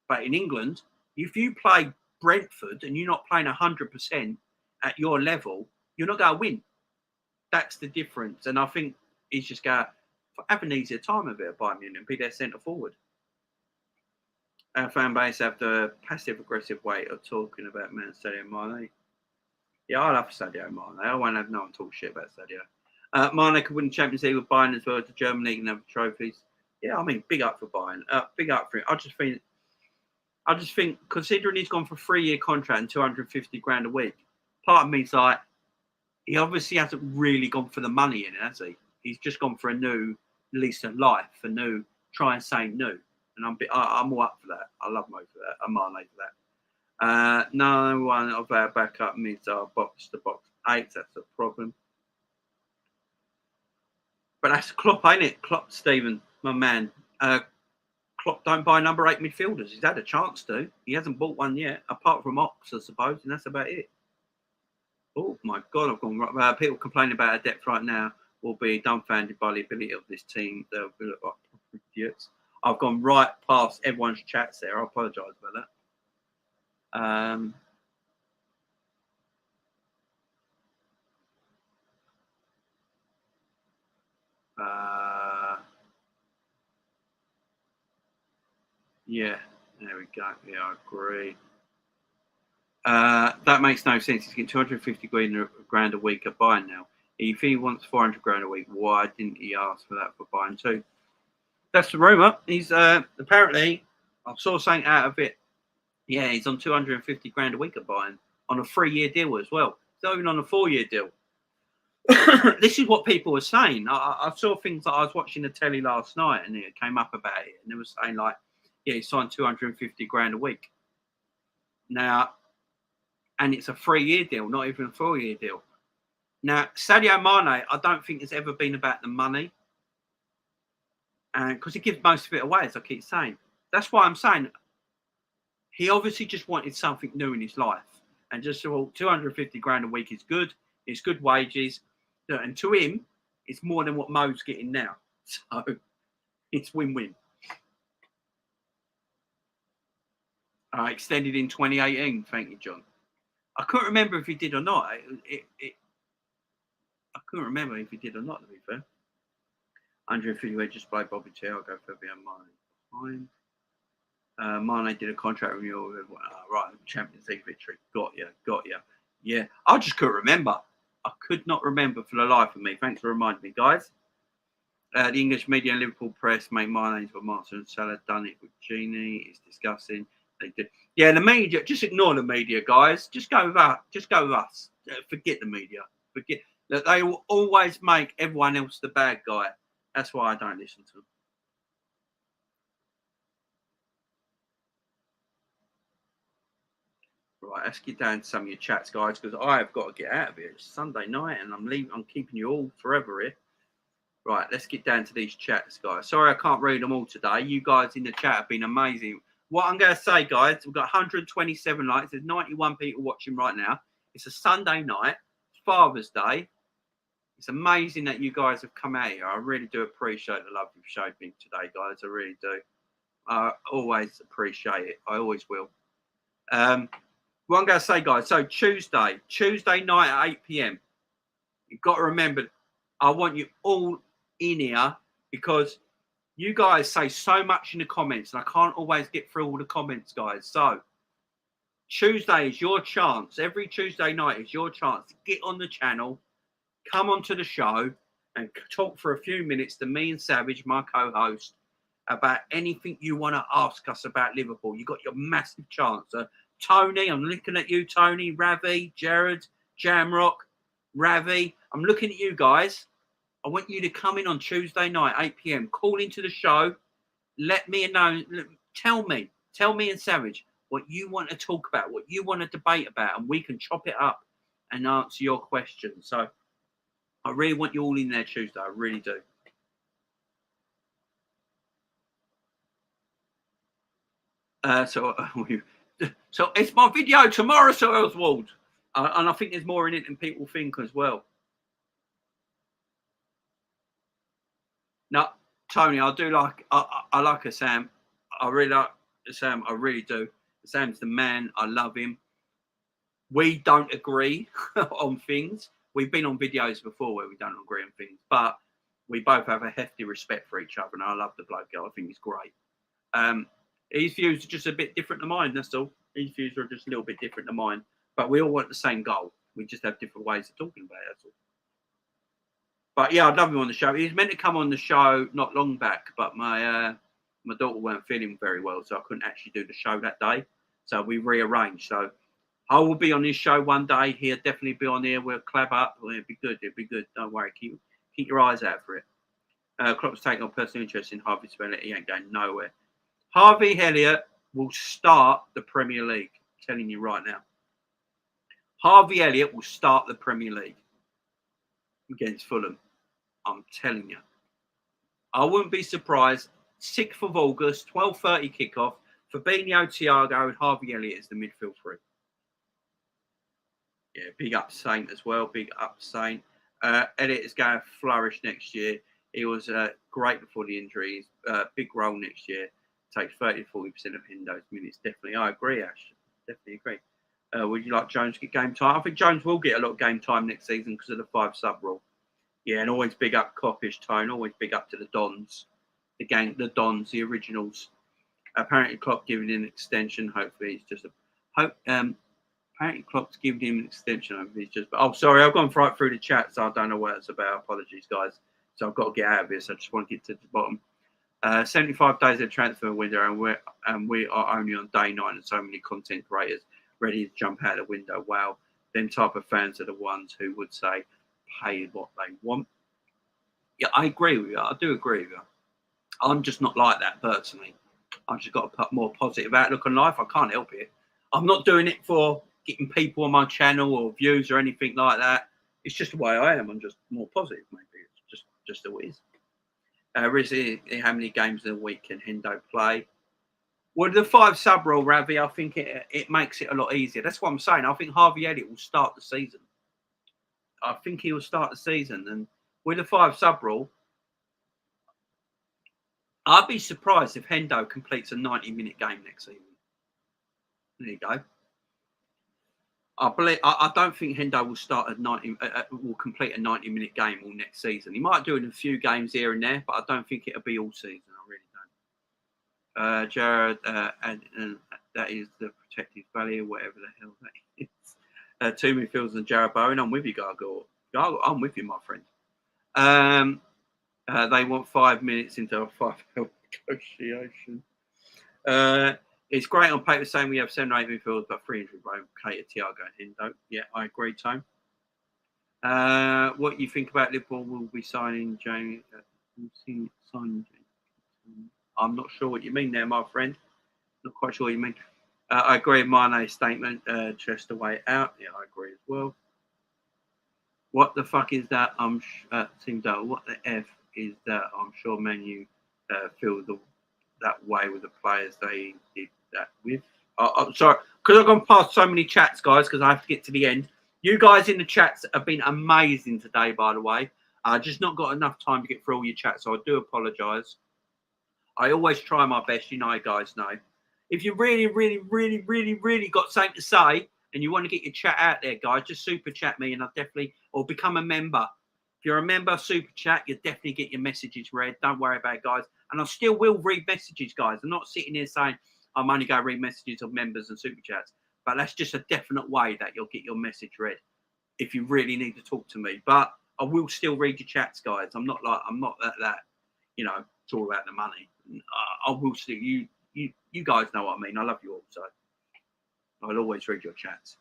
But in England, if you play Brentford and you're not playing 100% at your level, you're not going to win. That's the difference. And I think he's just going to have an easier time of it at Bayern Munich and be their centre forward. Our fan base have the passive-aggressive way of talking about Sadio Mané. Yeah, I love Sadio Mané. I won't have no one talk shit about Sadio. Mané could win the Champions League with Bayern as well as the German League and have trophies. Yeah, I mean, big up for Bayern. Big up for him. I just think, considering he's gone for a 3-year contract and 250 grand a week, part of me's like, he obviously hasn't really gone for the money in it, has he? He's just gone for a new lease of life, try and say new. And I'm all up for that. I love Mo for that. I'm Mané for that. No one of our backup mids are box-to-box 8. That's a problem. But that's Klopp, ain't it? Klopp, Stephen, my man. Klopp don't buy number 8 midfielders. He's had a chance to. He hasn't bought one yet, apart from Ox, I suppose, and that's about it. Oh, my God. I've gone. People complaining about our depth right now will be dumbfounded by the ability of this team. They'll be like, oh, idiots. I've gone right past everyone's chats there. I apologise about that. Yeah, there we go. Yeah, I agree. That makes no sense. He's getting 250 grand a week at Bayern now. If he wants 400 grand a week, why didn't he ask for that for Bayern too? That's the rumour. He's apparently, I saw something out of it. Yeah, he's on 250 grand a week at Bayern on a 3-year deal as well. He's not even on a 4-year deal. This is what people were saying. I saw things that I was watching the telly last night and it came up about it. And they were saying like, yeah, he signed 250 grand a week. Now, and it's a 3-year deal, not even a 4-year deal. Now, Sadio Mané, I don't think it's ever been about the money. And because he gives most of it away, as I keep saying. That's why I'm saying he obviously just wanted something new in his life. And just thought 250 grand a week is good. It's good wages. And to him, it's more than what Mo's getting now. So it's win-win. Extended in 2018. Thank you, John. I couldn't remember if he did or not. I couldn't remember if he did or not, to be fair. 150 just by Bobby T. I'll go for beyond Mané. Mané did a contract renewal with right, Champions League victory. Got you. Yeah, I just couldn't remember. I could not remember for the life of me. Thanks for reminding me, guys. The English media and Liverpool press made Mané's what Martin and Salah done it with Genie. It's disgusting. They did. Yeah, the media. Just ignore the media, guys. Just go with us. Forget the media. Forget that they will always make everyone else the bad guy. That's why I don't listen to them. Right, let's get down to some of your chats, guys, because I have got to get out of here. It's Sunday night, and I'm leaving. I'm keeping you all forever here. Right, let's get down to these chats, guys. Sorry, I can't read them all today. You guys in the chat have been amazing. What I'm going to say, guys, we've got 127 likes. There's 91 people watching right now. It's a Sunday night. It's Father's Day. It's amazing that you guys have come out here. I really do appreciate the love you've showed me today, guys. I really do. I always appreciate it. I always will. What I'm going to say, guys, so Tuesday night at 8 p.m. You've got to remember, I want you all in here because you guys say so much in the comments and I can't always get through all the comments, guys. So Tuesday is your chance. Every Tuesday night is your chance to get on the channel, come onto the show and talk for a few minutes to me and Savage, my co-host, about anything you want to ask us about Liverpool. You got your massive chance. Tony, I'm looking at you, Tony, Ravi, Jared, Jamrock, Ravi. I'm looking at you guys. I want you to come in on Tuesday night, 8 p.m. Call into the show. Let me know. Tell me and Savage what you want to talk about, what you want to debate about, and we can chop it up and answer your questions. So I really want you all in there Tuesday. I really do. So it's my video tomorrow, Sir Oswald. And I think there's more in it than people think as well. No, Tony, I do like I like a Sam. I really like Sam. I really do. Sam's the man. I love him. We don't agree on things. We've been on videos before where we don't agree on things, but we both have a hefty respect for each other, and I love the bloke. I think he's great. His views are just a bit different than mine, that's all. His views are just a little bit different than mine. But we all want the same goal. We just have different ways of talking about it, that's all. But yeah, I'd love him on the show. He was meant to come on the show not long back, but my daughter weren't feeling very well, so I couldn't actually do the show that day. So we rearranged. So I will be on this show one day. He'll definitely be on here. We'll clap up. It'll be good. It'll be good. Don't worry. Keep your eyes out for it. Klopp's taking on personal interest in Harvey Elliott. He ain't going nowhere. Harvey Elliott will start the Premier League. I'm telling you right now. Harvey Elliott will start the Premier League against Fulham. I'm telling you. I wouldn't be surprised. 6th of August, 12:30 kickoff. Fabinho, Thiago, and Harvey Elliott is the midfield three. Yeah, big up Saint as well. Big up Saint. Elliott is going to flourish next year. He was great before the injuries. Big role next year. Takes 30 to 40% of Hendo's minutes. Definitely. I agree, Ash. Definitely agree. Would you like Jones to get game time? I think Jones will get a lot of game time next season because of the 5 sub rule. Yeah, and always big up Coppish Tone. Always big up to the Dons. The gang, the Dons, the originals. Apparently, Klopp giving him an extension. Hopefully, it's just a. Apparently, Klopp's giving him an extension. Hopefully, it's just. Oh, sorry, I've gone right through the chat, so I don't know what it's about. Apologies, guys. So I've got to get out of this. I just want to get to the bottom. 75 days of transfer window, and we are only on day 9, and so many content creators ready to jump out the window. Wow, them type of fans are the ones who would say, "Pay what they want." Yeah, I agree with you. I do agree with you. I'm just not like that personally. I've just got to put more positive outlook on life. I can't help it. I'm not doing it for getting people on my channel or views or anything like that. It's just the way I am. I'm just more positive, maybe. It's just the way it is. Rizzy, how many games in a week can Hendo play? Well, the 5 sub rule, Ravi, I think it makes it a lot easier. That's what I'm saying. I think Harvey Elliott will start the season. I think he will start the season. And with the 5 sub rule, I'd be surprised if Hendo completes a 90-minute game next season. There you go. I don't think Hendo will start at 90. Will complete a 90-minute game all next season. He might do it in a few games here and there, but I don't think it'll be all season. I really don't. Jared, and that is the protective value, whatever the hell that is. 2 midfielders and Jared Bowen. I'm with you, Gargoyle. I'm with you, my friend. They want 5 minutes into a 5-0 negotiation. It's great on paper saying we have 7 or 8 midfielders, but 300 Kate, Thiago, and Hendo. Yeah, I agree, Tone. What you think about Liverpool will be signing Jamie? I'm not sure what you mean there, my friend. Not quite sure what you mean. I agree with Mane's statement. Just the way out. Yeah, I agree as well. What the fuck is that? Team Dale. What the F is that? I'm sure Man U feel that way with the players they did that with. I'm sorry, because I've gone past so many chats, guys, because I have to get to the end. You guys in the chats have been amazing today, by the way. I just not got enough time to get through all your chats, so I do apologise. I always try my best, you guys know. If you really got something to say and you want to get your chat out there, guys, just super chat me and I'll definitely, or become a member. If you're a member, super chat, you'll definitely get your messages read. Don't worry about it, guys. And I still will read messages, guys. I'm not sitting here saying I'm only going to read messages of members and super chats. But that's just a definite way that you'll get your message read if you really need to talk to me. But I will still read your chats, guys. I'm not that, it's all about the money. I will see you guys know what I mean. I love you all, so I'll always read your chats.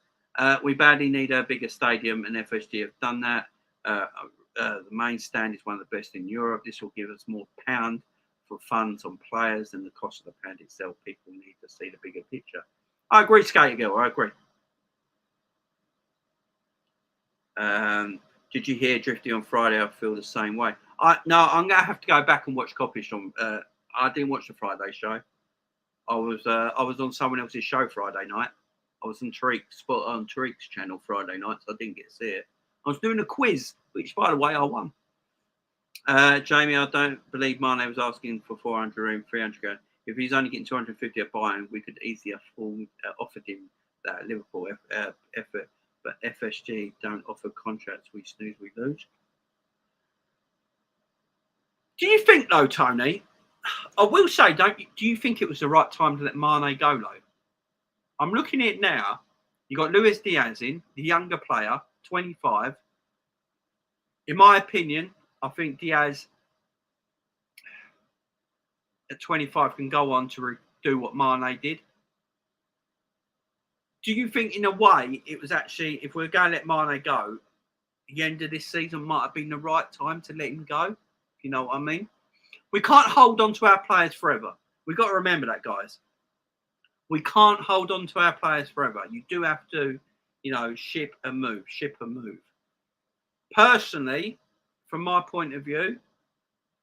We badly need a bigger stadium, and FSG have done that. The main stand is one of the best in Europe. This will give us more pound for funds on players than the cost of the pound itself. People need to see the bigger picture. I agree, Skater Girl. I agree. Did you hear Drifty on Friday? I feel the same way. No, I'm gonna have to go back and watch Coppish on. I didn't watch the Friday show. I was on someone else's show Friday night. I was on Tariq's channel Friday night, so I didn't get to see it. I was doing a quiz, which, by the way, I won. Jamie, I don't believe Mane was asking for 400 and 300 grand. If he's only getting 250 at Bayern, we could easily offered him that at Liverpool effort. But FSG don't offer contracts. We snooze, we lose. Do you think, though, Tony? I will say, do you think it was the right time to let Mane go, though? I'm looking at it now. You got Luis Diaz in, the younger player, 25. In my opinion, I think Diaz at 25 can go on to do what Mane did. Do you think, in a way, it was actually, if we're going to let Mane go, the end of this season might have been the right time to let him go? If you know what I mean? We can't hold on to our players forever. We've got to remember that, guys. We can't hold on to our players forever. You do have to, ship and move. Personally, from my point of view,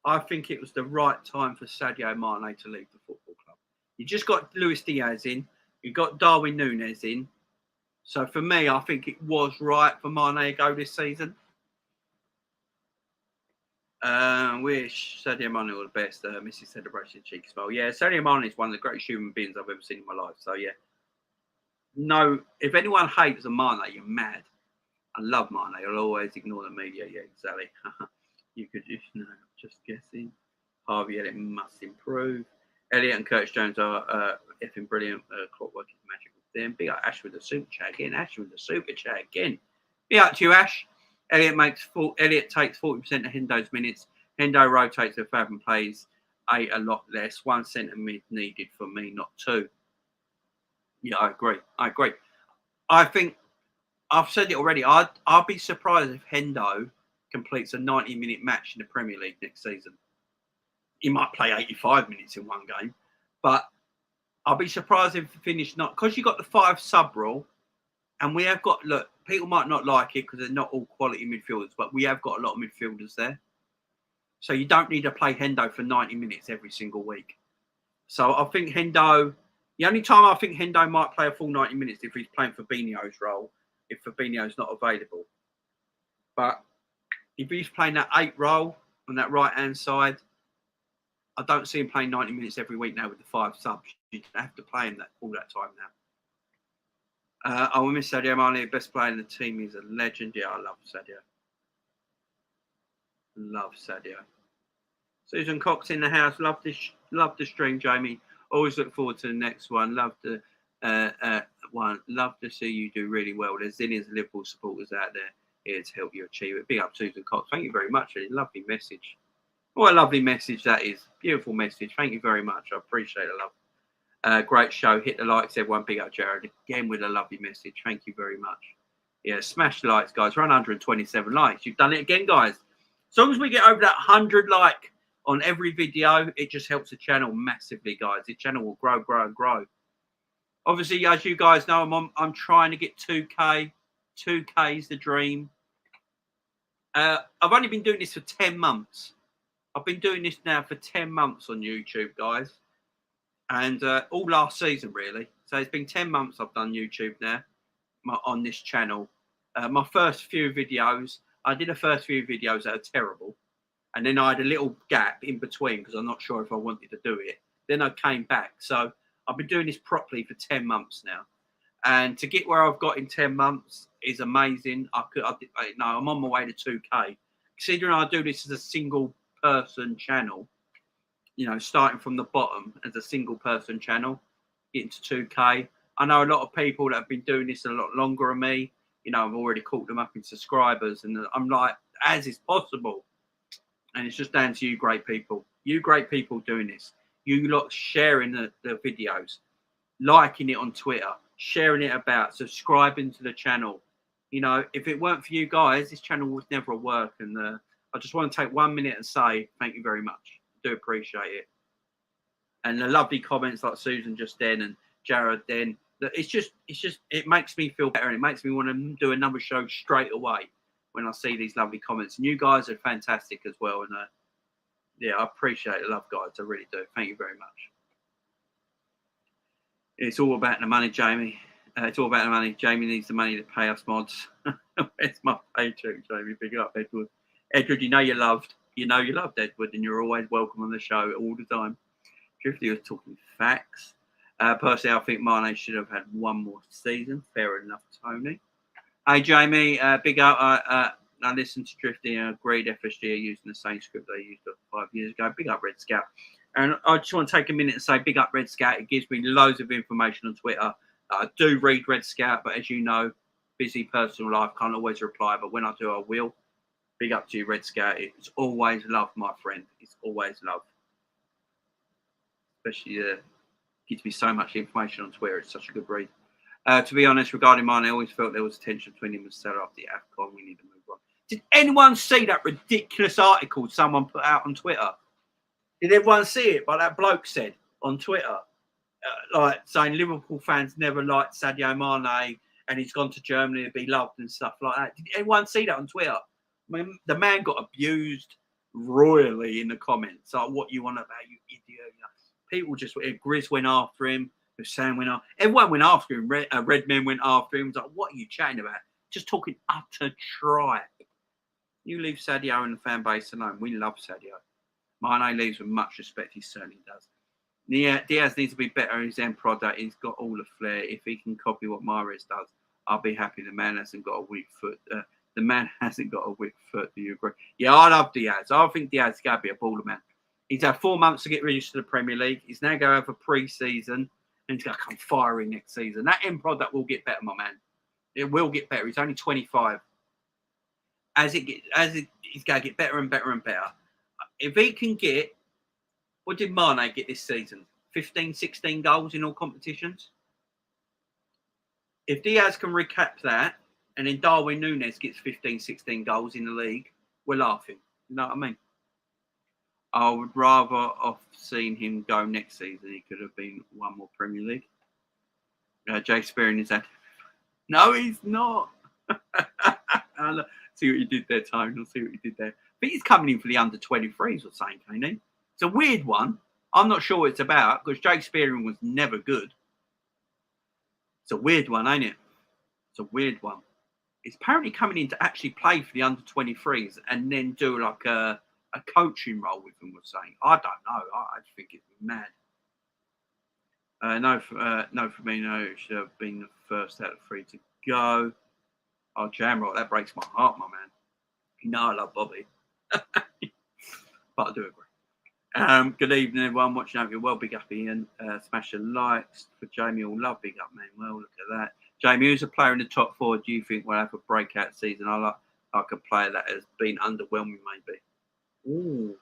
I think it was the right time for Sadio Mané to leave the football club. You just got Luis Diaz in. You got Darwin Núñez in. So for me, I think it was right for Mané to go this season. Wish Sadio Mané all the best. Mrs. Celebration Cheeky Smile. Yeah, Sadio Mané is one of the greatest human beings I've ever seen in my life. So yeah. No, if anyone hates a Mané, you're mad. I love Mané. I'll always ignore the media. Yeah, exactly. You could just guessing. Harvey Elliott must improve. Elliott and Curtis Jones are effing brilliant. Clockwork is magic with them. Big up Ash with the super chat again. Ash with the super chat again. Be up to you, Ash. Elliott takes 40% of Hendo's minutes. Hendo rotates the Fab and plays a lot less. 1 centre mid needed for me, not 2. Yeah, I agree. I think I've said it already. I'd be surprised if Hendo completes a 90-minute match in the Premier League next season. He might play 85 minutes in one game, but I'll be surprised if he finished not, because you got the 5 sub rule, and we have got, look, people might not like it because they're not all quality midfielders, but we have got a lot of midfielders there. So you don't need to play Hendo for 90 minutes every single week. So I think Hendo, the only time I think Hendo might play a full 90 minutes if he's playing Fabinho's role, if Fabinho's not available. But if he's playing that 8 role on that right-hand side, I don't see him playing 90 minutes every week now with the 5 subs. You have to play him all that time now. I will miss Sadio Mané. The best player in the team. He's a legend. Yeah, I love Sadio. Love Sadio. Susan Cox in the house. Love the stream, Jamie. Always look forward to the next one. Love the one. Love to see you do really well. There's zillions of Liverpool supporters out there here to help you achieve it. Big up Susan Cox. Thank you very much. A lovely message. What a lovely message that is. Beautiful message. Thank you very much. I appreciate the love. Great show. Hit the likes, everyone. Big up Jared again with a lovely message. Thank you very much. Yeah, smash the likes, guys. We're on 127 likes. You've done it again, guys. As long as we get over that 100 like on every video, it just helps the channel massively, guys. The channel will grow, grow, and grow. Obviously, as you guys know, I'm trying to get 2K. 2K is the dream. I've only been doing this for 10 months. I've been doing this now for 10 months on YouTube, guys. And all last season, really. So it's been 10 months I've done YouTube now on this channel. My first few videos, I did the first few videos that are terrible. And then I had a little gap in between because I'm not sure if I wanted to do it. Then I came back. So I've been doing this properly for 10 months now. And to get where I've got in 10 months is amazing. I'm on my way to 2K. Considering I do this as a single person channel, starting from the bottom as a single person channel, getting to 2K. I know a lot of people that have been doing this a lot longer than me. I've already caught them up in subscribers, and I'm like, as is possible. And it's just down to you great people. You great people doing this. You lot sharing the videos, liking it on Twitter, sharing it about, subscribing to the channel. You know, if it weren't for you guys, this channel would never work. And I just want to take 1 minute and say thank you very much. I do appreciate it. And the lovely comments like Susan just then and Jared then. It makes me feel better, and it makes me want to do another show straight away when I see these lovely comments. And you guys are fantastic as well. And yeah, I appreciate it. Love, guys. I really do. Thank you very much. It's all about the money, Jamie. It's all about the money. Jamie needs the money to pay us mods. Where's my paycheck, Jamie? Big up, Edward. Edward, you know you're loved. You know you loved, Edward, and you're always welcome on the show all the time. Drifty was talking facts. Personally, I think Mane should have had one more season. Fair enough, Tony. Hey, Jamie, big up. I listened to Drifty and agreed FSG are using the same script they used 5 years ago. Big up, Red Scout. And I just want to take a minute and say big up, Red Scout. It gives me loads of information on Twitter. I do read Red Scout, but as you know, busy personal life, can't always reply. But when I do, I will. Big up to you, Red Scout. It's always love, my friend. It's always love. Especially gives me so much information on Twitter. It's such a good read. To be honest, regarding mine, I always felt there was tension between him and Salah after the AFCON. We need to move on. Did anyone see that ridiculous article someone put out on Twitter? Did everyone see it? But that bloke said on Twitter, like saying Liverpool fans never liked Sadio Mané and he's gone to Germany to be loved and stuff like that. Did anyone see that on Twitter? I mean, the man got abused royally in the comments. Like, what you want about, you idiot? You know, people just, Grizz went after him. Sam went after everyone went after him. Redmen went after him. It was like, what are you chatting about? Just talking utter tripe. You leave Sadio and the fan base alone. We love Sadio. Mane leaves with much respect. He certainly does. Yeah, Diaz needs to be better in his end product. He's got all the flair. If he can copy what Mahrez does, I'll be happy. The man hasn't got a weak foot. The man hasn't got a weak foot. Do you agree? Yeah, I love Diaz. I think Diaz is going to be a baller, man. He's had 4 months to get ready to the Premier League. He's now going to have a pre-season. And he's going to come firing next season. That end product will get better, my man. It will get better. He's only 25. He's going to get better and better and better. If he can get, what did Mane get this season? 15, 16 goals in all competitions? If Diaz can recap that, and then Darwin Núñez gets 15, 16 goals in the league, we're laughing. You know what I mean? I would rather have seen him go next season. He could have been one more Premier League. Jay Spearing is that. No, he's not. See what you did there, Tony. I'll see what you did there. But he's coming in for the under-23s or something, ain't he? It's a weird one. I'm not sure what it's about because Jay Spearing was never good. It's a weird one, ain't it? It's a weird one. It's apparently coming in to actually play for the under-23s and then do like a coaching role with them, was saying. I don't know. I just think it's mad. No, for me, no. It should have been the first out of 3 to go. Oh, Jamrock, that breaks my heart, my man. You know I love Bobby. But I do agree. Good evening, everyone. Watching over. Well, big up, Ian. Smash the likes for Jamie. All love, big up, man. Well, look at that. Jamie, who's a player in the top 4 do you think will have a breakout season? I like a player that has been underwhelming, maybe. Ooh.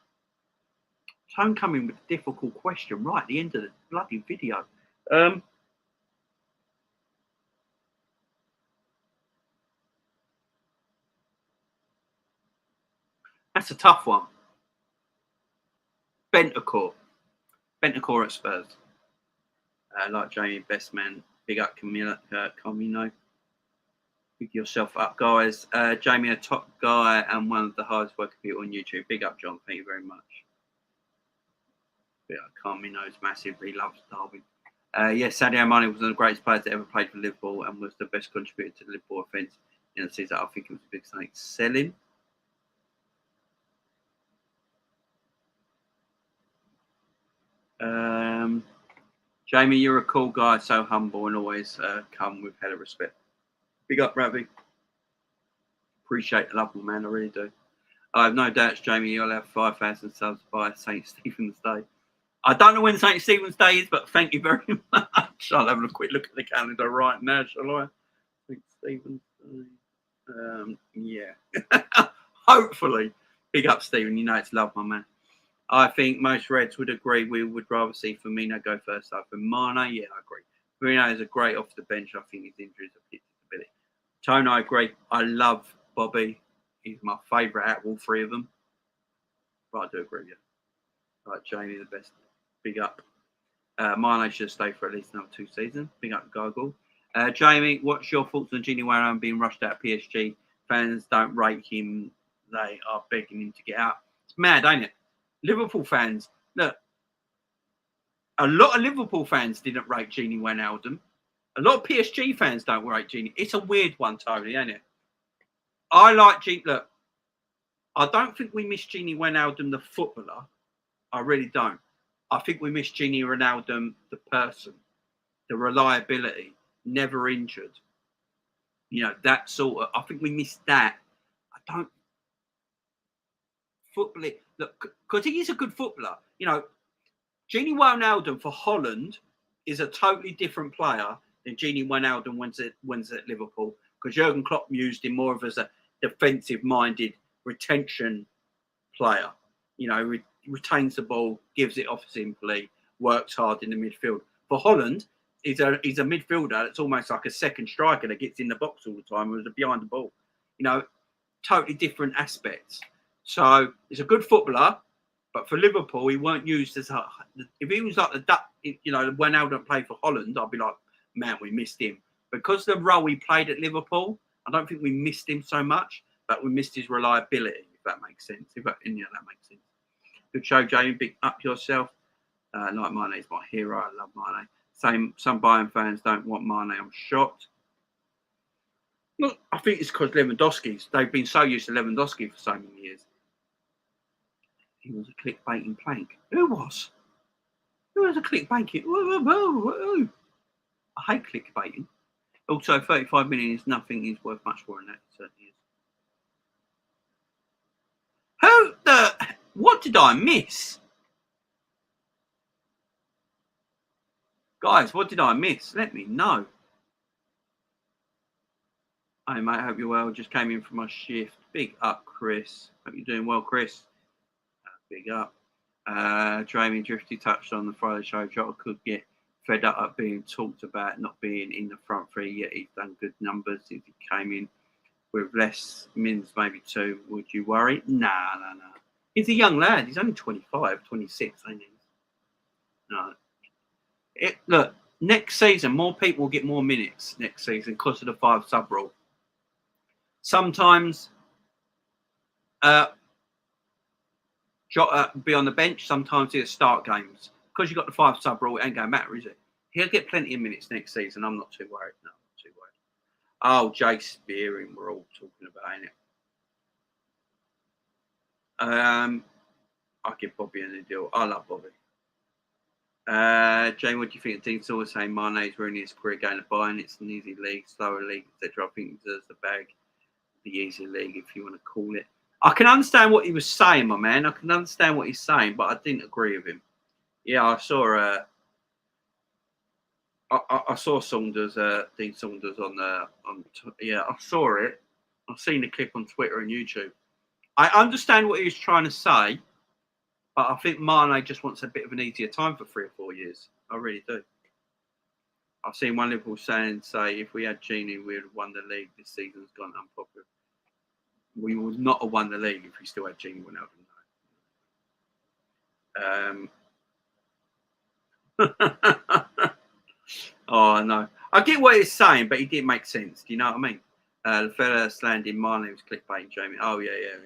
Tone coming with a difficult question right at the end of the bloody video. That's a tough one. Bentancur at Spurs. Like Jamie, best man. Big up Camino. Pick yourself up, guys. Jamie, a top guy and one of the hardest working people on YouTube. Big up, John. Thank you very much. Big up Camino's massive. He loves Derby. Yes, Sadio Mané was one of the greatest players that ever played for Liverpool and was the best contributor to the Liverpool offence in the season. I think it was a big thing. Sell him. Jamie, you're a cool guy, so humble and always come with hella respect. Big up, Ravi. Appreciate the love, man. I really do. I have no doubts, Jamie, you'll have 5,000 subs by St. Stephen's Day. I don't know when St. Stephen's Day is, but thank you very much. I'll have a quick look at the calendar right now, shall I? St. Stephen's Day. Yeah. Hopefully. Big up, Stephen. You know it's love, my man. I think most Reds would agree we would rather see Firmino go first up than Mane. Yeah, I agree. Firmino is a great off the bench. I think his injuries have hit his ability. Tone, I agree. I love Bobby. He's my favourite out of all three of them. But I do agree, yeah. Like Jamie, the best. Big up. Mane should stay for at least another 2 seasons. Big up Gargle. Jamie, what's your thoughts on Gini Wijnaldum being rushed out of PSG? Fans don't rate him. They are begging him to get out. It's mad, ain't it? Liverpool fans, look, a lot of Liverpool fans didn't rate Gini Wijnaldum. A lot of PSG fans don't rate Gini. It's a weird one, Tony, ain't it? I like Gini. Look, I don't think we miss Gini Wijnaldum, the footballer. I really don't. I think we miss Gini Wijnaldum, the person, the reliability, never injured. You know, that sort of. I think we miss that. I don't. Football. Look, because he is a good footballer. You know, Gini Wijnaldum for Holland is a totally different player than Gini Wijnaldum when's at Liverpool. Because Jurgen Klopp used him more of as a defensive-minded retention player. You know, retains the ball, gives it off simply, works hard in the midfield. For Holland, he's a midfielder that's almost like a second striker that gets in the box all the time and is behind the ball. You know, totally different aspects. So he's a good footballer, but for Liverpool, he weren't used as a. If he was like when Wijnaldum played for Holland, I'd be like, man, we missed him. Because the role he played at Liverpool, I don't think we missed him so much, but we missed his reliability, if that makes sense. That makes sense. Good show, Jamie. Big up yourself. Like Mane is my hero. I love Mane. Some Bayern fans don't want Mane. I'm shocked. Look, I think it's because they've been so used to Lewandowski for so many years. He was a clickbaiting plank. Who was? Who was a clickbaiting? Whoa. I hate clickbaiting. Also, 35 million is nothing. He's worth much more than that. It certainly is. What did I miss? Guys, what did I miss? Let me know. Hey, mate, hope you're well. Just came in from my shift. Big up, Chris. Hope you're doing well, Chris. Big up. Jamie Drifty touched on the Friday show. Jota could get fed up being talked about not being in the front three, yet he's done good numbers. If he came in with less mins, maybe 2, would you worry? Nah. He's a young lad. He's only 25, 26, ain't he? No. Look, next season, more people will get more minutes next season because of the 5 sub rule. Sometimes Jota will be on the bench. Sometimes he'll start games. Because you've got the 5 sub rule, it ain't going to matter, is it? He'll get plenty of minutes next season. I'm not too worried. No, I'm not too worried. Oh, Jay Spearing, we're all talking about, ain't it? I'll give Bobby a deal. I love Bobby. Jane, what do you think? Dean's always saying Mane's ruining his career going to Bayern. It's an easy league, slower league, etc. I think he deserves the bag. The easy league, if you want to call it. I can understand what he was saying, my man. I can understand what he's saying, but I didn't agree with him. Yeah, I saw I saw Saunders, Dean Saunders yeah, I saw it. I've seen the clip on Twitter and YouTube. I understand what he was trying to say, but I think Mane just wants a bit of an easier time for 3 or 4 years. I really do. I've seen one Liverpool say, if we had Gini, we'd have won the league. This season's gone unpopular. We would not have won the league if we still had Gini Wijnaldum. Oh, no. I get what he's saying, but he didn't make sense. Do you know what I mean? The fella slandering Mane was clickbait, Jamie. Oh, yeah.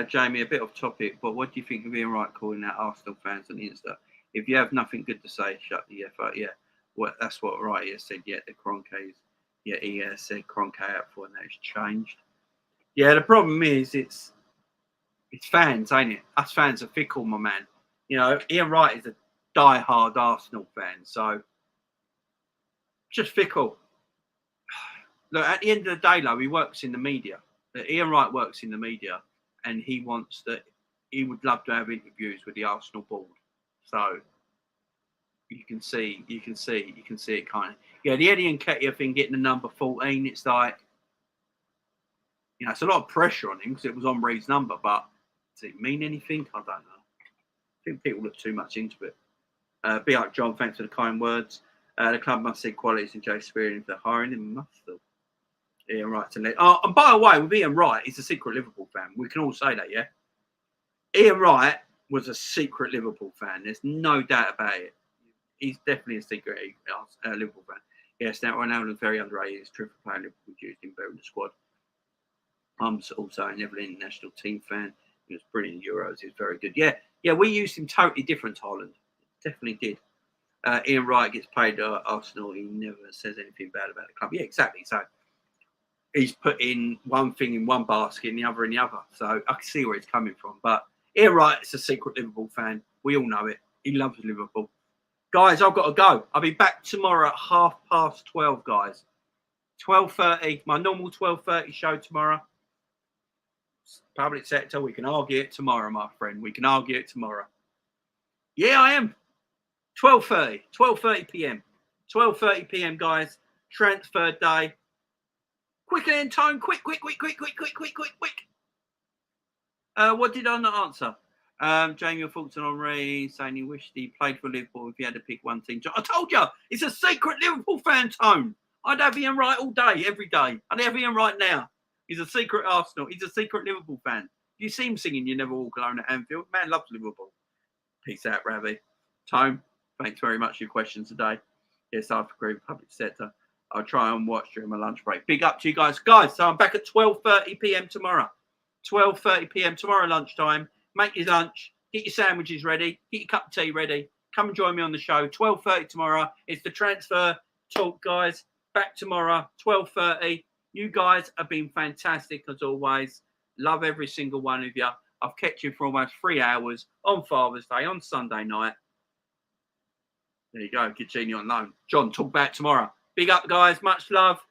Jamie, a bit off topic, but what do you think of Ian Wright calling out Arsenal fans on Insta? If you have nothing good to say, shut the F up. Yeah, well, that's what Wright has said. Yeah, the Kroenkes. Yeah, he said Kroenke out for, and that's changed. Yeah, the problem is it's fans, ain't it? Us fans are fickle, my man. You know, Ian Wright is a die-hard Arsenal fan, so just fickle. Look, at the end of the day, though, he works in the media. Ian Wright works in the media, and he would love to have interviews with the Arsenal board. So you can see it kind of. Yeah, the Eddie Nketiah thing, getting the number 14, it's like, you know, it's a lot of pressure on him because it was Henry's number, but Does it mean anything? I don't know. I think people look too much into it. Be up, John. Thanks for the kind words. The club must see qualities in Jay Spearing if they're hiring him. Must have. Ian Wright to let. Oh, and by the way, with Ian Wright, he's a secret Liverpool fan. We can all say that, yeah? Ian Wright was a secret Liverpool fan. There's no doubt about it. He's definitely a secret Liverpool fan. Yes, now Ronaldo is very underrated. He's terrific player. Liverpool used him better in the squad. I'm also a Netherlands national team fan. He was brilliant in Euros. He was very good. Yeah, we used him totally different to Holland. Definitely did. Ian Wright gets paid at Arsenal. He never says anything bad about the club. Yeah, exactly. So he's put in one thing in one basket and the other in the other. So I can see where it's coming from. But Ian Wright is a secret Liverpool fan. We all know it. He loves Liverpool. Guys, I've got to go. I'll be back tomorrow at 12:30, guys. 12:30, my normal 12:30 show tomorrow. Public sector, we can argue it tomorrow, my friend. We can argue it tomorrow. Yeah, I am. 12:30 p.m. 12:30 p.m, guys. Transfer day. Quickly in time. Quick. What did I not answer? Jamie, your thoughts on Henry saying he wished he played for Liverpool if he had to pick one team. I told you, it's a secret Liverpool fan tone. I'd have Ian Wright all day, every day. I'd have Ian Wright now. He's a secret Arsenal. He's a secret Liverpool fan. You see him singing You Never Walk Alone at Anfield. Man loves Liverpool. Peace out, Ravi. Tone, thanks very much for your questions today. Yes, I agree with public sector. I'll try and watch during my lunch break. Big up to you guys. Guys, so I'm back at 12:30 p.m. tomorrow. 12:30 p.m. tomorrow lunchtime. Make your lunch. Get your sandwiches ready. Get your cup of tea ready. Come and join me on the show. 12:30 tomorrow. It's the transfer talk, guys. Back tomorrow, 12:30. You guys have been fantastic as always. Love every single one of you. I've kept you for almost 3 hours on Father's Day, on Sunday night. There you go. Gigini on loan. John, talk back tomorrow. Big up, guys. Much love.